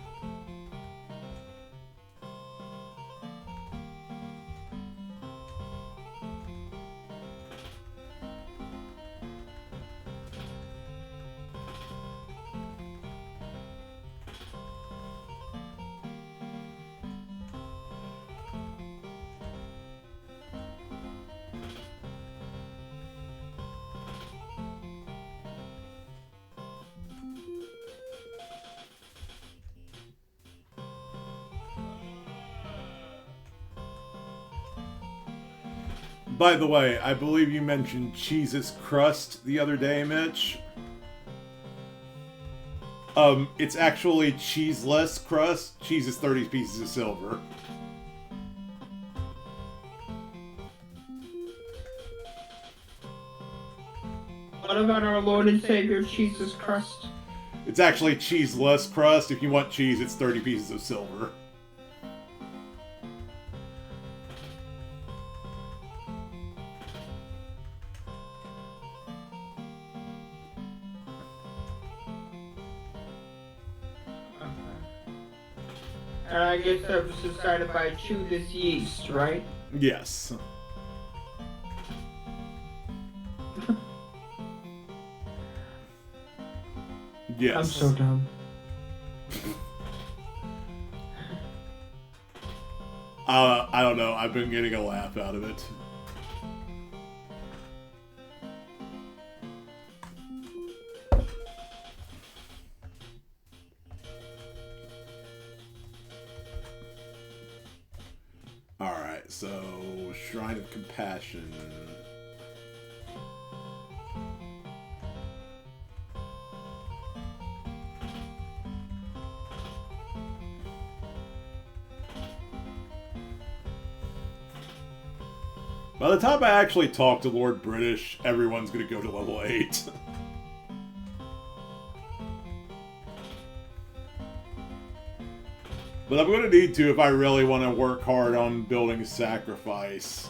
By the way, I believe you mentioned cheese's crust the other day, Mitch. It's actually cheeseless crust. Cheese is 30 pieces of silver. What about our Lord and Savior Jesus Christ? It's actually cheeseless crust. If you want cheese, it's 30 pieces of silver. And I guess that was decided by chew this yeast, right? Yes. Yes. I'm so dumb. I don't know. I've been getting a laugh out of it. Alright, so Shrine of Compassion. By the time I actually talk to Lord British, everyone's gonna go to level 8. But I'm gonna need to if I really want to work hard on building a sacrifice.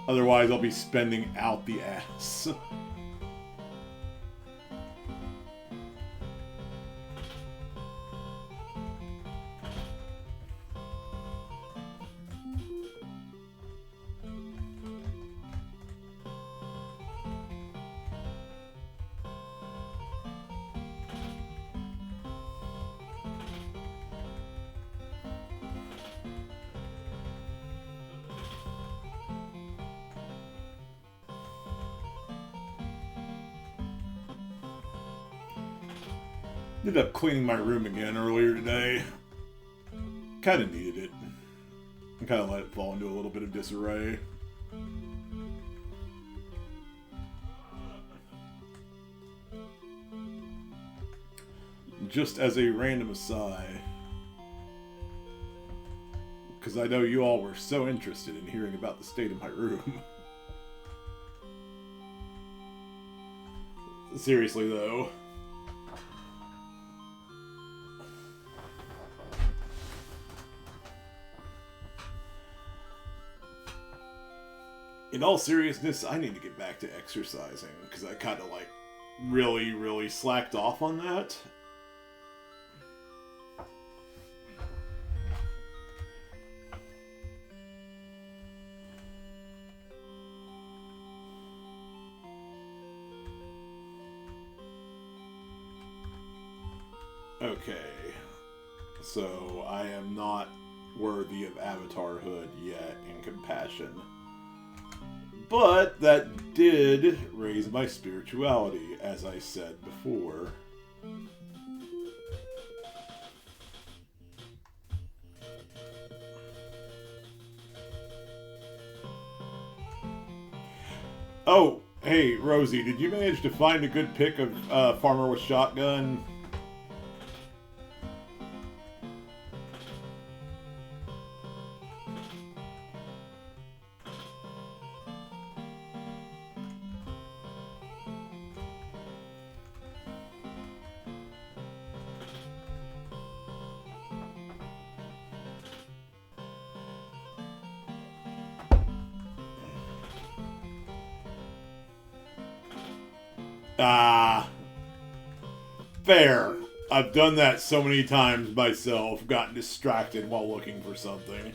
Otherwise, I'll be spending out the ass. Ended up cleaning my room again earlier today. Kind of needed it. I kind of let it fall into a little bit of disarray. Just as a random aside, because I know you all were so interested in hearing about the state of my room. Seriously though. In all seriousness, I need to get back to exercising, because I kind of, like, really slacked off on that. Okay. So, I am not worthy of avatarhood yet in Compassion. But that did raise my spirituality, as I said before. Oh, hey, Rosie, did you manage to find a good pick of Farmer with Shotgun? Ah, fair. I've done that so many times myself, gotten distracted while looking for something.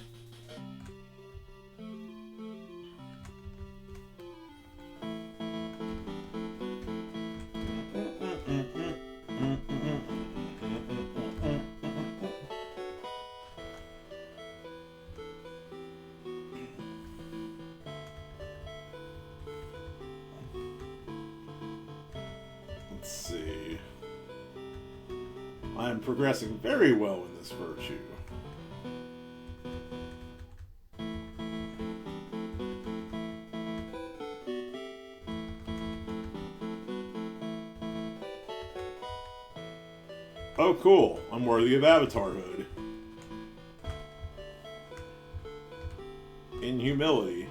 Let's see. I am progressing very well in this virtue. Oh, cool. I'm worthy of Avatarhood. In humility.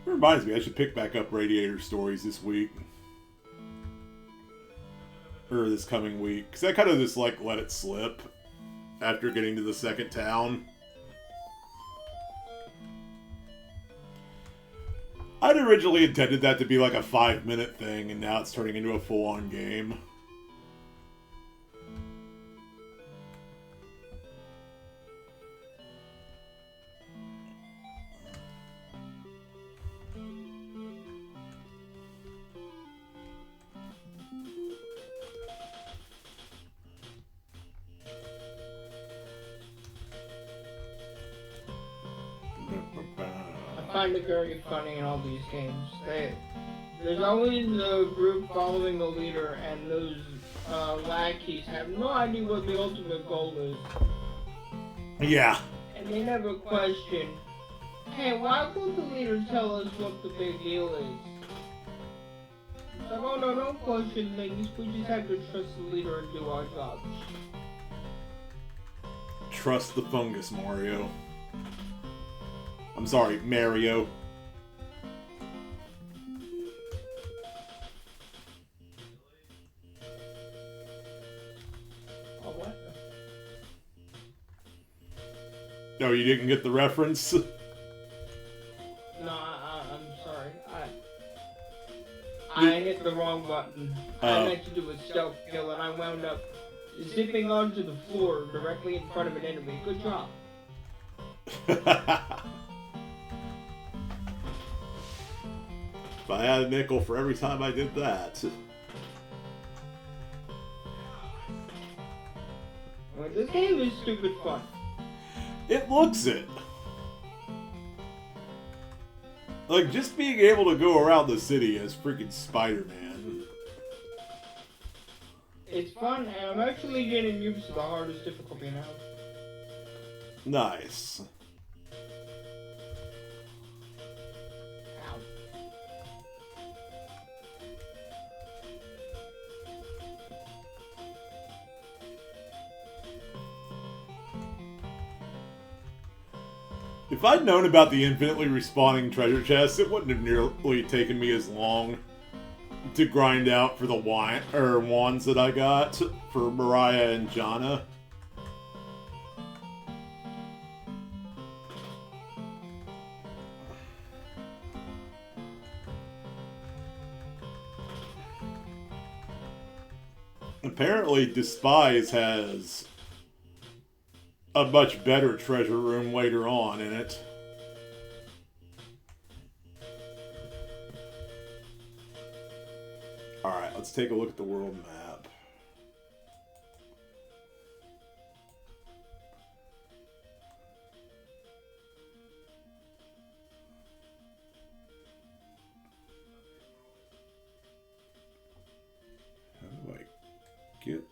It reminds me, I should pick back up Radiator Stories this week. Or this coming week. Because I kind of just, like, let it slip after getting to the second town. I'd originally intended that to be like a 5-minute thing, and now it's turning into a full-on game. I find it very funny in all these games. There's always a group following the leader, and those lackeys have no idea what the ultimate goal is. Yeah. And they never question, hey, why won't the leader tell us what the big deal is? It's like, oh no, don't question things. We just have to trust the leader and do our jobs. Trust the fungus, Mario. I'm sorry, Mario. Oh, what? No, you didn't get the reference? No, I'm sorry. I hit the wrong button. I meant to do a stealth kill, and I wound up zipping onto the floor directly in front of an enemy. Good job. If I had a nickel for every time I did that. Well, this game is stupid fun. It looks it. Like, just being able to go around the city as freaking Spider-Man. It's fun, and I'm actually getting used to the hardest difficulty now. Nice. Ow. If I'd known about the infinitely respawning treasure chests, it wouldn't have nearly taken me as long to grind out for the wands that I got for Mariah and Jana. Apparently, Despise has a much better treasure room later on in it. Alright, let's take a look at the world map. How do I get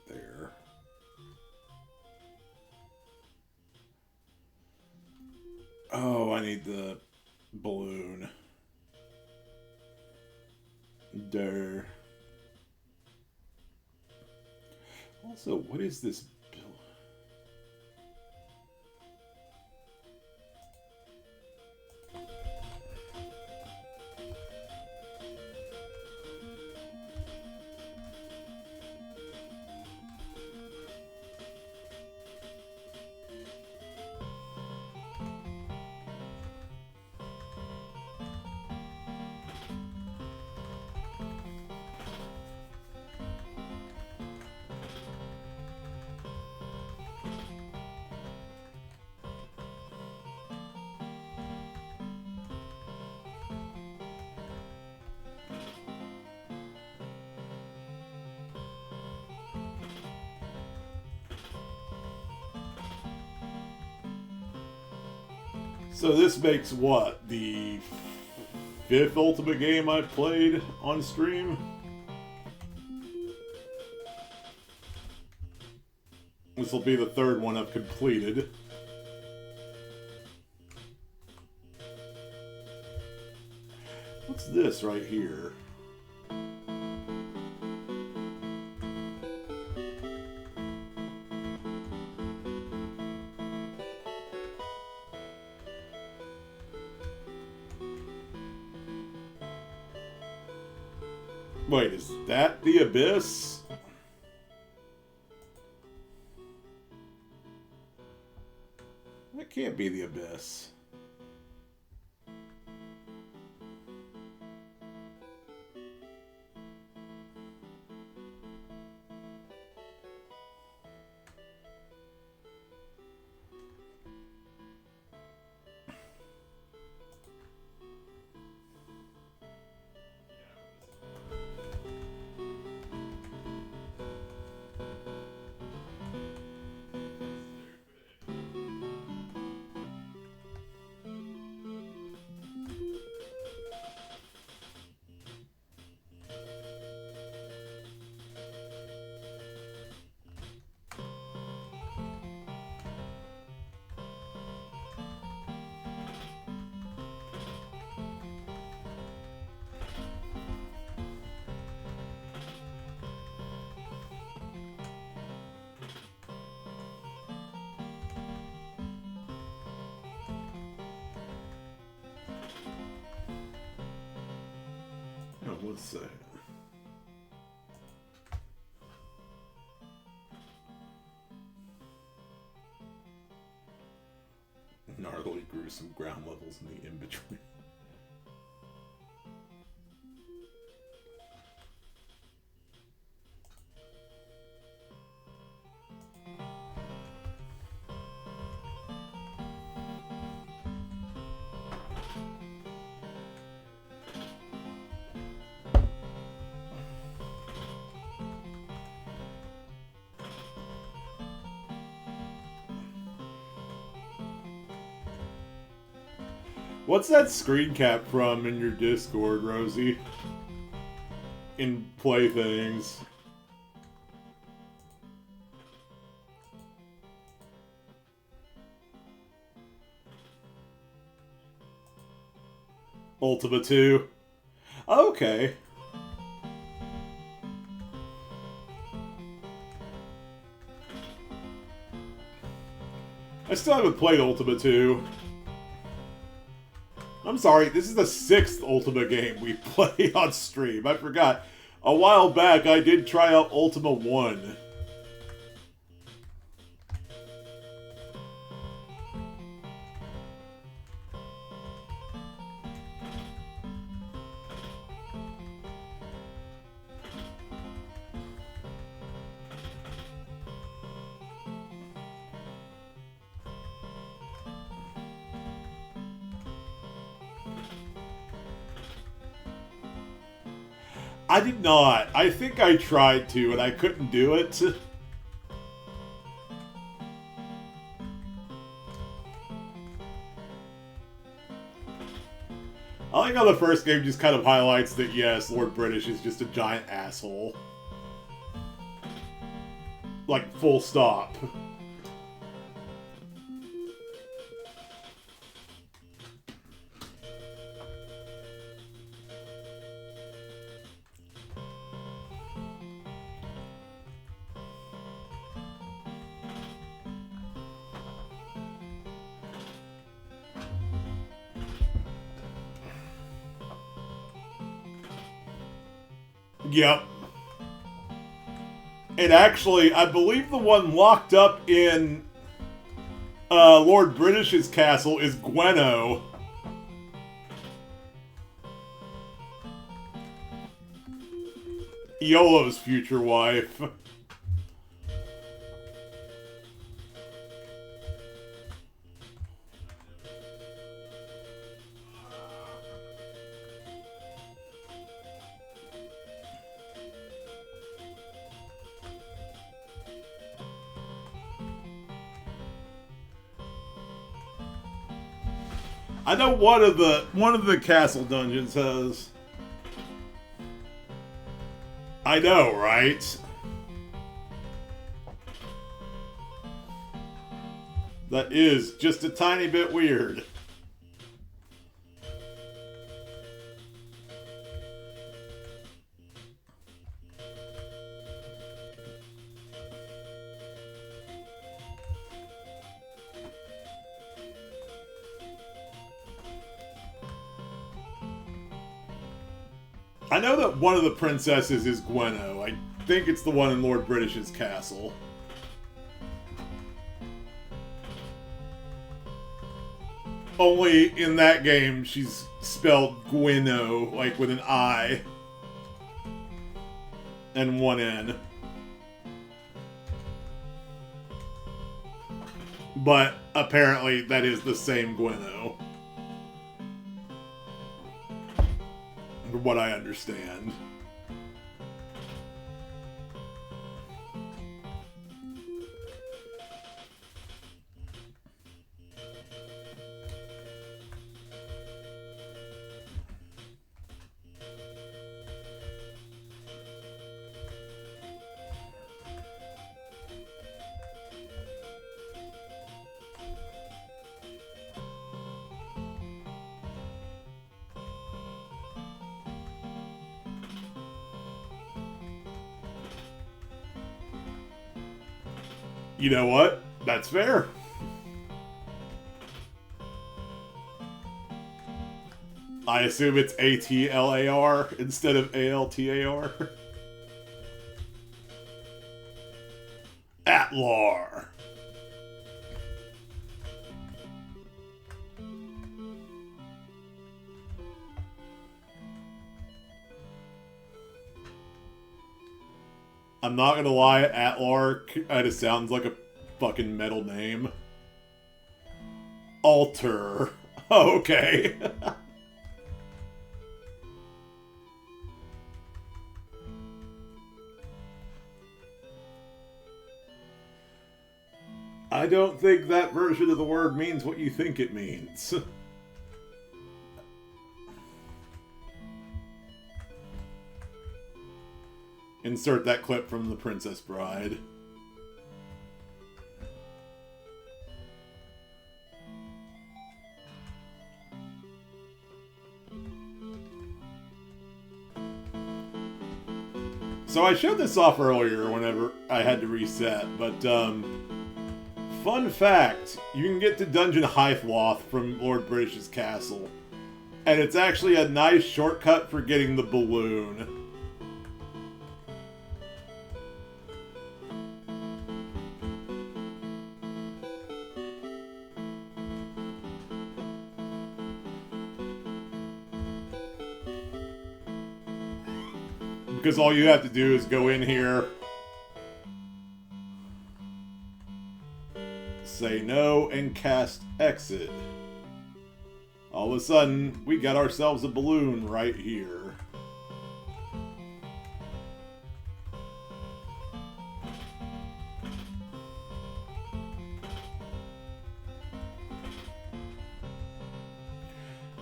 need the balloon. There. Also, what is this bill? So this makes what? The 5th Ultima game I played on stream? This will be the 3rd one I've completed. What's this right here? Wait, is that the Abyss? That can't be the Abyss. Oh, let's see. Gnarly, gruesome ground levels in the in-between. What's that screen cap from in your Discord, Rosie? In Playthings. Ultima 2. Okay. I still haven't played Ultima 2. I'm sorry, this is the 6th Ultima game we play on stream. I forgot. A while back, I did try out Ultima 1. I did not. I think I tried to, and I couldn't do it. I like how the first game just kind of highlights that, yes, Lord British is just a giant asshole. Like, full stop. Yep. And actually, I believe the one locked up in Lord British's castle is Gwenno. Iolo's future wife. I know one of the castle dungeons has. I know, right? That is just a tiny bit weird. I know that one of the princesses is Gwenno. I think it's the one in Lord British's castle. Only in that game, she's spelled Gwenno, like with an I and one N. But apparently, that is the same Gwenno. From what I understand. You know what? That's fair. I assume it's A-T-L-A-R instead of A-L-T-A-R. Atlar. I'm not gonna lie, Atlar kinda sounds like a fucking metal name. Alter. Oh, okay. I don't think that version of the word means what you think it means. Insert that clip from The Princess Bride. So I showed this off earlier whenever I had to reset, but fun fact, you can get to Dungeon Hythloth from Lord British's castle. And it's actually a nice shortcut for getting the balloon. Because all you have to do is go in here, say no, and cast exit. All of a sudden, we got ourselves a balloon right here.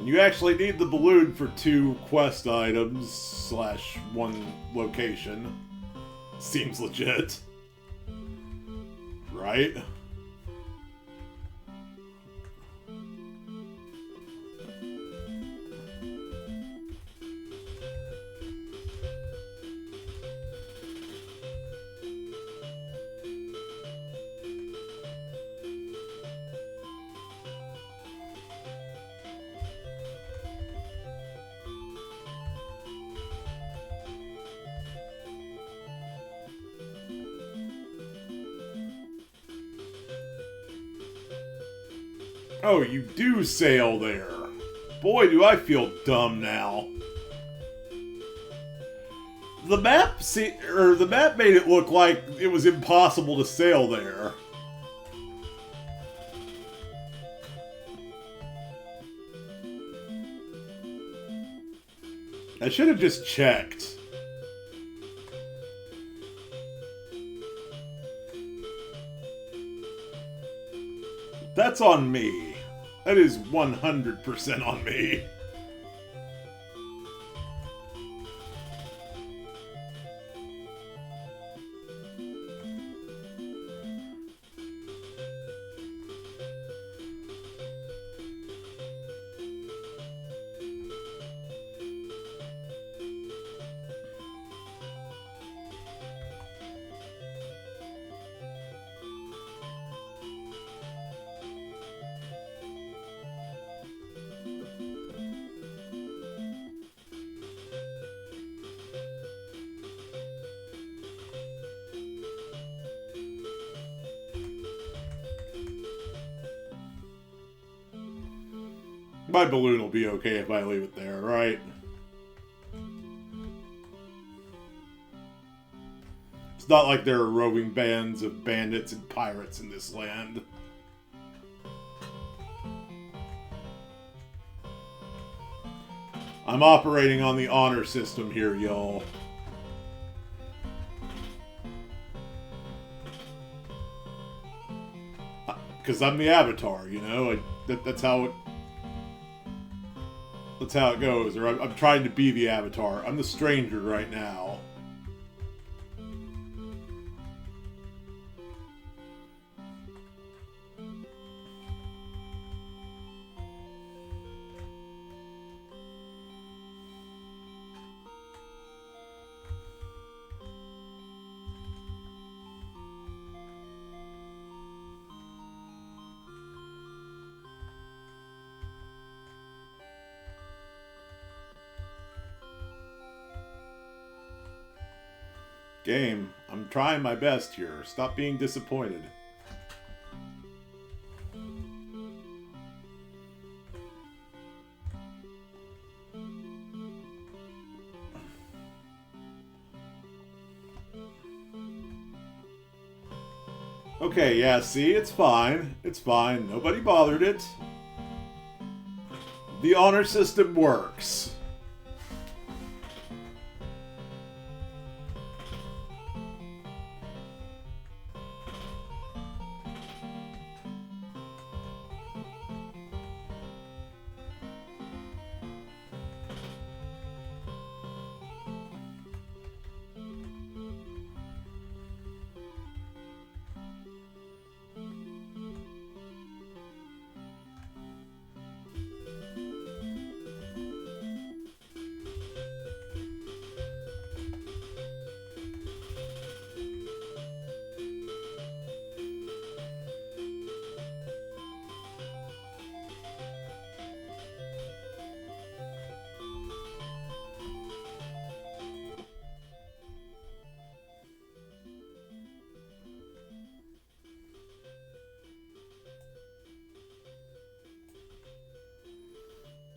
You actually need the balloon for 2 quest items / 1 location. Seems legit. Right? Oh, you do sail there. Boy, do I feel dumb now. The map made it look like it was impossible to sail there. I should have just checked. That's on me. That is 100% on me. My balloon will be okay if I leave it there, right? It's not like there are roving bands of bandits and pirates in this land. I'm operating on the honor system here, y'all. Because I'm the Avatar, you know? That's how it... That's how it goes, or I'm trying to be the Avatar. I'm the stranger right now. Game, I'm trying my best here. Stop being disappointed. Okay, yeah, see, it's fine. It's fine. Nobody bothered it. The honor system works.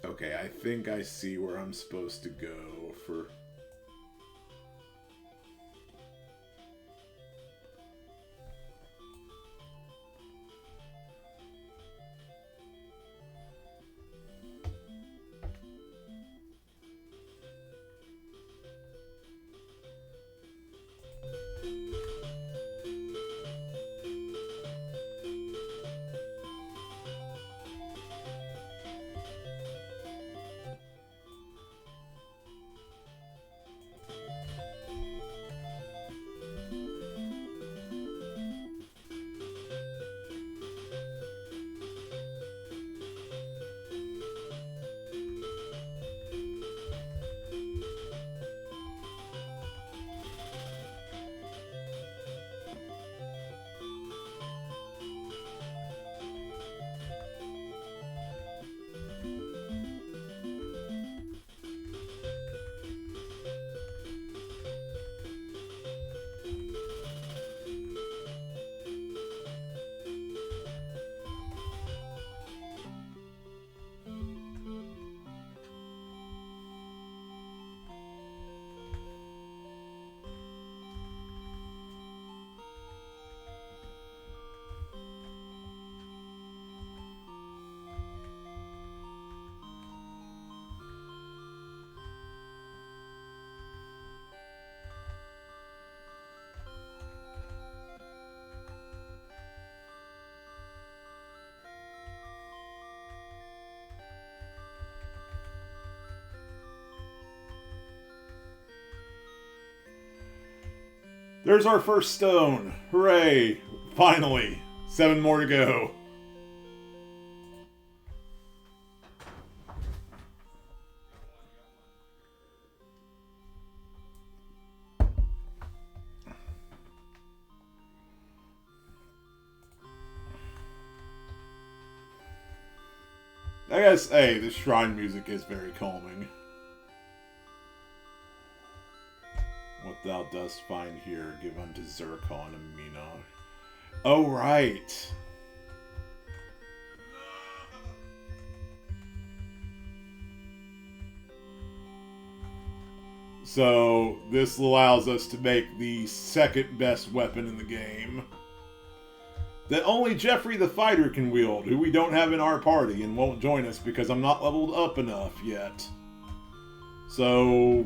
Okay, I think I see where I'm supposed to go for... There's our first stone. Hooray! Finally! 7 more to go. I guess, hey, the shrine music is very calming. What thou dost find here, give unto Zircon and Mina. Oh, right. So, this allows us to make the second best weapon in the game. That only Jeffrey the Fighter can wield, who we don't have in our party and won't join us because I'm not leveled up enough yet. So...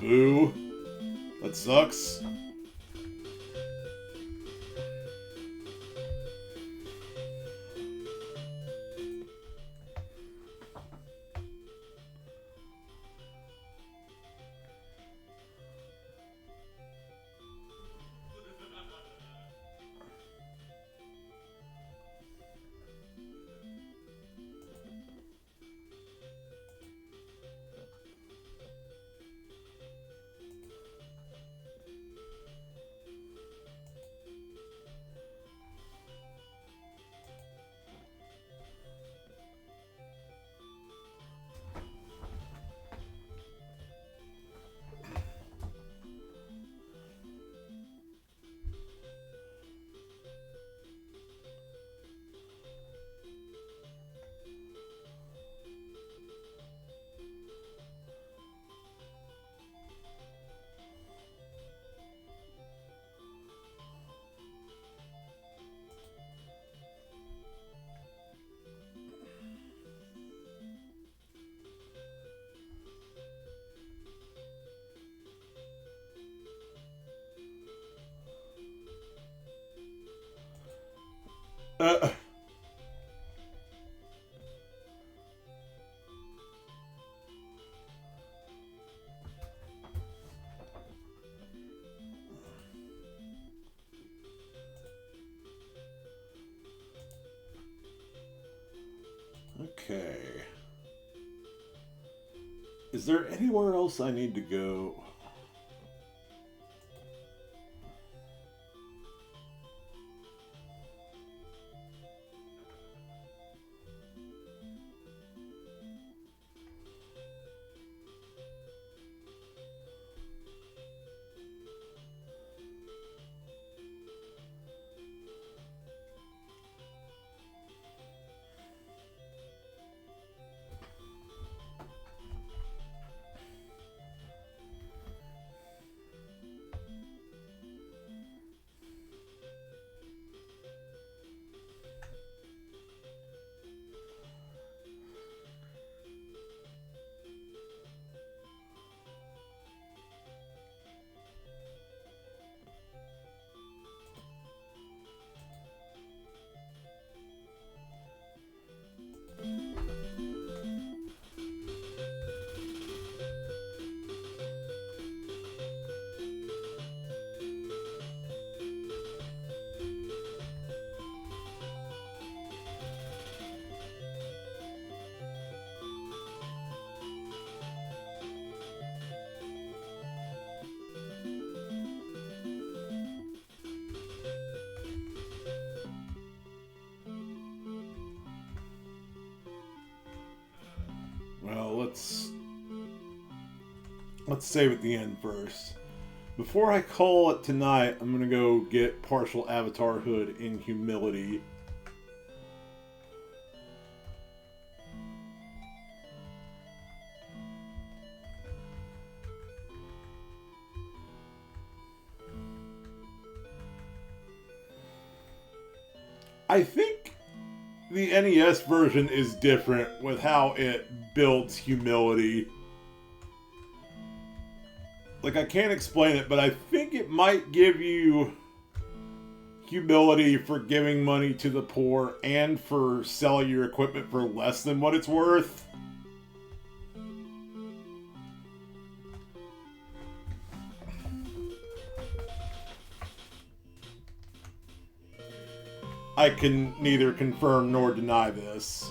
boo. That sucks. Uh... Okay. Is there anywhere else I need to go? Well, let's save at the end first. Before I call it tonight, I'm gonna go get partial avatar hood in humility. I think the NES version is different with how it builds humility. Like, I can't explain it, but I think it might give you humility for giving money to the poor and for selling your equipment for less than what it's worth. I can neither confirm nor deny this.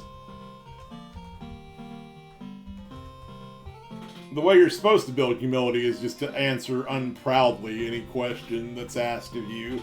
The way you're supposed to build humility is just to answer unproudly any question that's asked of you.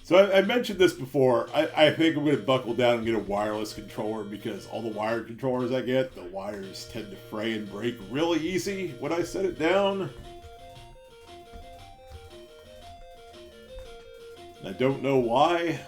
So I mentioned this before. I think I'm going to buckle down and get a wireless controller because all the wired controllers I get, the wires tend to fray and break really easy when I set it down. I don't know why.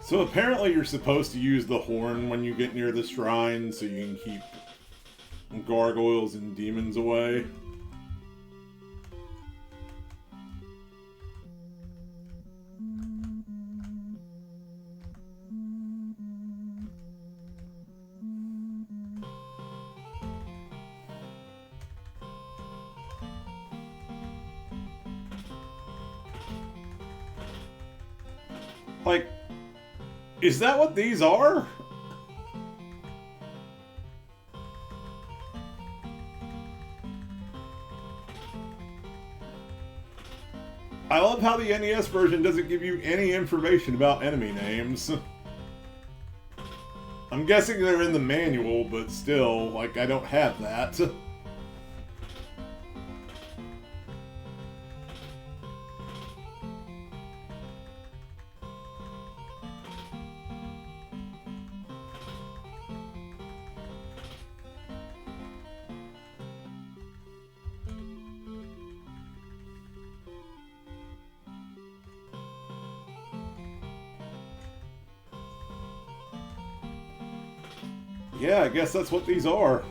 So apparently you're supposed to use the horn when you get near the shrine so you can keep gargoyles and demons away. Like, is that what these are? I love how the NES version doesn't give you any information about enemy names. I'm guessing they're in the manual, but still, like, I don't have that. Yeah, I guess that's what these are.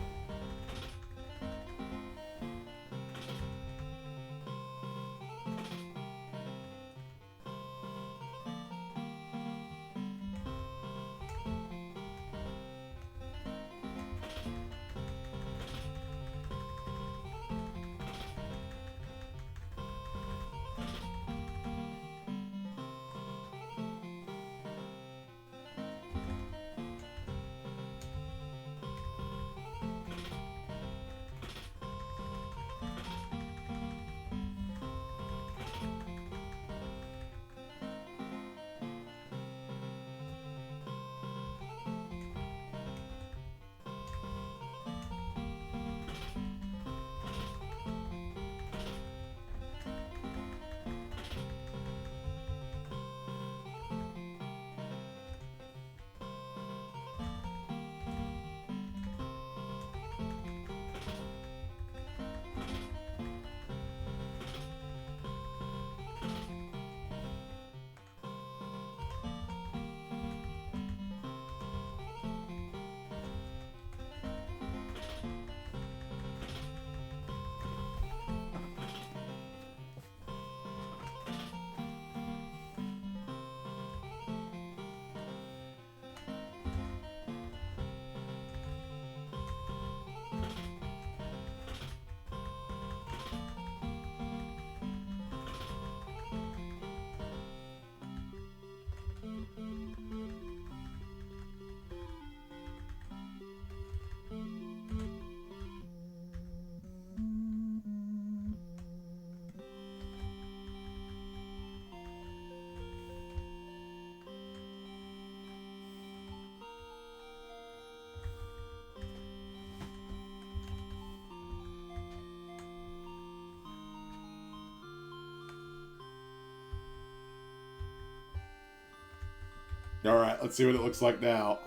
Alright, let's see what it looks like now.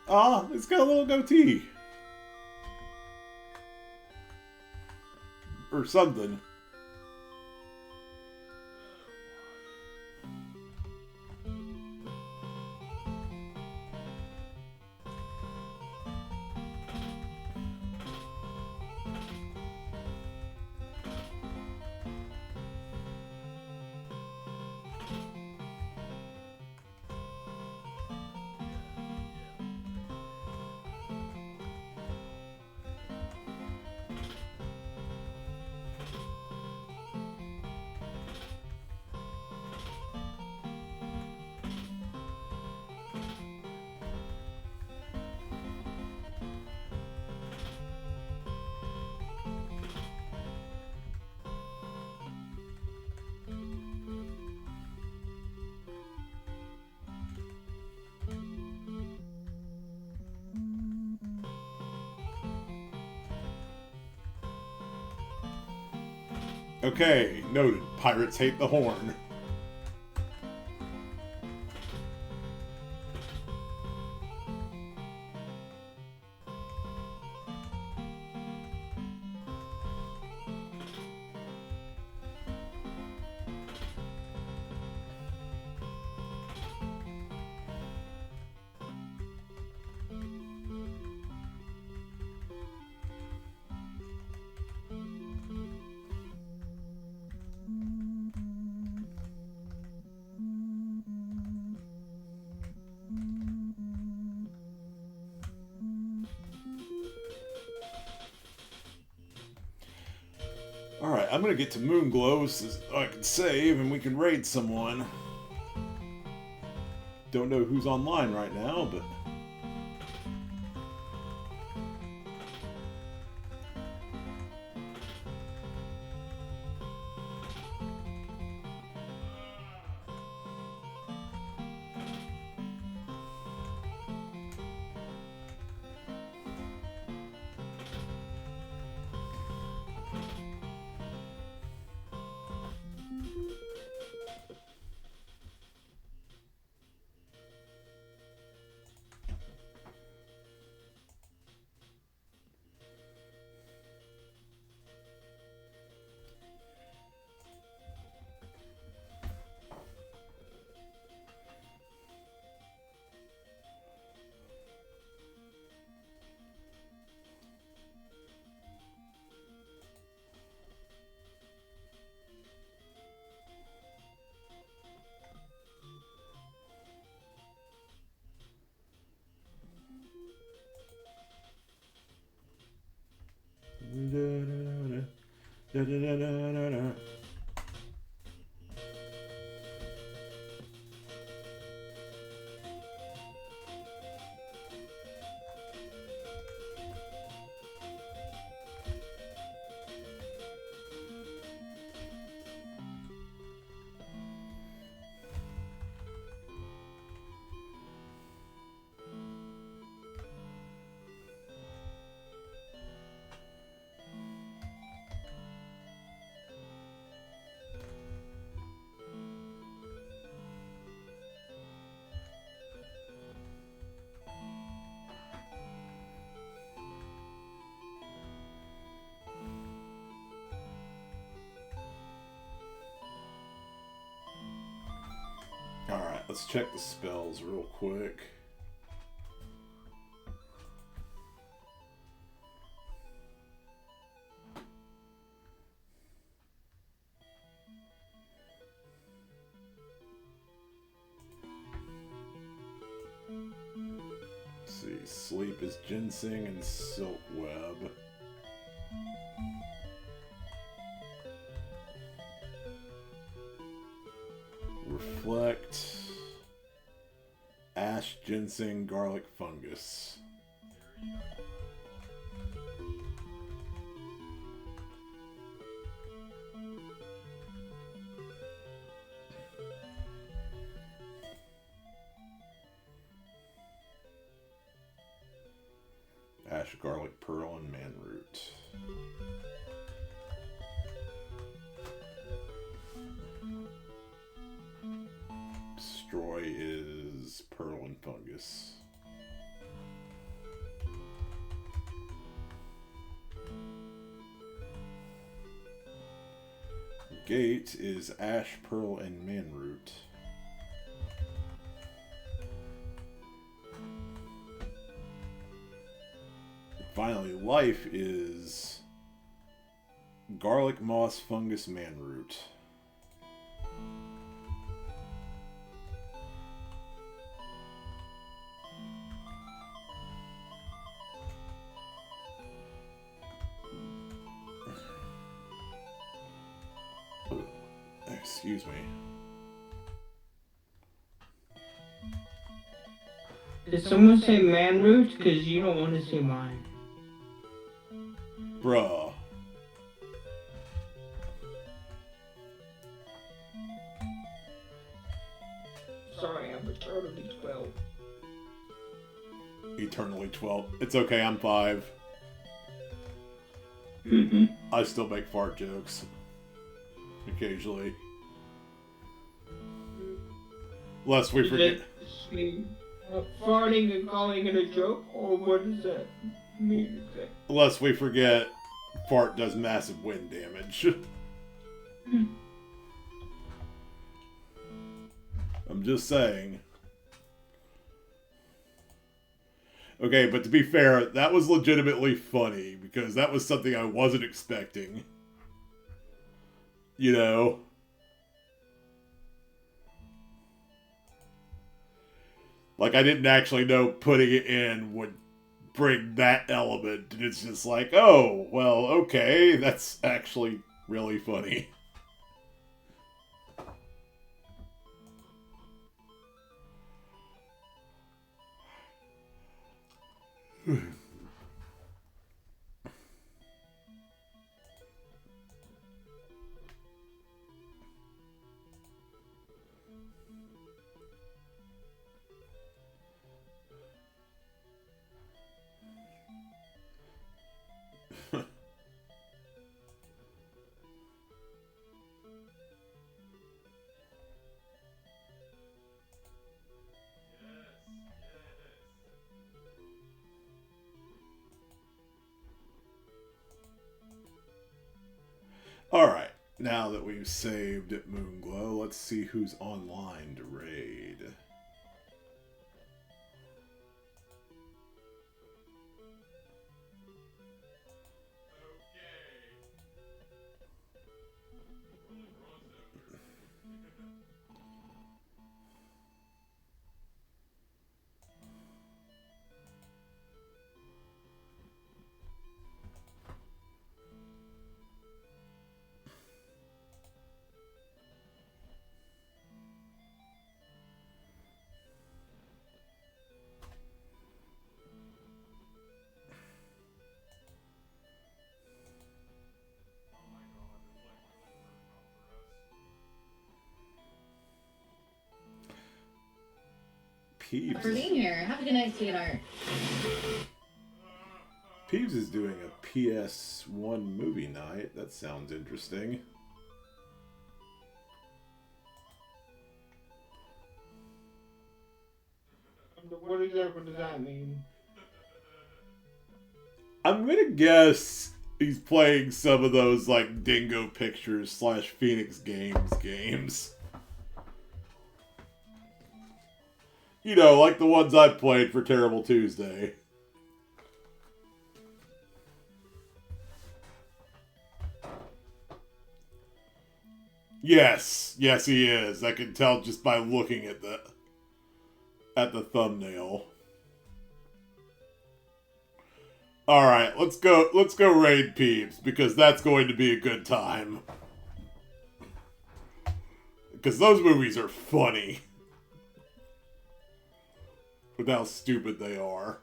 Ah, it's got a little goatee. Or something. Okay, noted. Pirates hate the horn. Alright, I'm gonna get to Moonglow so I can save and we can raid someone. Don't know who's online right now, but... Da-da-da-da-da-da. Alright, let's check the spells real quick. Let's see, sleep is ginseng and silk web. Reflect, ash, ginseng, garlic, fungus. Ash, garlic, pearl, and manroot. Destroy is pearl and fungus. Gate is ash, pearl, and manroot. Finally, life is garlic, moss, fungus, manroot. Excuse me. Did someone say manroot? Because you don't want to say mine. Bruh. Sorry, I'm eternally 12. Eternally 12. It's okay, I'm 5. I still make fart jokes. Occasionally. Lest we forget. Farting and calling it a joke? Or what does that mean exactly? Lest we forget, fart does massive wind damage. I'm just saying. Okay, but to be fair, that was legitimately funny, because that was something I wasn't expecting. You know? Like, I didn't actually know putting it in would bring that element, and it's just like, oh, well, okay, that's actually really funny. Alright, now that we've saved Moonglow, let's see who's online to raid. Peeves. For being here. Have a good night, sweetheart. Peeves is doing a PS1 movie night. That sounds interesting. What exactly does that mean? I'm gonna guess he's playing some of those like Dingo Pictures / Phoenix games. You know, like the ones I played for Terrible Tuesday. Yes, he is. I can tell just by looking at the thumbnail. All right, let's go raid Peeves because that's going to be a good time. Because those movies are funny. With how stupid they are.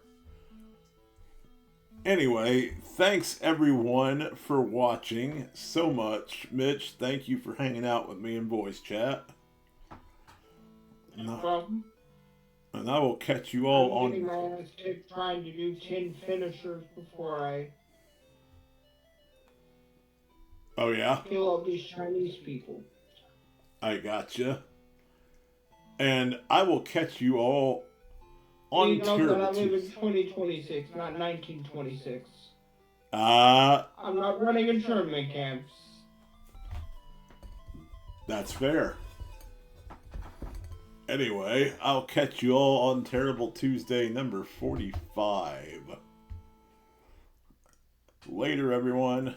Anyway, thanks everyone for watching so much. Mitch, thank you for hanging out with me in voice chat. No problem. And I will catch you all I'm on... getting my ass kicked trying to do 10 finishers before I Oh yeah? kill all these Chinese people. I gotcha. And I will catch you all on You know that I live in Tuesday. 2026, not 1926. I'm not running internment camps. That's fair. Anyway, I'll catch you all on Terrible Tuesday number 45. Later, everyone.